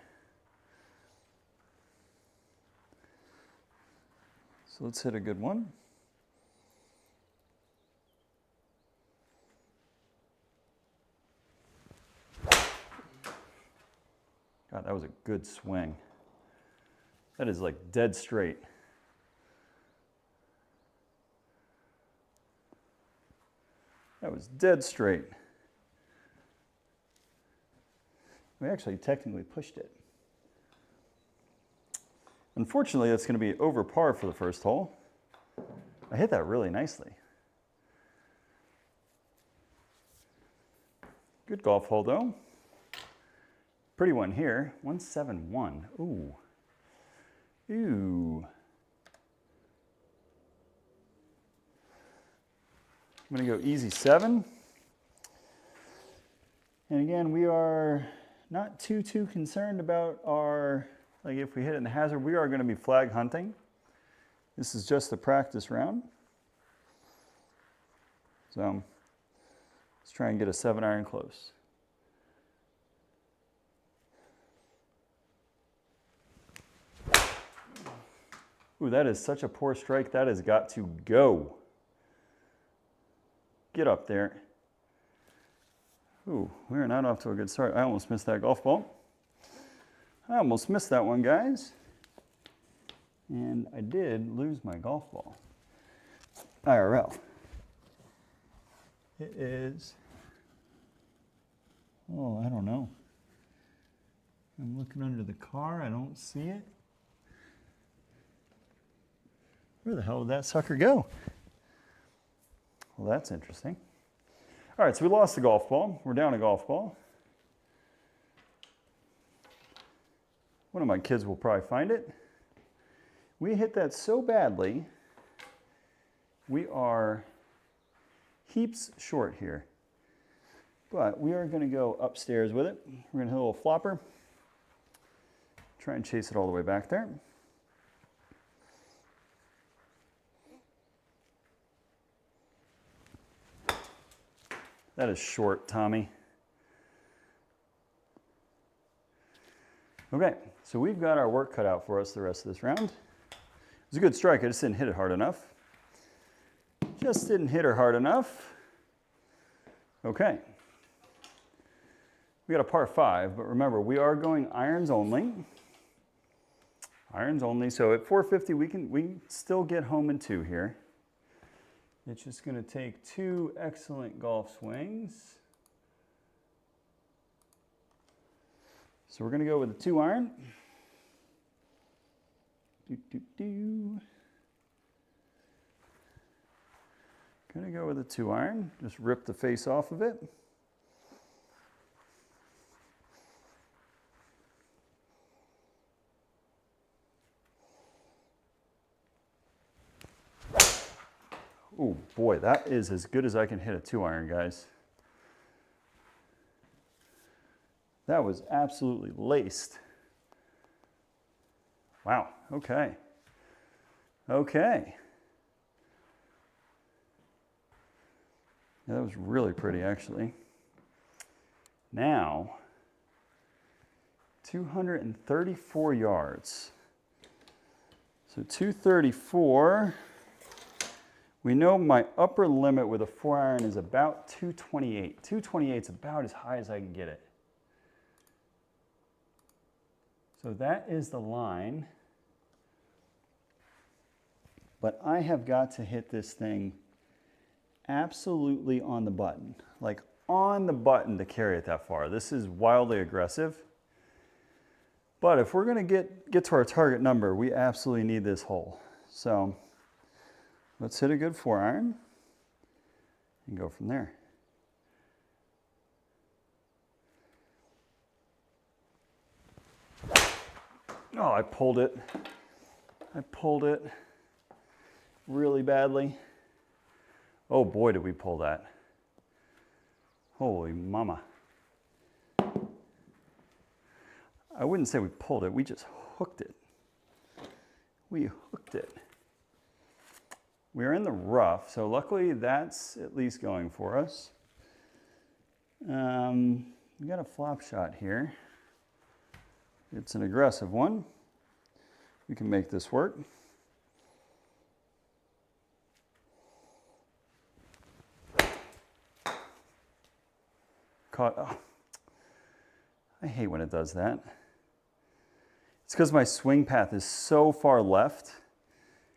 Speaker 1: So let's hit a good one. God, that was a good swing. That is like dead straight. That was dead straight. We actually technically pushed it. Unfortunately, that's going to be over par for the first hole. I hit that really nicely. Good golf hole though. Pretty one here, 171. Ooh. Ooh. I'm gonna go easy 7. And again, we are not too concerned about our, like if we hit it in the hazard, we are gonna be flag hunting. This is just a practice round. So let's try and get a 7 iron close. Ooh, that is such a poor strike. That has got to go. Get up there. Ooh, we are not off to a good start. I almost missed that golf ball. I almost missed that one, guys. And I did lose my golf ball. IRL. It is Oh, I don't know. I'm looking under the car. I don't see it. Where the hell did that sucker go? Well, that's interesting. All right, so we lost the golf ball. We're down a golf ball. One of my kids will probably find it. We hit that so badly, we are heaps short here. But we are going to go upstairs with it. We're going to hit a little flopper. Try and chase it all the way back there. That is short, Tommy. Okay, so we've got our work cut out for us the rest of this round. It was a good strike, I just didn't hit it hard enough. Just didn't hit her hard enough. Okay. We got a par 5, but remember, we are going irons only. Irons only, so at 450 we can still get home in 2 here. It's just going to take 2 excellent golf swings. So we're going to go with a 2 iron. Going to go with a 2 iron. Just rip the face off of it. Oh boy, that is as good as I can hit a 2 iron, guys. That was absolutely laced. Wow, okay. Okay. Yeah, that was really pretty, actually. Now, 234 yards. So 234. We know my upper limit with a 4 iron is about 228. 228 is about as high as I can get it. So that is the line. But I have got to hit this thing absolutely on the button. Like on the button to carry it that far. This is wildly aggressive. But if we're going to get to our target number, we absolutely need this hole. So let's hit a good 4 iron and go from there. Oh, I pulled it. I pulled it really badly. Oh boy, did we pull that. Holy mama. I wouldn't say we pulled it, we just hooked it. We hooked it. We're in the rough, so luckily that's at least going for us. We got a flop shot here. It's an aggressive one. We can make this work. Caught. Oh. I hate when it does that. It's because my swing path is so far left,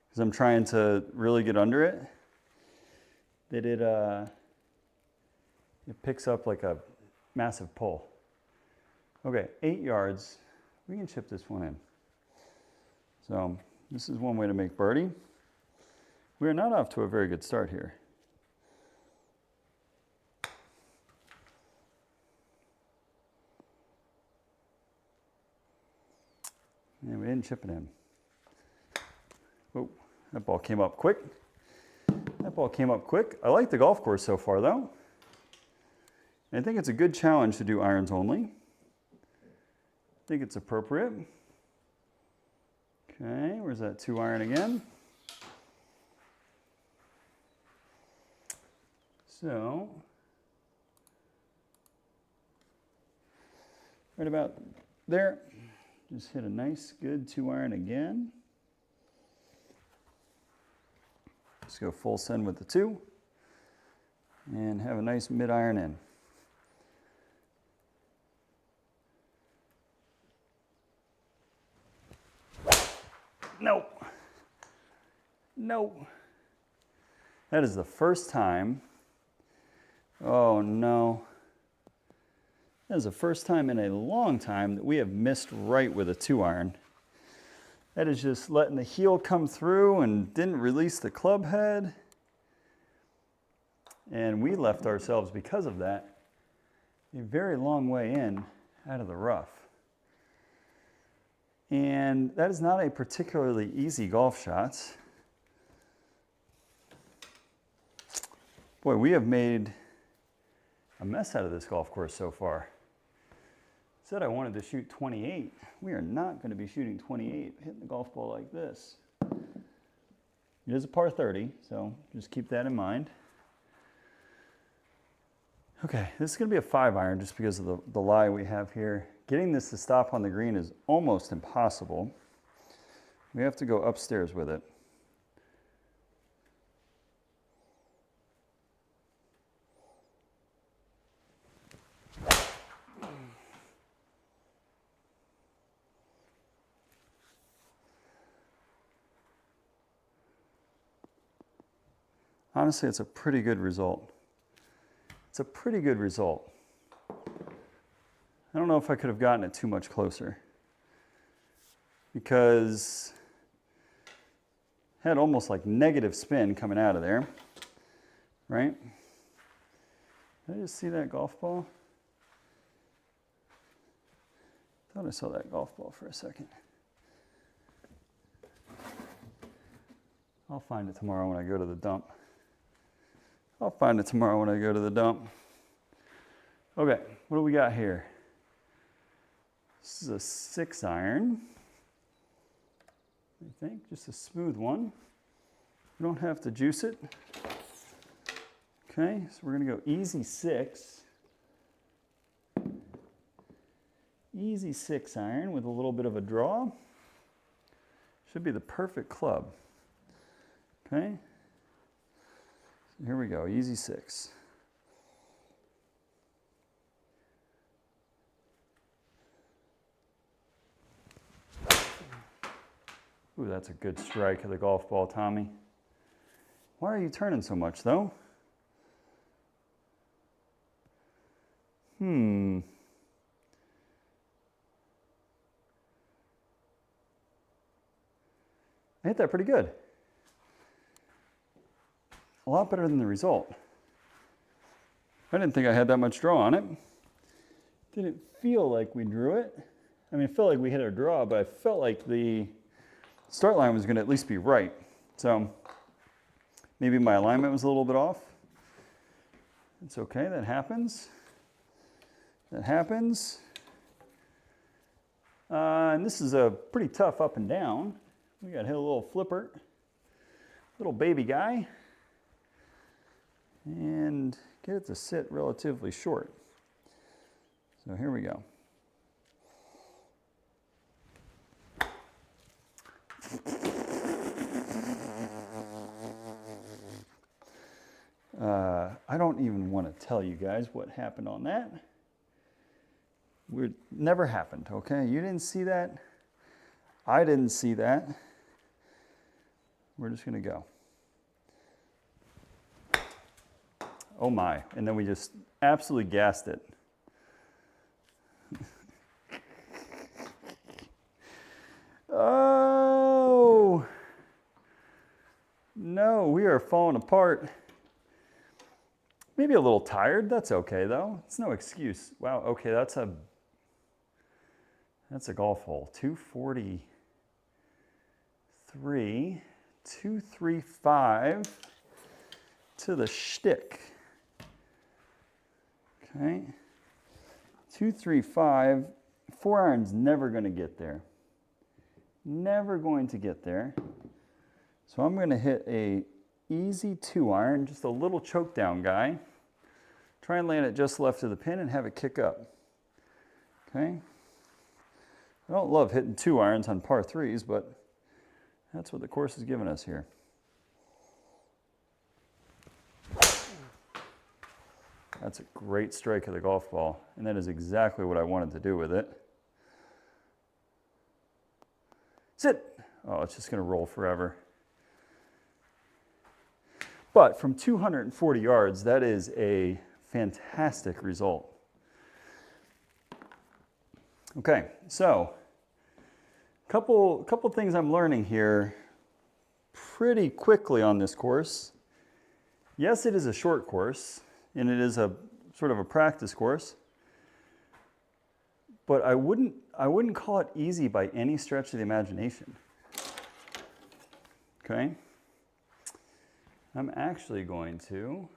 Speaker 1: because I'm trying to really get under it, that it picks up like a massive pull. Okay, 8 yards. We can chip this one in. So this is one way to make birdie. We are not off to a very good start here. And we didn't chip it in. Oh, that ball came up quick. That ball came up quick. I like the golf course so far though. And I think it's a good challenge to do irons only. I think it's appropriate. Okay, where's that 2 iron again? So, right about there. Just hit a nice, good 2 iron again. Just go full send with the 2. And have a nice mid iron in. No. No. That is the first time. Oh no. That is the first time in a long time that we have missed right with a 2-iron. That is just letting the heel come through and didn't release the club head. And we left ourselves, because of that, a very long way in out of the rough. And that is not a particularly easy golf shot. Boy, we have made a mess out of this golf course so far. Said I wanted to shoot 28. We are not going to be shooting 28, hitting the golf ball like this. It is a par 30, so just keep that in mind. Okay, this is going to be a 5-iron just because of the lie we have here. Getting this to stop on the green is almost impossible. We have to go upstairs with it. Honestly, it's a pretty good result. It's a pretty good result. I don't know if I could have gotten it too much closer, because it had almost like negative spin coming out of there, right? Did I just see that golf ball? I thought I saw that golf ball for a second. I'll find it tomorrow when I go to the dump. I'll find it tomorrow when I go to the dump. Okay, what do we got here? This is a 6-iron, I think, just a smooth one. You don't have to juice it. Okay, so we're gonna go easy 6. Easy 6-iron with a little bit of a draw. Should be the perfect club. Okay, so here we go, easy 6. Ooh, that's a good strike of the golf ball, Tommy. Why are you turning so much, though? I hit that pretty good. A lot better than the result. I didn't think I had that much draw on it. Didn't feel like we drew it. I mean, it felt like we hit our draw, but I felt like the start line was going to at least be right. So maybe my alignment was a little bit off. It's okay, that happens. That happens. And this is a pretty tough up and down. We got to hit a little flipper, little baby guy, and get it to sit relatively short. So here we go. I don't even want to tell you guys what happened on that. It never happened, okay? You didn't see that. I didn't see that. We're just going to go. Oh my, and then we just absolutely gassed it. Oh, no, we are falling apart. Maybe a little tired, that's okay though. It's no excuse. Wow, okay, that's a golf hole. 243, 235 to the shtick. Okay, 235, 4-iron's never gonna get there. Never going to get there. So I'm gonna hit a easy 2-iron, just a little choke down guy. Try and land it just left of the pin and have it kick up. Okay. I don't love hitting 2-irons on par 3s, but that's what the course is giving us here. That's a great strike of the golf ball, and that is exactly what I wanted to do with it. Sit! Oh, it's just gonna roll forever. But from 240 yards, that is a fantastic result. Okay, so couple things I'm learning here pretty quickly on this course. Yes, it is a short course, and it is a sort of a practice course, but I wouldn't call it easy by any stretch of the imagination. Okay, I'm actually going to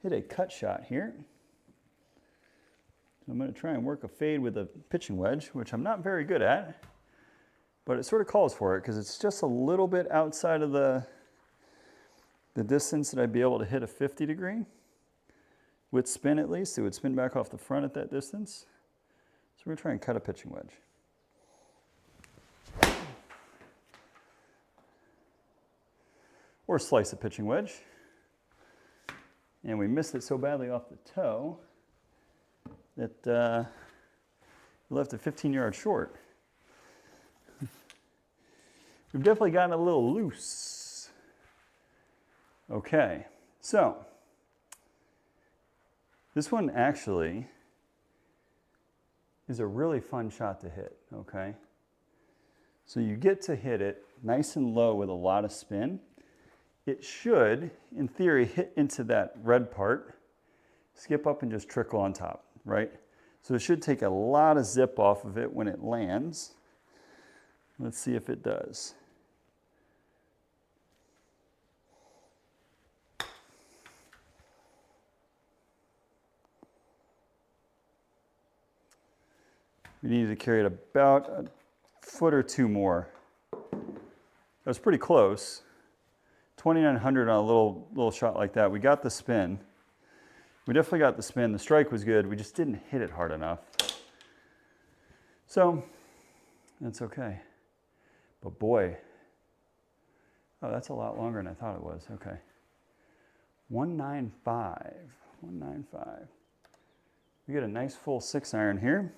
Speaker 1: hit a cut shot here. So I'm going to try and work a fade with a pitching wedge, which I'm not very good at, but it sort of calls for it because it's just a little bit outside of the distance that I'd be able to hit a 50 degree. With spin at least, it would spin back off the front at that distance. So we're going to try and cut a pitching wedge. Or slice a pitching wedge. And we missed it so badly off the toe that we left it 15 yards short. We've definitely gotten a little loose. Okay, so this one actually is a really fun shot to hit, okay? So you get to hit it nice and low with a lot of spin. It should, in theory, hit into that red part, skip up and just trickle on top, right? So it should take a lot of zip off of it when it lands. Let's see if it does. We needed to carry it about a foot or two more. That was pretty close. 2,900 on a little shot like that. We got the spin. We definitely got the spin. The strike was good. We just didn't hit it hard enough. So that's okay. But boy, oh, that's a lot longer than I thought it was. Okay. 195. 195. We get a nice full 6-iron here.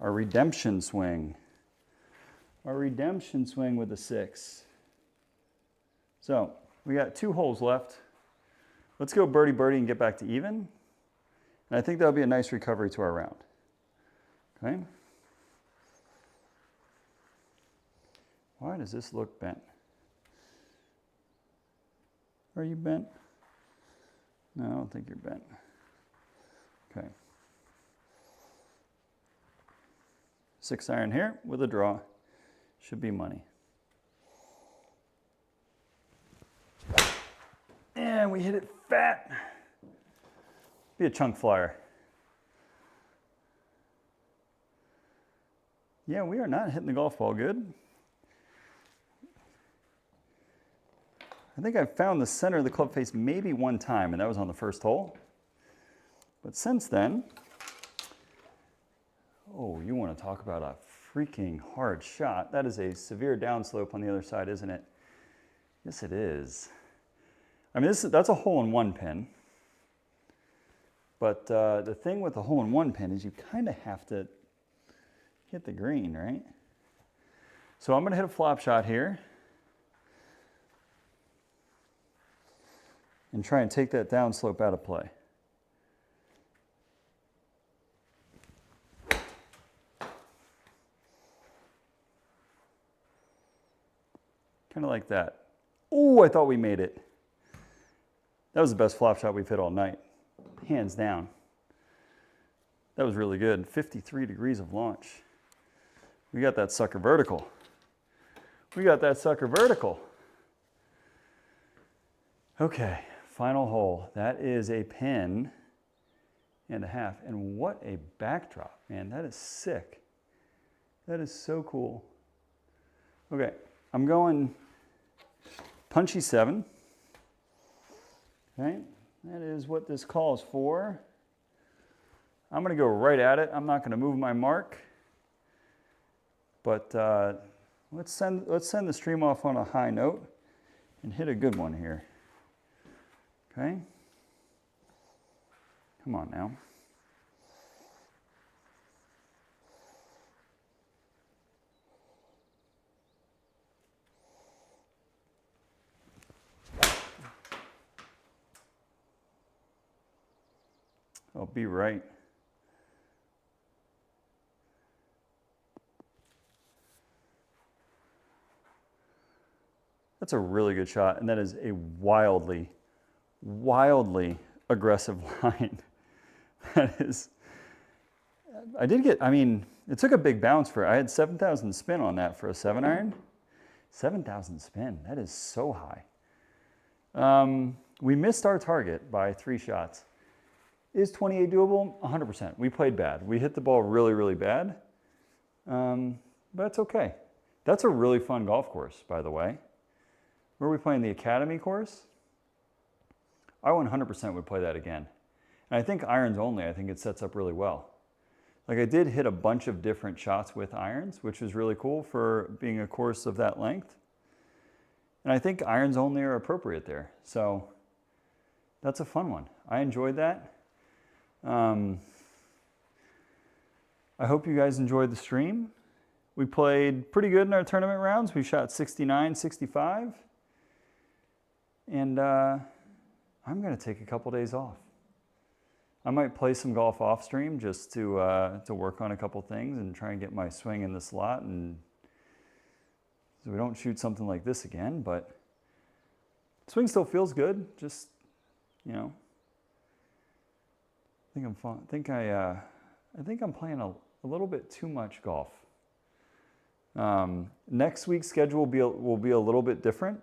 Speaker 1: Our redemption swing. Our redemption swing with a 6. So we got 2 holes left. Let's go birdie birdie and get back to even. And I think that'll be a nice recovery to our round. Okay. Why does this look bent? Are you bent? No, I don't think you're bent. Okay. 6-iron here with a draw. Should be money. And we hit it fat. Be a chunk flyer. Yeah, we are not hitting the golf ball good. I think I found the center of the club face maybe one time, and that was on the first hole. But since then, oh, you want to talk about a freaking hard shot. That is a severe downslope on the other side, isn't it? Yes, it is. I mean, that's a hole-in-one pin. But the thing with the hole-in-one pin is you kind of have to hit the green, right? So I'm going to hit a flop shot here and try and take that downslope out of play. Kind of like that. Oh, I thought we made it. That was the best flop shot we've hit all night. Hands down. That was really good. 53 degrees of launch. We got that sucker vertical. We got that sucker vertical. Okay, final hole. That is a pin and a half. And what a backdrop, man. That is sick. That is so cool. Okay, I'm going punchy 7. Okay, that is what this calls for. I'm going to go right at it. I'm not going to move my mark. But let's send the stream off on a high note and hit a good one here. Okay? Come on now. Oh, be right. That's a really good shot, and that is a wildly, wildly aggressive line. That is, I mean, it took a big bounce I had 7,000 spin on that for a 7-iron. 7,000 spin, that is so high. We missed our target by 3 shots. Is 28 doable? 100%. We played bad. We hit the ball really, really bad. But it's okay. That's a really fun golf course, by the way. Where are we playing? The Academy course? I 100% would play that again. And I think irons only, I think it sets up really well. Like I did hit a bunch of different shots with irons, which was really cool for being a course of that length. And I think irons only are appropriate there. So that's a fun one. I enjoyed that. I hope you guys enjoyed the stream. We played pretty good in our tournament rounds. We shot 69, 65. And I'm going to take a couple days off. I might play some golf off stream just to work on a couple things and try and get my swing in the slot, and so we don't shoot something like this again. But swing still feels good. Just, you know, I think I'm fun. I think I'm playing a little bit too much golf. Next week's schedule will be a little bit different.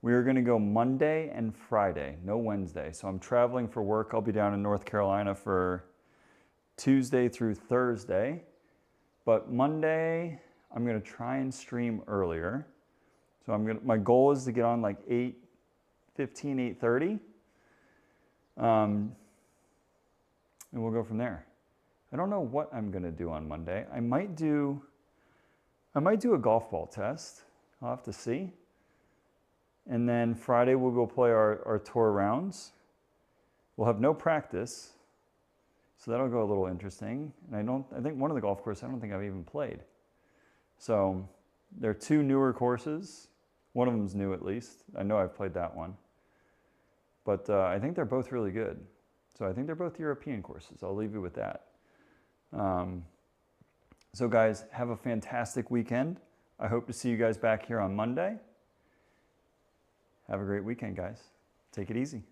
Speaker 1: We are going to go Monday and Friday, no Wednesday. So I'm traveling for work. I'll be down in North Carolina for Tuesday through Thursday. But Monday, I'm going to try and stream earlier. So my goal is to get on like 8:15, 8:30. And we'll go from there. I don't know what I'm going to do on Monday. I might do a golf ball test. I'll have to see. And then Friday we'll go play our tour rounds. We'll have no practice, so that'll go a little interesting. And I think one of the golf courses I don't think I've even played. So there are 2 newer courses. One of them's new at least. I know I've played that one. But I think they're both really good. So I think they're both European courses. I'll leave you with that. So guys, have a fantastic weekend. I hope to see you guys back here on Monday. Have a great weekend, guys. Take it easy.